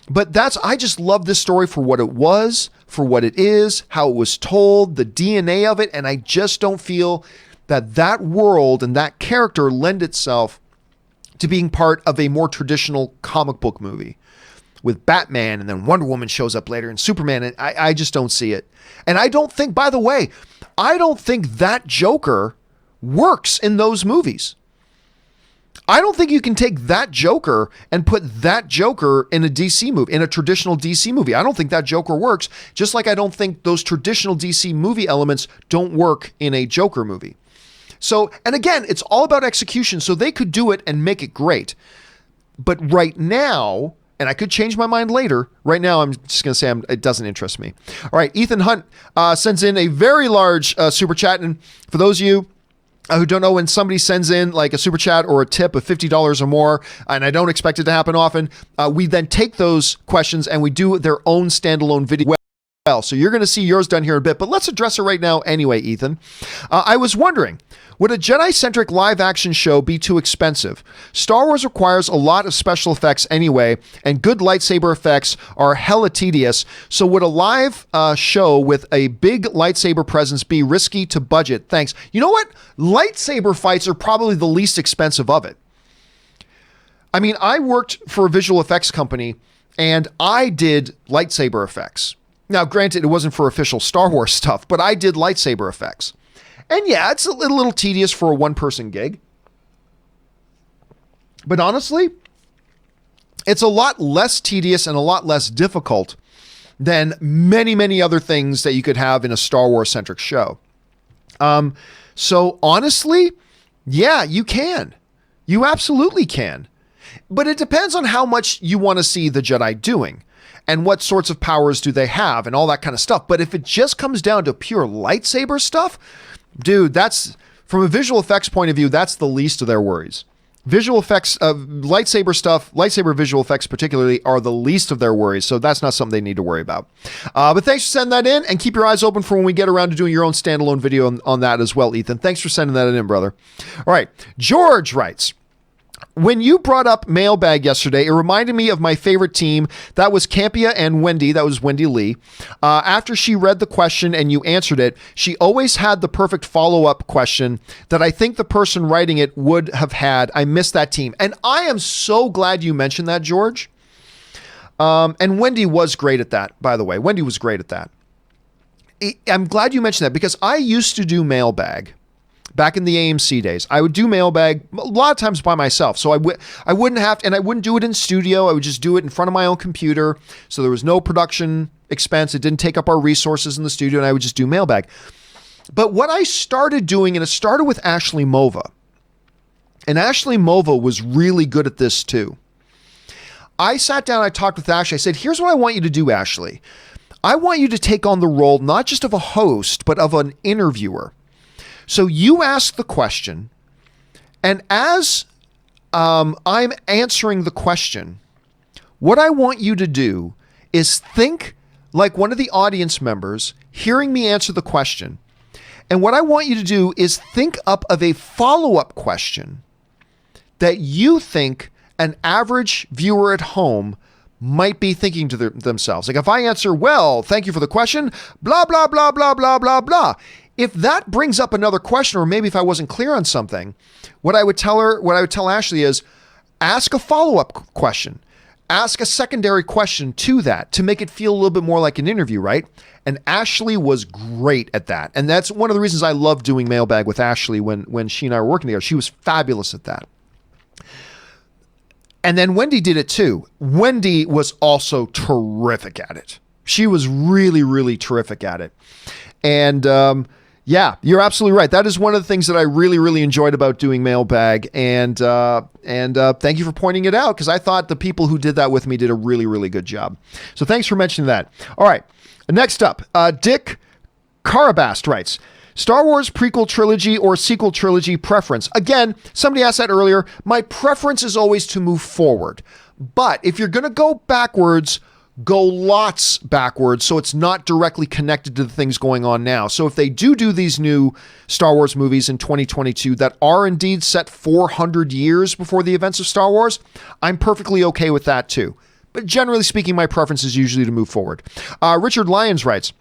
But I just love this story for what it was, for what it is, how it was told, the DNA of it, and I just don't feel that world and that character lend itself to being part of a more traditional comic book movie with Batman, and then Wonder Woman shows up later, and Superman, and I just don't see it. And I don't think, by the way, I don't think that Joker works in those movies. I don't think you can take that Joker and put that Joker in a DC movie, in a traditional DC movie. I don't think that Joker works, just like I don't think those traditional DC movie elements don't work in a Joker movie. So, and again, it's all about execution, so they could do it and make it great. But right now, and I could change my mind later, right now I'm just going to say it doesn't interest me. All right, Ethan Hunt sends in a very large super chat, and for those of you who don't know, when somebody sends in like a super chat or a tip of $50 or more, and I don't expect it to happen often, we then take those questions and we do their own standalone video. Well, so you're going to see yours done here in a bit, but let's address it right now anyway, Ethan. I was wondering, would a Jedi-centric live-action show be too expensive? Star Wars requires a lot of special effects anyway, and good lightsaber effects are hella tedious, so would a live show with a big lightsaber presence be risky to budget? Thanks. You know what? Lightsaber fights are probably the least expensive of it. I mean, I worked for a visual effects company, and I did lightsaber effects. Now, granted, it wasn't for official Star Wars stuff, but I did lightsaber effects. And yeah, it's a little tedious for a one-person gig. But honestly, it's a lot less tedious and a lot less difficult than many, many other things that you could have in a Star Wars-centric show. So honestly, yeah, you can. You absolutely can. But it depends on how much you want to see the Jedi doing and what sorts of powers do they have and all that kind of stuff. But if it just comes down to pure lightsaber stuff, dude, that's, from a visual effects point of view, that's the least of their worries. Visual effects, lightsaber stuff, lightsaber visual effects particularly, are the least of their worries, so that's not something they need to worry about. But thanks for sending that in, and keep your eyes open for when we get around to doing your own standalone video on that as well, Ethan. Thanks for sending that in, brother. All right, George writes, When you brought up mailbag yesterday, it reminded me of my favorite team. That was Campea and Wendy. That was Wendy Lee. After she read the question and you answered it, she always had the perfect follow-up question that I think the person writing it would have had. I miss that team. And I am so glad you mentioned that, George. And Wendy was great at that, by the way. Wendy was great at that. I'm glad you mentioned that because I used to do mailbag. Back in the AMC days, I would do mailbag a lot of times by myself. So I wouldn't have to, and I wouldn't do it in studio. I would just do it in front of my own computer. So there was no production expense. It didn't take up our resources in the studio, and I would just do mailbag. But what I started doing, and it started with Ashley Mova, and Ashley Mova was really good at this too. I sat down, I talked with Ashley. I said, here's what I want you to do, Ashley. I want you to take on the role, not just of a host, but of an interviewer. So you ask the question, and as I'm answering the question, what I want you to do is think like one of the audience members hearing me answer the question. And what I want you to do is think up of a follow-up question that you think an average viewer at home might be thinking to themselves. Like if I answer, well, thank you for the question, blah, blah, blah, blah, blah, blah, blah. If that brings up another question, or maybe if I wasn't clear on something, what I would tell Ashley is ask a follow-up question, ask a secondary question to that to make it feel a little bit more like an interview, right? And Ashley was great at that. And that's one of the reasons I love doing mailbag with Ashley when she and I were working together. She was fabulous at that. And then Wendy did it too. Wendy was also terrific at it. She was really, really terrific at it. And, yeah, you're absolutely right. That is one of the things that I really, really enjoyed about doing mailbag. And thank you for pointing it out because I thought the people who did that with me did a really, really good job. So thanks for mentioning that. All right. Next up, Dick Carabast writes, Star Wars prequel trilogy or sequel trilogy preference? Again, somebody asked that earlier. My preference is always to move forward. But if you're going to go backwards, go lots backwards so it's not directly connected to the things going on now. So if they do these new Star Wars movies in 2022 that are indeed set 400 years before the events of Star Wars, I'm perfectly okay with that too. But generally speaking, my preference is usually to move forward. Richard Lyons writes,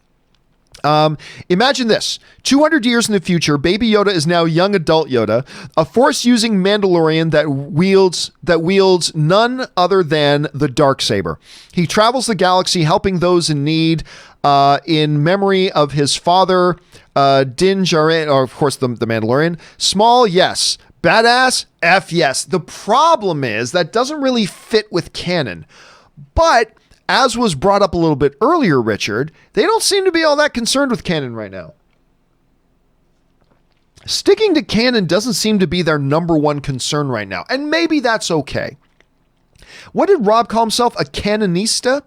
imagine this, 200 years in the future, Baby Yoda is now young adult Yoda, a force-using Mandalorian that wields none other than the Darksaber. He travels the galaxy helping those in need, in memory of his father, Din Djarin, or of course the Mandalorian. Small, yes. Badass, F yes. The problem is that doesn't really fit with canon. But as was brought up a little bit earlier, Richard, they don't seem to be all that concerned with canon right now. Sticking to canon doesn't seem to be their number one concern right now. And maybe that's okay. What did Rob call himself? A canonista?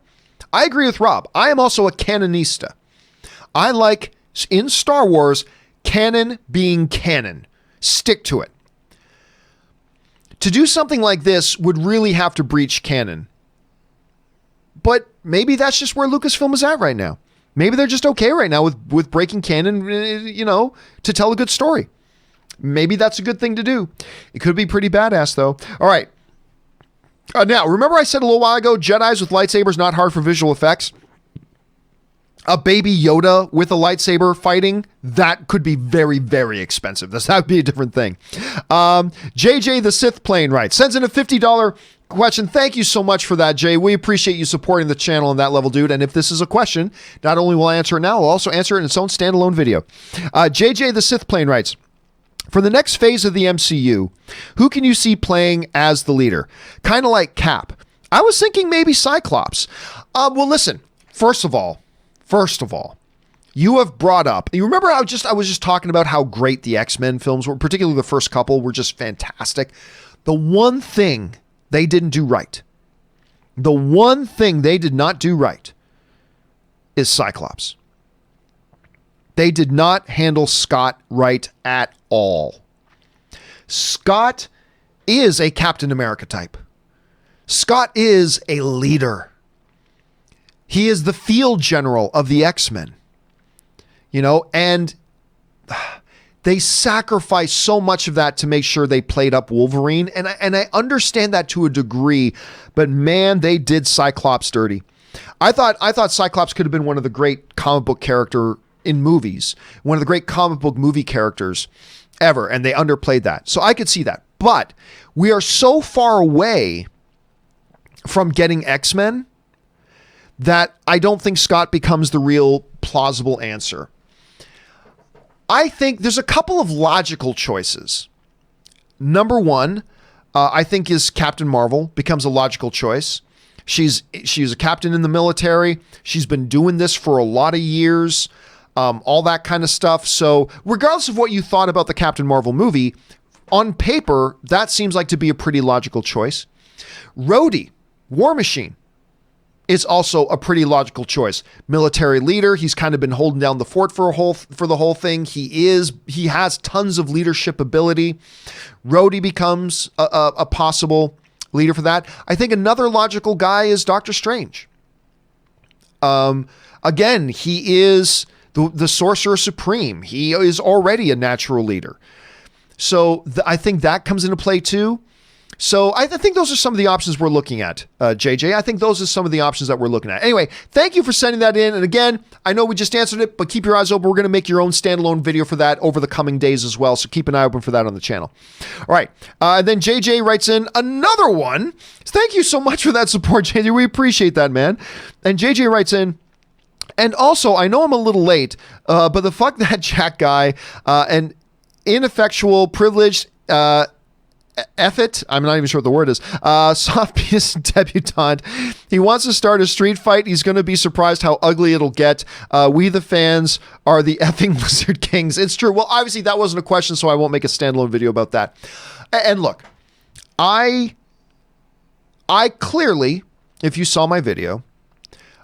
I agree with Rob. I am also a canonista. I like, in Star Wars, canon being canon. Stick to it. To do something like this would really have to breach canon. But maybe that's just where Lucasfilm is at right now. Maybe they're just okay right now with breaking canon, to tell a good story. Maybe that's a good thing to do. It could be pretty badass, though. All right. Now, remember I said a little while ago, Jedis with lightsabers not hard for visual effects? A Baby Yoda with a lightsaber fighting, that could be very, very expensive. That would be a different thing. JJ the Sith Plane writes, sends in a $50 question. Thank you so much for that, Jay. We appreciate you supporting the channel on that level, dude. And if this is a question, not only will I answer it now, I'll also answer it in its own standalone video. JJ the Sith Plane writes, for the next phase of the MCU, who can you see playing as the leader? Kind of like Cap. I was thinking maybe Cyclops. Well, listen, first of all, you have brought up, you remember I was just talking about how great the X-Men films were, particularly the first couple were just fantastic. The one thing they didn't do right, the one thing they did not do right is Cyclops. They did not handle Scott right at all. Scott is a Captain America type. Scott is a leader. He is the field general of the X-Men. And They sacrificed so much of that to make sure they played up Wolverine. And I understand that to a degree, but man, they did Cyclops dirty. I thought Cyclops could have been one of the great comic book character in movies, one of the great comic book movie characters ever. And they underplayed that. So I could see that. But we are so far away from getting X-Men that I don't think Scott becomes the real plausible answer. I think there's a couple of logical choices. Number one, I think is Captain Marvel becomes a logical choice. She's a captain in the military. She's been doing this for a lot of years, all that kind of stuff. So regardless of what you thought about the Captain Marvel movie, on paper, that seems like to be a pretty logical choice. Rhodey, War Machine, is also a pretty logical choice. Military leader. He's kind of been holding down the fort for the whole thing. He has tons of leadership ability. Rhodey becomes a possible leader for that. I think another logical guy is Doctor Strange. Again, he is the Sorcerer Supreme. He is already a natural leader. So I think that comes into play too. So I think those are some of the options we're looking at, JJ. I think those are some of the options that we're looking at. Anyway, thank you for sending that in. And again, I know we just answered it, but keep your eyes open. We're going to make your own standalone video for that over the coming days as well. So keep an eye open for that on the channel. All right. And then JJ writes in another one. Thank you so much for that support, JJ. We appreciate that, man. And JJ writes in, and also, I know I'm a little late, but the fuck that Jack guy, and ineffectual, privileged, effort, I'm not even sure what the word is, soft penis debutante. He wants to start a street fight. He's going to be surprised how ugly it'll get. We, the fans, are the effing Lizard Kings. It's true. Well, obviously, that wasn't a question, so I won't make a standalone video about that. And look, I clearly, if you saw my video,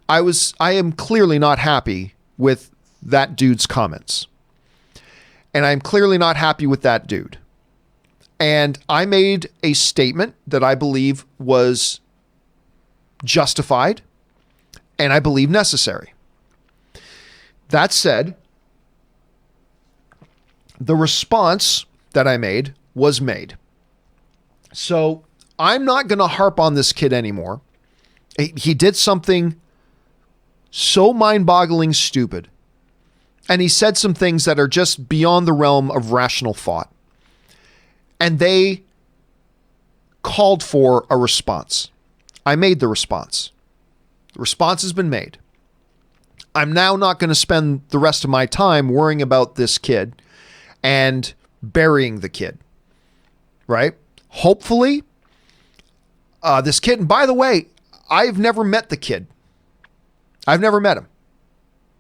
I am clearly not happy with that dude's comments. And I'm clearly not happy with that dude. And I made a statement that I believe was justified and I believe necessary. That said, the response that I made was made. So I'm not going to harp on this kid anymore. He did something so mind-boggling stupid. And he said some things that are just beyond the realm of rational thought. And they called for a response. I made the response. The response has been made. I'm now not going to spend the rest of my time worrying about this kid and burying the kid. Right? Hopefully, this kid, and by the way, I've never met the kid. I've never met him.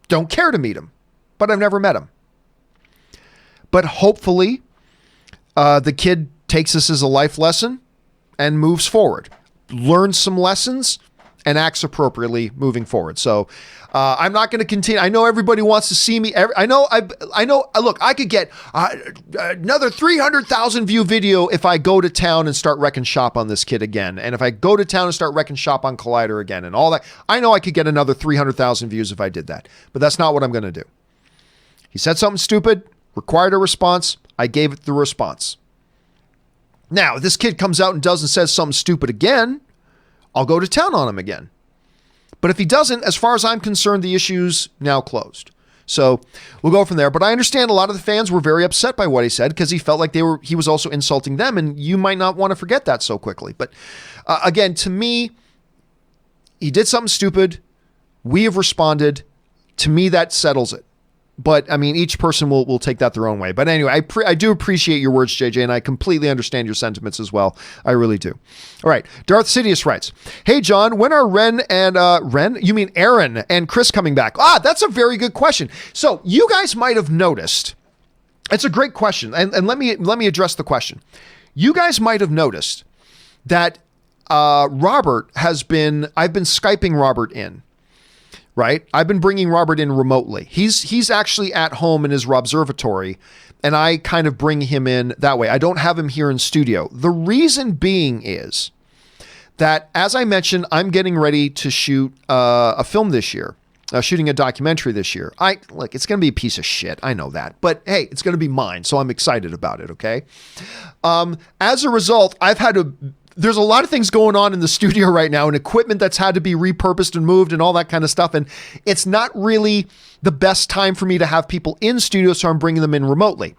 Don't care to meet him, but I've never met him. But hopefully, the kid takes this as a life lesson and moves forward, learns some lessons, and acts appropriately moving forward. So I'm not going to continue. I know everybody wants to see me. I know. Look, I could get another 300,000 view video if I go to town and start wrecking shop on this kid again. And if I go to town and start wrecking shop on Collider again and all that, I know I could get another 300,000 views if I did that. But that's not what I'm going to do. He said something stupid, required a response. I gave it the response. Now, if this kid comes out and does and says something stupid again, I'll go to town on him again. But if he doesn't, as far as I'm concerned, the issue's now closed. So we'll go from there. But I understand a lot of the fans were very upset by what he said because he felt like he was also insulting them, and you might not want to forget that so quickly. But again, to me, he did something stupid. We have responded. To me, that settles it. But I mean, each person will take that their own way. But anyway, I do appreciate your words, JJ, and I completely understand your sentiments as well. I really do. All right. Darth Sidious writes, "Hey, John, when are Aaron and Chris coming back?" That's a very good question. So you guys might have noticed, it's a great question. And let me address the question. You guys might have noticed that Robert I've been Skyping Robert in. Right? I've been bringing Robert in remotely. He's actually at home in his Robservatory, and I kind of bring him in that way. I don't have him here in studio. The reason being is that, as I mentioned, I'm getting ready to shoot a film this year, shooting a documentary this year. Look, it's going to be a piece of shit. I know that. But hey, it's going to be mine. So I'm excited about it. Okay. As a result, there's a lot of things going on in the studio right now and equipment that's had to be repurposed and moved and all that kind of stuff. And it's not really the best time for me to have people in studio. So I'm bringing them in remotely.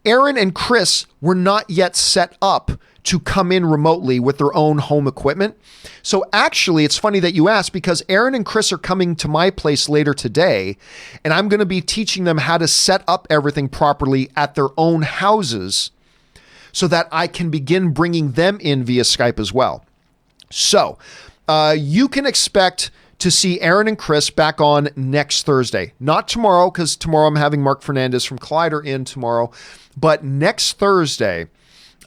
Aaron and Chris were not yet set up to come in remotely with their own home equipment. So actually, it's funny that you asked, because Aaron and Chris are coming to my place later today, and I'm going to be teaching them how to set up everything properly at their own houses so that I can begin bringing them in via Skype as well. So you can expect to see Aaron and Chris back on next Thursday. Not tomorrow, because tomorrow I'm having Mark Fernandez from Collider in tomorrow, but next Thursday,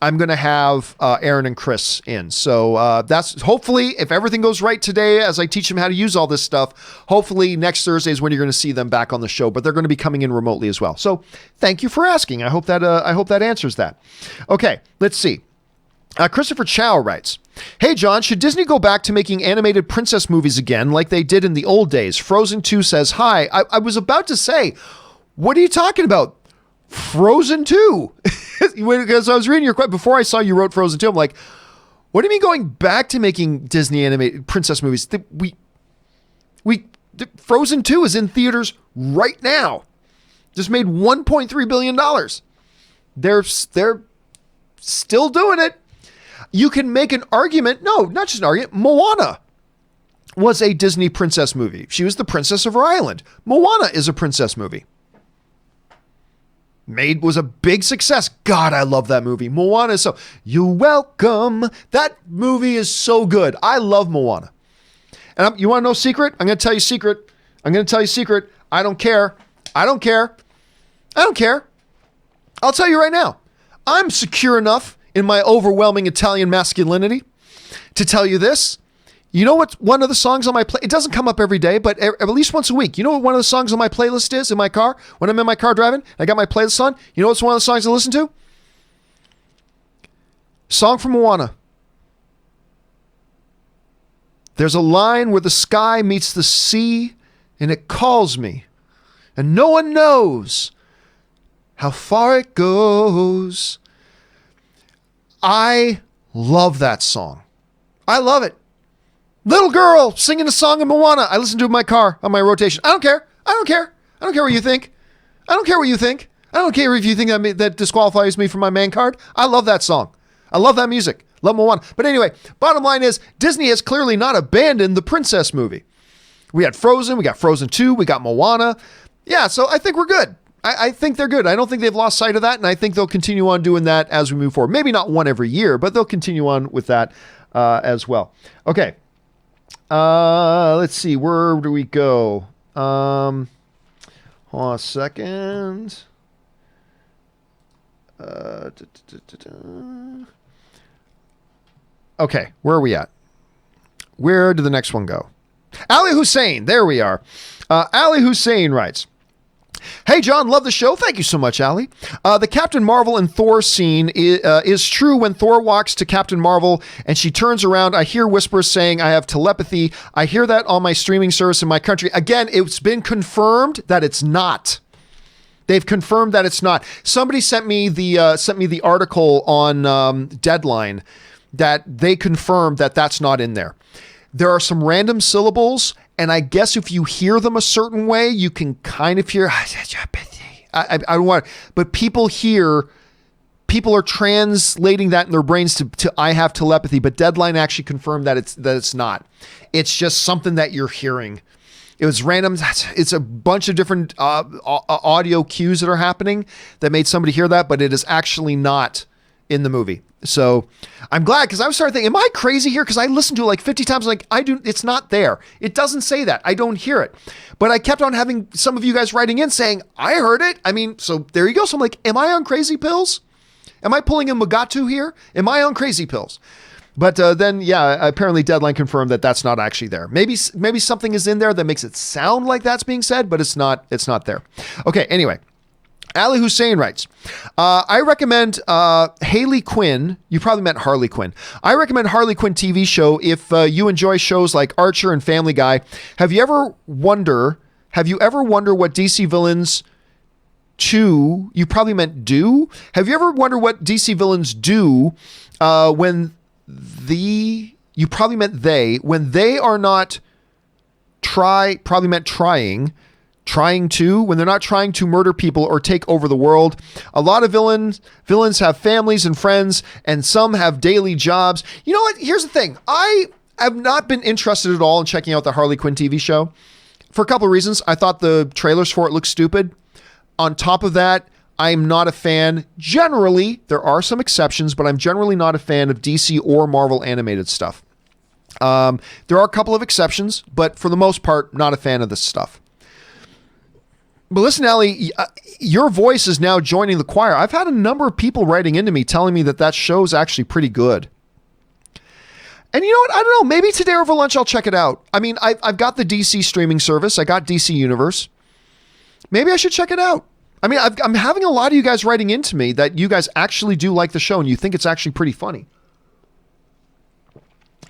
I'm going to have Aaron and Chris in. So that's hopefully, if everything goes right today, as I teach them how to use all this stuff, hopefully next Thursday is when you're going to see them back on the show, but they're going to be coming in remotely as well. So thank you for asking. I hope that answers that. Okay, let's see. Christopher Chow writes, "Hey John, should Disney go back to making animated princess movies again like they did in the old days? Frozen 2 says hi." I was about to say, what are you talking about? Frozen 2. Because I was reading your question before I saw you wrote Frozen 2. I'm like, what do you mean going back to making Disney animated princess movies? Frozen 2 is in theaters right now. Just made $1.3 billion. They're still doing it. You can make an argument. No, not just an argument. Moana was a Disney princess movie. She was the princess of her island. Moana is a princess movie. Was a big success. God, I love that movie. Moana is you're welcome. That movie is so good. I love Moana. And you want to know a secret? I'm going to tell you a secret. I don't care. I'll tell you right now. I'm secure enough in my overwhelming Italian masculinity to tell you this. You know what one of the songs on my it doesn't come up every day, but at least once a week. You know what one of the songs on my playlist is in my car? When I'm in my car driving, I got my playlist on. You know what's one of the songs I listen to? Song from Moana. There's a line where the sky meets the sea and it calls me, and no one knows how far it goes. I love that song. I love it. Little girl singing a song of Moana. I listen to it in my car on my rotation. I don't care what you think. I don't care if you think that disqualifies me from my man card. I love that song. I love that music. Love Moana. But anyway, bottom line is Disney has clearly not abandoned the princess movie. We had Frozen. We got Frozen 2. We got Moana. Yeah, so I think we're good. I think they're good. I don't think they've lost sight of that, and I think they'll continue on doing that as we move forward. Maybe not one every year, but they'll continue on with that as well. Okay. Let's see. Where do we go? Hold on a second. Okay. Where are we at? Where did the next one go? Ali Hussein. There we are. Ali Hussein writes, "Hey, John, love the show. Thank you so much, Ali. The Captain Marvel and Thor scene is true. When Thor walks to Captain Marvel and she turns around, I hear whispers saying, 'I have telepathy.' I hear that on my streaming service in my country." Again, it's been confirmed that it's not. They've confirmed that it's not. Somebody sent me the article on Deadline that they confirmed that that's not in there. There are some random syllables, and I guess if you hear them a certain way, you can kind of hear. I don't want, but people are translating that in their brains to "I have telepathy," but Deadline actually confirmed that it's not. It's just something that you're hearing. It was random. It's a bunch of different audio cues that are happening that made somebody hear that, but it is actually not in the movie. So I'm glad, because I was starting thinking, am I crazy here? Because I listened to it like 50 times. Like it's not there. It doesn't say that. I don't hear it. But I kept on having some of you guys writing in saying, I heard it. I mean, so there you go. So I'm like, am I on crazy pills? Am I pulling a Mugatu here? Am I on crazy pills? But then, yeah, apparently Deadline confirmed that that's not actually there. Maybe something is in there that makes it sound like that's being said, but it's not there. Okay, anyway. Ali Hussein writes, I recommend Haley Quinn. You probably meant Harley Quinn. I recommend Harley Quinn TV show if you enjoy shows like Archer and Family Guy. Have you ever wonder Have you ever wondered what DC villains you probably meant do? Have you ever wondered what DC villains do when you probably meant when they are not probably meant trying to, when they're not trying to murder people or take over the world? A lot of villains have families and friends, and some have daily jobs. You know what? Here's the thing. I have not been interested at all in checking out the Harley Quinn TV show for a couple of reasons. I thought the trailers for it looked stupid. On top of that, I'm not a fan. Generally, there are some exceptions, but I'm generally not a fan of DC or Marvel animated stuff. There are a couple of exceptions, but for the most part, not a fan of this stuff. But listen, Allie, your voice is now joining the choir. I've had a number of people writing into me telling me that show's actually pretty good. And you know what? I don't know. Maybe today over lunch I'll check it out. I mean, I've got the DC streaming service. I got DC Universe. Maybe I should check it out. I mean, I'm having a lot of you guys writing into me that you guys actually do like the show and you think it's actually pretty funny.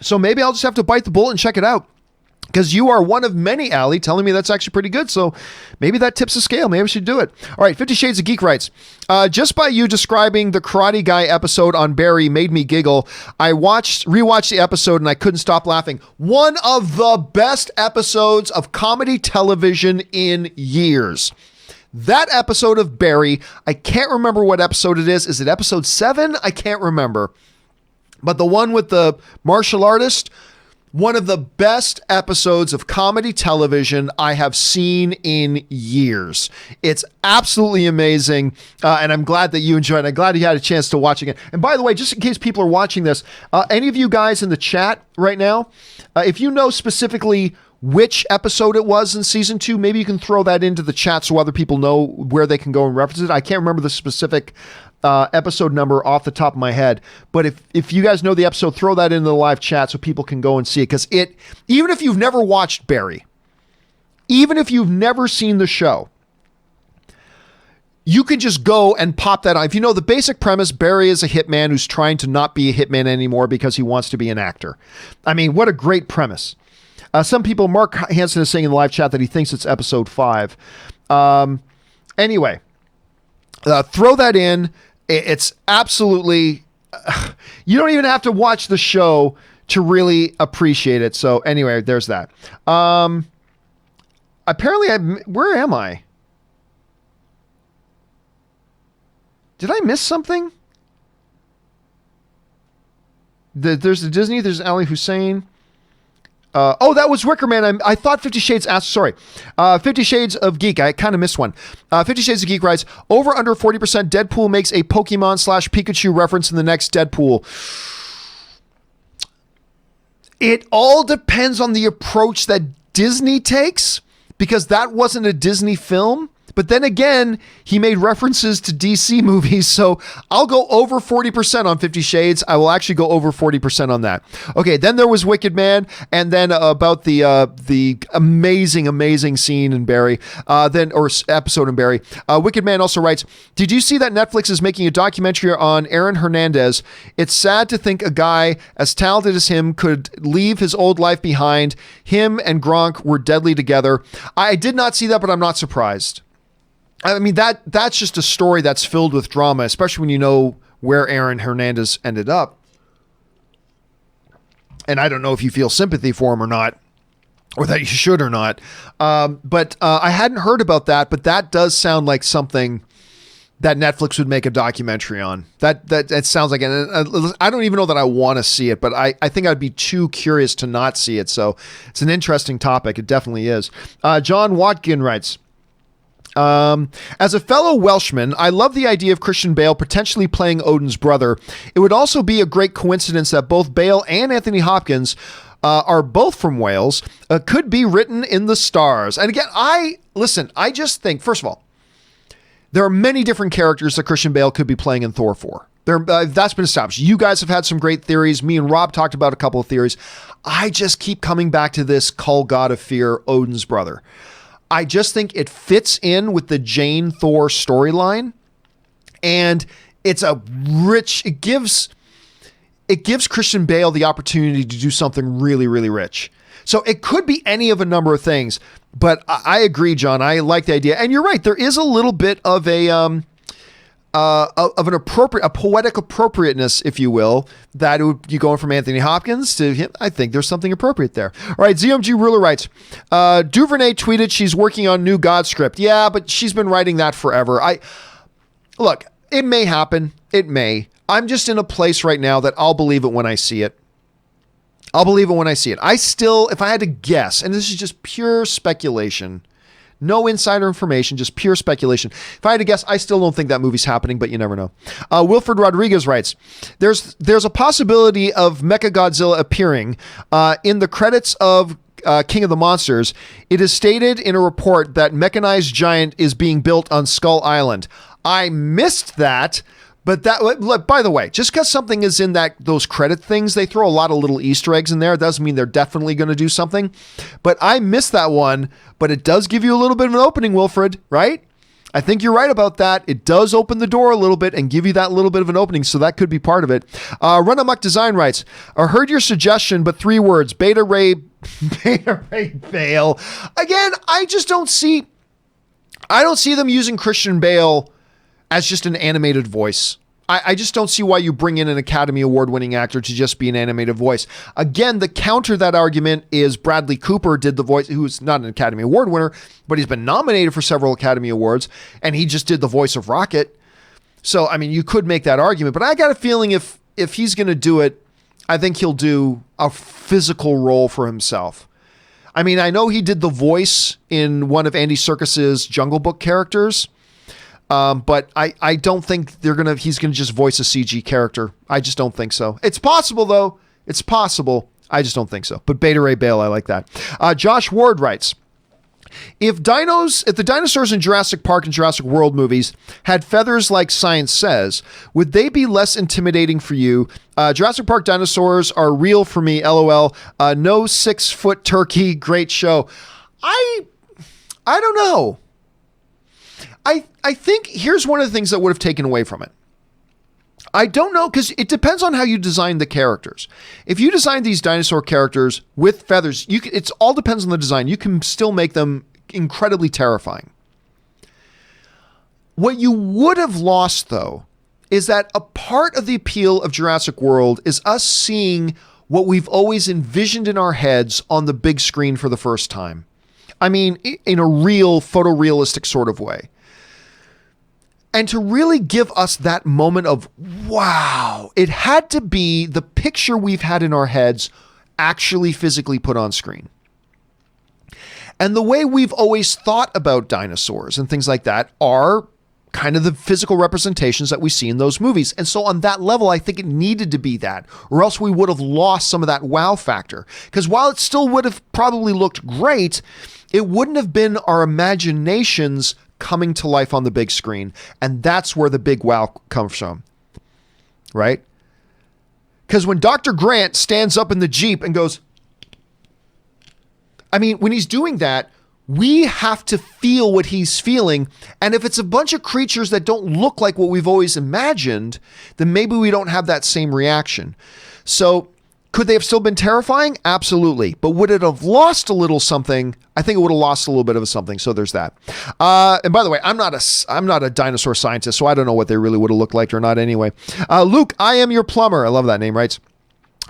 So maybe I'll just have to bite the bullet and check it out. Because you are one of many, Allie, telling me that's actually pretty good. So maybe that tips the scale. Maybe I should do it. All right, 50 Shades of Geek writes, just by you describing the Karate Guy episode on Barry made me giggle. I rewatched the episode and I couldn't stop laughing. One of the best episodes of comedy television in years. That episode of Barry, I can't remember what episode it is. Is it episode 7? I can't remember. But the one with the martial artist, one of the best episodes of comedy television I have seen in years. It's absolutely amazing, and I'm glad that you enjoyed it. I'm glad you had a chance to watch it. And by the way, just in case people are watching this, any of you guys in the chat right now, if you know specifically which episode it was in season 2, maybe you can throw that into the chat so other people know where they can go and reference it. I can't remember the specific episode number off the top of my head, but if you guys know the episode, throw that into the live chat so people can go and see it. Because even if you've never watched Barry, even if you've never seen the show, you can just go and pop that on. If you know the basic premise, Barry is a hitman who's trying to not be a hitman anymore because he wants to be an actor. I mean, what a great premise. Some people, Mark Hansen is saying in the live chat that he thinks it's episode 5. Anyway, throw that in. It's absolutely, you don't even have to watch the show to really appreciate it. So anyway, there's that. Apparently, where am I? Did I miss something? There's the Disney, there's Ali Hussein. That was Wicker Man. I thought 50 Shades asked, sorry. 50 Shades of Geek. I kind of missed one. 50 Shades of Geek writes, over under 40% Deadpool makes a Pokemon / Pikachu reference in the next Deadpool. It all depends on the approach that Disney takes, because that wasn't a Disney film. But then again, he made references to DC movies, so I'll go over 40% on 50 Shades. I will actually go over 40% on that. Okay, then there was Wicked Man, and then about the amazing scene in Barry, or episode in Barry. Wicked Man also writes, did you see that Netflix is making a documentary on Aaron Hernandez? It's sad to think a guy as talented as him could leave his old life behind. Him and Gronk were deadly together. I did not see that, but I'm not surprised. I mean, that's just a story that's filled with drama, especially when you know where Aaron Hernandez ended up. And I don't know if you feel sympathy for him or not, or that you should or not. But I hadn't heard about that, but that does sound like something that Netflix would make a documentary on. That sounds like I don't even know that I want to see it, but I think I'd be too curious to not see it. So it's an interesting topic. It definitely is. John Watkin writes, as a fellow Welshman, I love the idea of Christian Bale potentially playing Odin's brother. It would also be a great coincidence that both Bale and Anthony Hopkins are both from Wales, could be written in the stars. And again, I just think, first of all, there are many different characters that Christian Bale could be playing in Thor 4. That's been established. You guys have had some great theories. Me and Rob talked about a couple of theories. I just keep coming back to this Kull God of Fear, Odin's brother. I just think it fits in with the Jane Thor storyline, and it's it gives Christian Bale the opportunity to do something really, really rich. So it could be any of a number of things. But I agree, John. I like the idea. And you're right. There is a little bit of an poetic appropriateness, if you will, that you going from Anthony Hopkins to him. I think there's something appropriate there. All right. ZMG Ruler writes, Duvernay tweeted she's working on new God script. Yeah, but she's been writing that forever. Look, it may happen. It may. I'm just in a place right now that I'll believe it when I see it. I'll believe it when I see it. I still, if I had to guess, and this is just pure speculation, no insider information, just pure speculation. If I had to guess, I still don't think that movie's happening, but you never know. Wilfred Rodriguez writes, there's a possibility of Mechagodzilla appearing in the credits of King of the Monsters. It is stated in a report that mechanized giant is being built on Skull Island. I missed that. But that, by the way, just because something is in those credit things, they throw a lot of little Easter eggs in there. It doesn't mean they're definitely going to do something. But I missed that one. But it does give you a little bit of an opening, Wilfred, right? I think you're right about that. It does open the door a little bit and give you that little bit of an opening. So that could be part of it. Run Amok Design writes, I heard your suggestion, but 3 words, Beta Ray Bale. Again, I don't see them using Christian Bale as just an animated voice. I just don't see why you bring in an Academy Award-winning actor to just be an animated voice. Again, the counter to that argument is Bradley Cooper did the voice, who's not an Academy Award winner, but he's been nominated for several Academy Awards, and he just did the voice of Rocket. So, I mean, you could make that argument, but I got a feeling if he's going to do it, I think he'll do a physical role for himself. I mean, I know he did the voice in one of Andy Serkis's Jungle Book characters, but I don't think he's gonna just voice a CG character. I just don't think so. It's possible though. It's possible. I just don't think so. But Beta Ray Bale, I like that. Josh Ward writes, if the dinosaurs in Jurassic Park and Jurassic World movies had feathers like science says, would they be less intimidating for you? Jurassic Park dinosaurs are real for me, LOL. No 6-foot turkey, great show. I don't know. I think here's one of the things that would have taken away from it. I don't know, because it depends on how you design the characters. If you design these dinosaur characters with feathers, it all depends on the design. You can still make them incredibly terrifying. What you would have lost, though, is that a part of the appeal of Jurassic World is us seeing what we've always envisioned in our heads on the big screen for the first time. I mean, in a real photorealistic sort of way. And to really give us that moment of, wow, it had to be the picture we've had in our heads actually physically put on screen. And the way we've always thought about dinosaurs and things like that are kind of the physical representations that we see in those movies. And so on that level, I think it needed to be that, or else we would have lost some of that wow factor. Because while it still would have probably looked great, it wouldn't have been our imaginations coming to life on the big screen. And that's where the big wow comes from, right? Because when Dr. Grant stands up in the Jeep and goes, I mean, when he's doing that, we have to feel what he's feeling. And if it's a bunch of creatures that don't look like what we've always imagined, then maybe we don't have that same reaction. So could they have still been terrifying? Absolutely. But would it have lost a little something? I think it would have lost a little bit of something. So there's that. And by the way, I'm not a dinosaur scientist, so I don't know what they really would have looked like or not anyway. Luke, I am your plumber. I love that name, writes,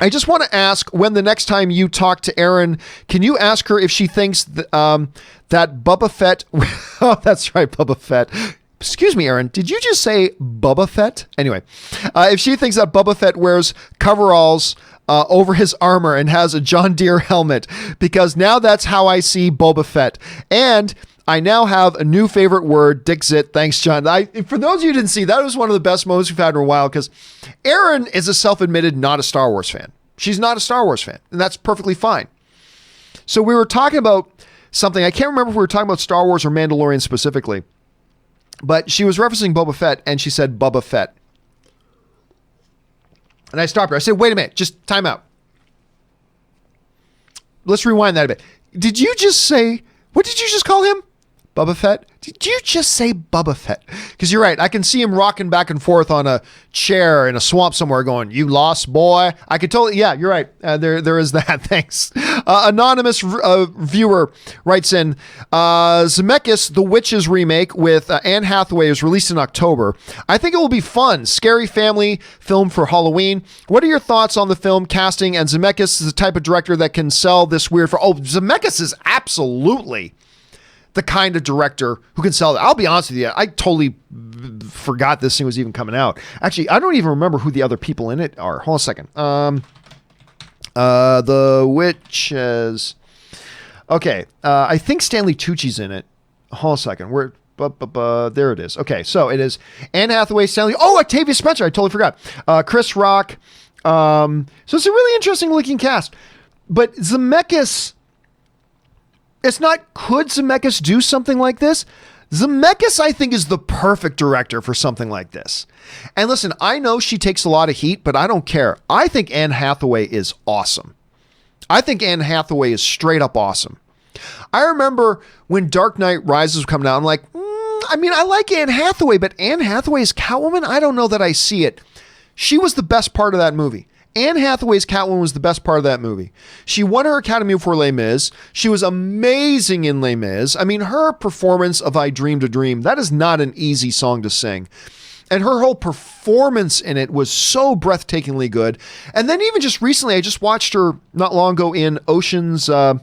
I just want to ask, when the next time you talk to Erin, can you ask her if she thinks that Boba Fett... oh, that's right, Boba Fett. Excuse me, Erin, did you just say Boba Fett? Anyway, if she thinks that Boba Fett wears coveralls over his armor and has a John Deere helmet, because now that's how I see Boba Fett. And I now have a new favorite word, Dixit. Thanks, John. For those of you who didn't see, that was one of the best moments we've had in a while, because Erin is a self-admitted not a Star Wars fan. She's not a Star Wars fan, and that's perfectly fine. So we were talking about something. I can't remember if we were talking about Star Wars or Mandalorian specifically, but she was referencing Boba Fett, and she said Boba Fett. And I stopped her. I said, wait a minute, just time out. Let's rewind that a bit. Did you just say, what did you just call him? Boba Fett? Did you just say Boba Fett? Because you're right. I can see him rocking back and forth on a chair in a swamp somewhere going, you lost, boy. I could totally, yeah, you're right. There is that. Thanks. Anonymous viewer writes in, Zemeckis, The Witches remake with Anne Hathaway is released in October. I think it will be fun. Scary family film for Halloween. What are your thoughts on the film casting? And Zemeckis is the type of director that can sell this weird for... Oh, Zemeckis is absolutely the kind of director who can sell it. I'll be honest with you. I totally forgot this thing was even coming out. Actually, I don't even remember who the other people in it are. Hold on a second. The Witches. Okay. I think Stanley Tucci's in it. Hold on a second. There it is. Okay. So it is Anne Hathaway, Stanley. Oh, Octavia Spencer. I totally forgot. Chris Rock. So it's a really interesting looking cast. But Zemeckis... It's not, could Zemeckis do something like this? Zemeckis, I think, is the perfect director for something like this. And listen, I know she takes a lot of heat, but I don't care. I think Anne Hathaway is awesome. I think Anne Hathaway is straight up awesome. I remember when Dark Knight Rises was coming out, I'm like, I like Anne Hathaway, but Anne Hathaway as Catwoman? I don't know that I see it. She was the best part of that movie. Anne Hathaway's Catwoman was the best part of that movie. She won her Academy for Les Mis. She was amazing in Les Mis. I mean, her performance of I Dreamed a Dream, that is not an easy song to sing. And her whole performance in it was so breathtakingly good. And then even just recently, I just watched her not long ago in Ocean's 9,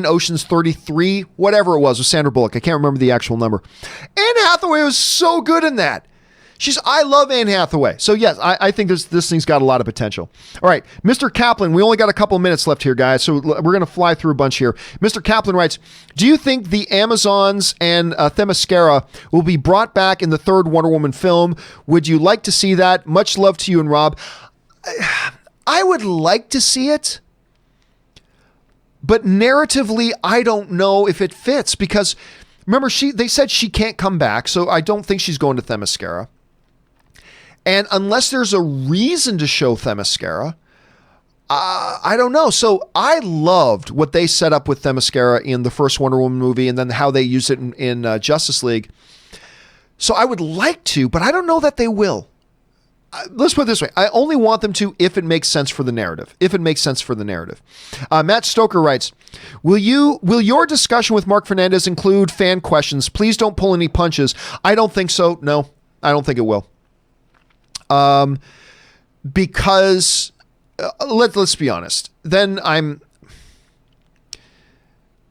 Ocean's 33, whatever it was with Sandra Bullock. I can't remember the actual number. Anne Hathaway was so good in that. I love Anne Hathaway. So yes, I think this thing's got a lot of potential. All right, Mr. Kaplan, we only got a couple of minutes left here, guys, so we're going to fly through a bunch here. Mr. Kaplan writes, do you think the Amazons and Themyscira will be brought back in the third Wonder Woman film? Would you like to see that? Much love to you and Rob. I would like to see it, but narratively, I don't know if it fits because remember, they said she can't come back, so I don't think she's going to Themyscira. And unless there's a reason to show Themyscira, I don't know. So I loved what they set up with Themyscira in the first Wonder Woman movie and then how they use it in Justice League. So I would like to, but I don't know that they will. Let's put it this way. I only want them to if it makes sense for the narrative. Matt Stoker writes, Will your discussion with Mark Fernandez include fan questions? Please don't pull any punches. I don't think so. No, I don't think it will. Because let's be honest,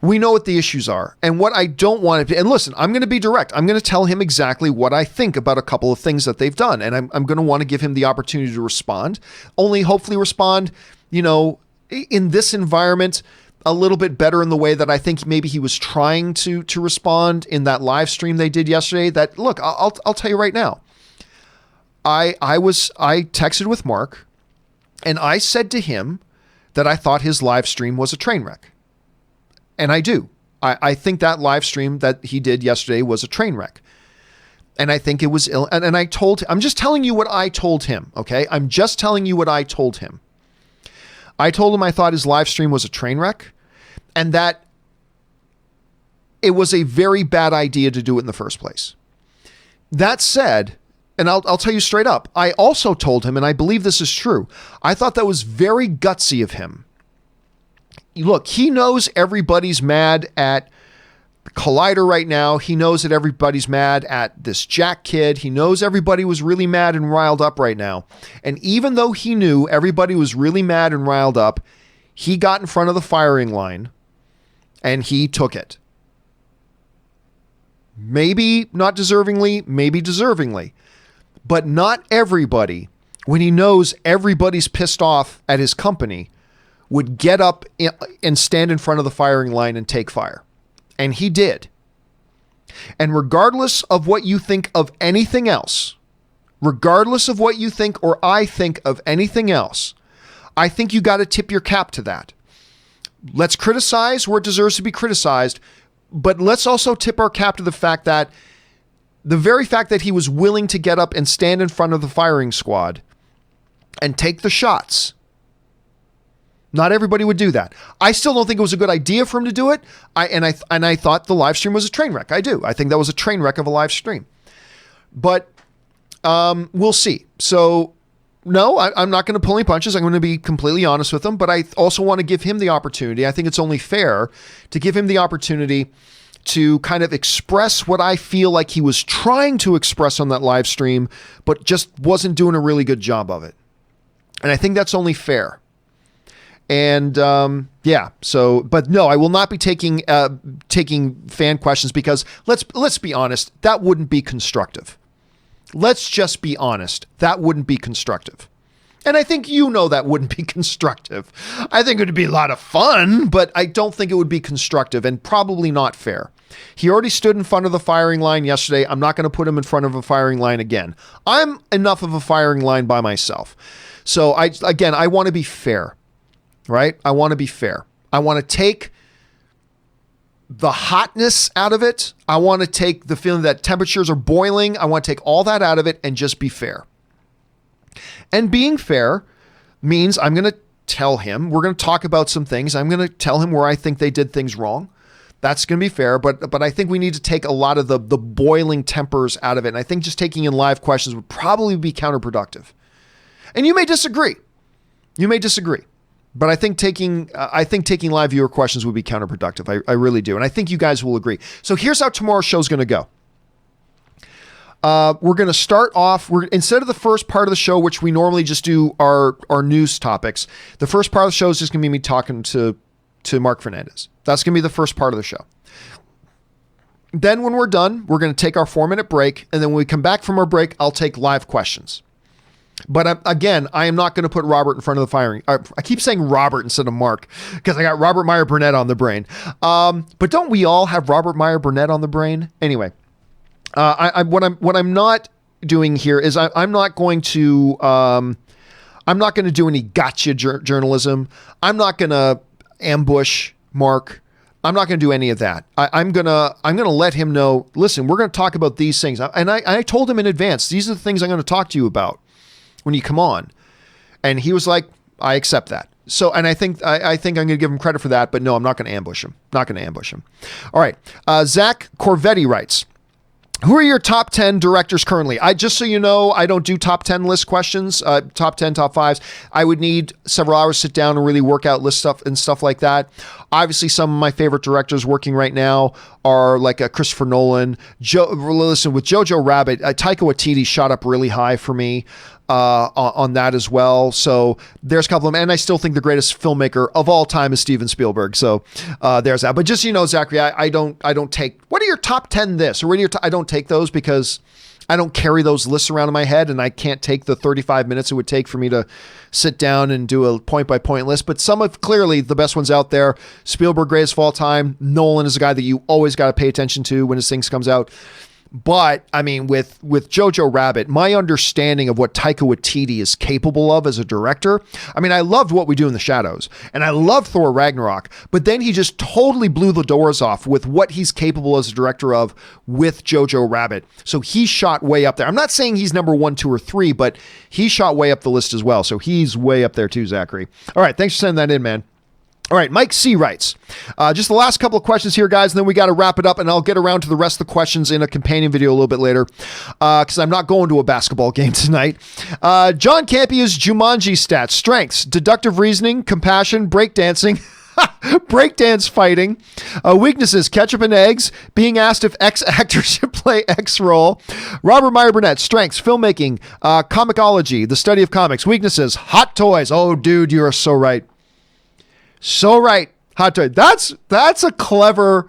we know what the issues are and what I don't want to be. And listen, I'm going to be direct. I'm going to tell him exactly what I think about a couple of things that they've done. And I'm going to want to give him the opportunity to respond, only hopefully respond, in this environment a little bit better in the way that I think maybe he was trying to respond in that live stream they did yesterday. That look, I'll tell you right now. I texted with Mark and I said to him that I thought his live stream was a train wreck. And I do. I think that live stream that he did yesterday was a train wreck. And I think it was ill. And I told him, I'm just telling you what I told him. Okay. I'm just telling you what I told him. I told him I thought his live stream was a train wreck and that it was a very bad idea to do it in the first place. That said, and I'll tell you straight up, I also told him, and I believe this is true, I thought that was very gutsy of him. Look, he knows everybody's mad at Collider right now. He knows that everybody's mad at this Jack kid. He knows everybody was really mad and riled up right now. And even though he knew everybody was really mad and riled up, he got in front of the firing line and he took it. Maybe not deservingly, maybe deservingly. But not everybody, when he knows everybody's pissed off at his company, would get up and stand in front of the firing line and take fire. And he did. And regardless of what you think of anything else, regardless of what you think or I think of anything else, I think you got to tip your cap to that. Let's criticize where it deserves to be criticized, but let's also tip our cap to the fact that the very fact that he was willing to get up and stand in front of the firing squad and take the shots. Not everybody would do that. I still don't think it was a good idea for him to do it. I thought the live stream was a train wreck. I do. I think that was a train wreck of a live stream. But we'll see. So no, I'm not going to pull any punches. I'm going to be completely honest with him, but I also want to give him the opportunity. I think it's only fair to give him the opportunity to kind of express what I feel like he was trying to express on that live stream, but just wasn't doing a really good job of it. And I think that's only fair. And but no, I will not be taking fan questions because let's be honest, that wouldn't be constructive. Let's just be honest, that wouldn't be constructive. And I think that wouldn't be constructive. I think it would be a lot of fun, but I don't think it would be constructive and probably not fair. He already stood in front of the firing line yesterday. I'm not going to put him in front of a firing line again. I'm enough of a firing line by myself. So I want to be fair, right? I want to be fair. I want to take the hotness out of it. I want to take the feeling that temperatures are boiling. I want to take all that out of it and just be fair. And being fair means I'm going to tell him, we're going to talk about some things. I'm going to tell him where I think they did things wrong. That's going to be fair, but I think we need to take a lot of the boiling tempers out of it. And I think just taking in live questions would probably be counterproductive. And you may disagree. But I think taking live viewer questions would be counterproductive. I really do. And I think you guys will agree. So here's how tomorrow's show is going to go. We're going to start off, instead of the first part of the show, which we normally just do our news topics, the first part of the show is just going to be me talking to Mark Fernandez. That's going to be the first part of the show. Then when we're done, we're going to take our 4-minute break. And then when we come back from our break, I'll take live questions. But again, I am not going to put Robert in front of the firing. I keep saying Robert instead of Mark because I got Robert Meyer Burnett on the brain. But don't we all have Robert Meyer Burnett on the brain? Anyway, what I'm not doing here is I'm not going to do any gotcha journalism. I'm not going to ambush Mark. I'm not going to do any of that. I'm gonna let him know. Listen, we're going to talk about these things, and I told him in advance. These are the things I'm going to talk to you about when you come on, and he was like, I accept that. So, and I think I'm going to give him credit for that, but no, I'm not going to ambush him. All right. Zach Corvetti writes, who are your top 10 directors currently? Just so you know, I don't do top 10 list questions, top 10, top 5s. I would need several hours to sit down and really work out list stuff and stuff like that. Obviously, some of my favorite directors working right now are like Christopher Nolan. Listen, with Jojo Rabbit, Taika Waititi shot up really high for me on that as well. So there's a couple of them. And I still think the greatest filmmaker of all time is Steven Spielberg. So there's that. But just, Zachary, I don't take, what are your top 10 this? Or what are your I don't take those because I don't carry those lists around in my head, and I can't take the 35 minutes it would take for me to sit down and do a point-by-point list. But some of clearly the best ones out there. Spielberg, greatest of all time. Nolan is a guy that you always got to pay attention to when his things comes out. But I mean, with Jojo Rabbit, my understanding of what Taika Waititi is capable of as a director, I mean, I loved What We Do in the Shadows and I loved Thor Ragnarok, but then he just totally blew the doors off with what he's capable as a director of with Jojo Rabbit. So he shot way up there. I'm not saying he's number 1, 2, or 3, but he shot way up the list as well. So he's way up there too, Zachary. All right. Thanks for sending that in, man. All right, Mike C. writes, just the last couple of questions here, guys, and then we got to wrap it up, and I'll get around to the rest of the questions in a companion video a little bit later because I'm not going to a basketball game tonight. John Campea's Jumanji stats: strengths, deductive reasoning, compassion, breakdancing, breakdance fighting. Weaknesses: ketchup and eggs, being asked if X actor should play X role. Robert Meyer Burnett: strengths, filmmaking, comicology, the study of comics. Weaknesses: hot toys. Oh, dude, you are so right. So right. Hot toy. That's a clever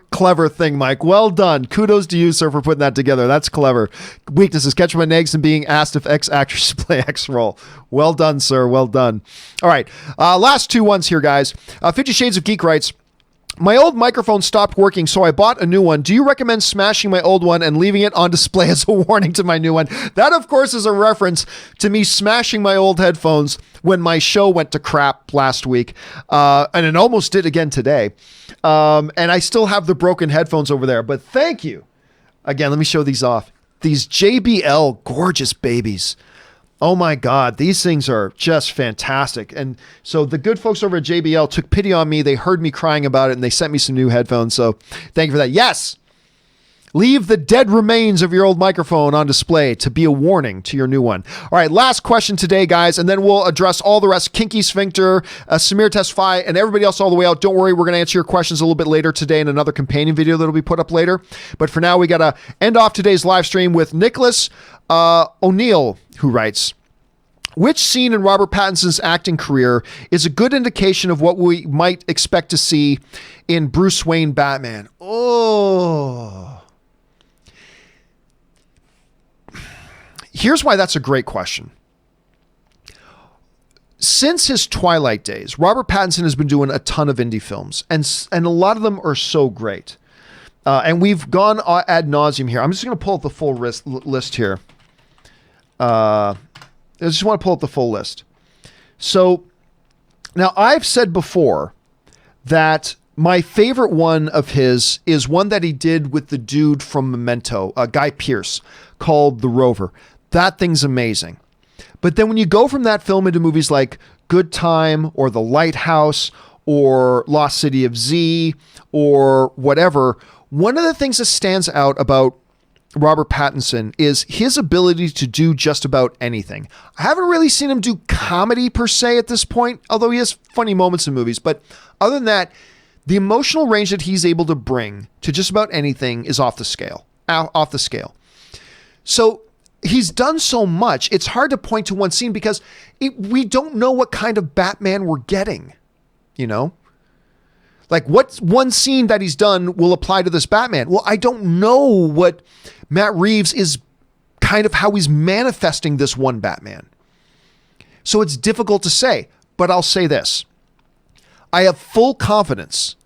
thing, Mike. Well done. Kudos to you, sir, for putting that together. That's clever. Weaknesses: ketchup and eggs and being asked if X actors should play X role. Well done, sir. Well done. All right. Last two ones here, guys. 50 Shades of Geek writes, my old microphone stopped working, so I bought a new one. Do you recommend smashing my old one and leaving it on display as a warning to my new one? That, of course, is a reference to me smashing my old headphones when my show went to crap last week. And it almost did again today. And I still have the broken headphones over there. But thank you. Again, let me show these off. These JBL gorgeous babies. Oh my God, these things are just fantastic. And so the good folks over at JBL took pity on me. They heard me crying about it and they sent me some new headphones. So thank you for that. Yes. Leave the dead remains of your old microphone on display to be a warning to your new one. All right, last question today, guys, and then we'll address all the rest. Kinky Sphincter, Samir Tesfaye, and everybody else all the way out. Don't worry, we're going to answer your questions a little bit later today in another companion video that'll be put up later. But for now, we got to end off today's live stream with Nicholas O'Neill, who writes, which scene in Robert Pattinson's acting career is a good indication of what we might expect to see in Bruce Wayne Batman? Oh... Here's why that's a great question. Since his Twilight days, Robert Pattinson has been doing a ton of indie films, and a lot of them are so great. And we've gone ad nauseum here. I'm just going to pull up the full list here. I just want to pull up the full list. So now I've said before that my favorite one of his is one that he did with the dude from Memento, Guy Pearce, called The Rover. That thing's amazing. But then when you go from that film into movies like Good Time or The Lighthouse or Lost City of Z or whatever, one of the things that stands out about Robert Pattinson is his ability to do just about anything. I haven't really seen him do comedy per se at this point, although he has funny moments in movies. But other than that, the emotional range that he's able to bring to just about anything is off the scale. So he's done so much, it's hard to point to one scene because we don't know what kind of Batman we're getting, you know? Like, what's one scene that he's done will apply to this Batman? Well, I don't know what Matt Reeves is kind of how he's manifesting this one Batman. So it's difficult to say, but I'll say this. I have full confidence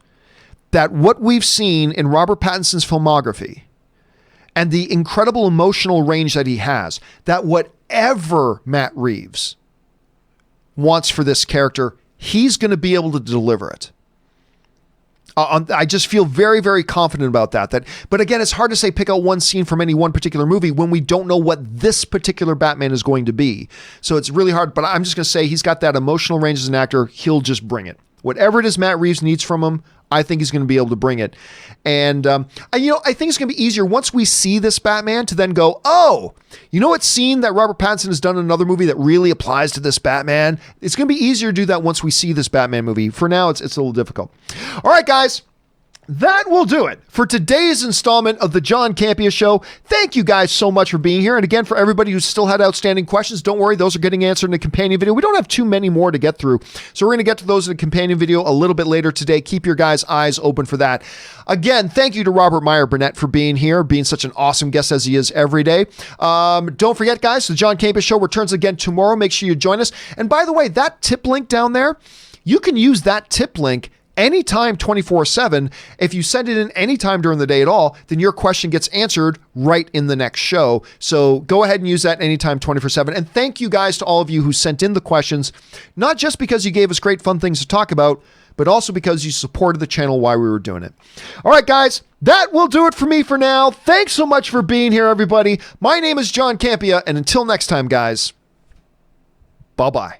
that what we've seen in Robert Pattinson's filmography and the incredible emotional range that he has, that whatever Matt Reeves wants for this character, he's going to be able to deliver it. I just feel very, very confident about that. But again, it's hard to say pick out one scene from any one particular movie when we don't know what this particular Batman is going to be. So it's really hard, but I'm just going to say he's got that emotional range as an actor. He'll just bring it. Whatever it is Matt Reeves needs from him, I think he's going to be able to bring it. And, I think it's going to be easier once we see this Batman to then go, oh, you know what scene that Robert Pattinson has done in another movie that really applies to this Batman? It's going to be easier to do that once we see this Batman movie. For now, it's a little difficult. All right, guys. That will do it for today's installment of the John Campea Show. Thank you guys so much for being here. And again, for everybody who still had outstanding questions, don't worry, those are getting answered in the companion video. We don't have too many more to get through, so we're going to get to those in the companion video a little bit later today. Keep your guys' eyes open for that. Again, thank you to Robert Meyer Burnett for being here, being such an awesome guest as he is every day. Don't forget, guys, the John Campea Show returns again tomorrow. Make sure you join us. And by the way, that tip link down there, you can use that tip link anytime 24/7. If you send it in anytime during the day at all, then your question gets answered right in the next show. So go ahead and use that anytime 24/7. And thank you guys to all of you who sent in the questions, not just because you gave us great fun things to talk about, but also because you supported the channel while we were doing it. All right, guys, that will do it for me for now. Thanks so much for being here, everybody. My name is John Campea, and until next time, guys, bye-bye.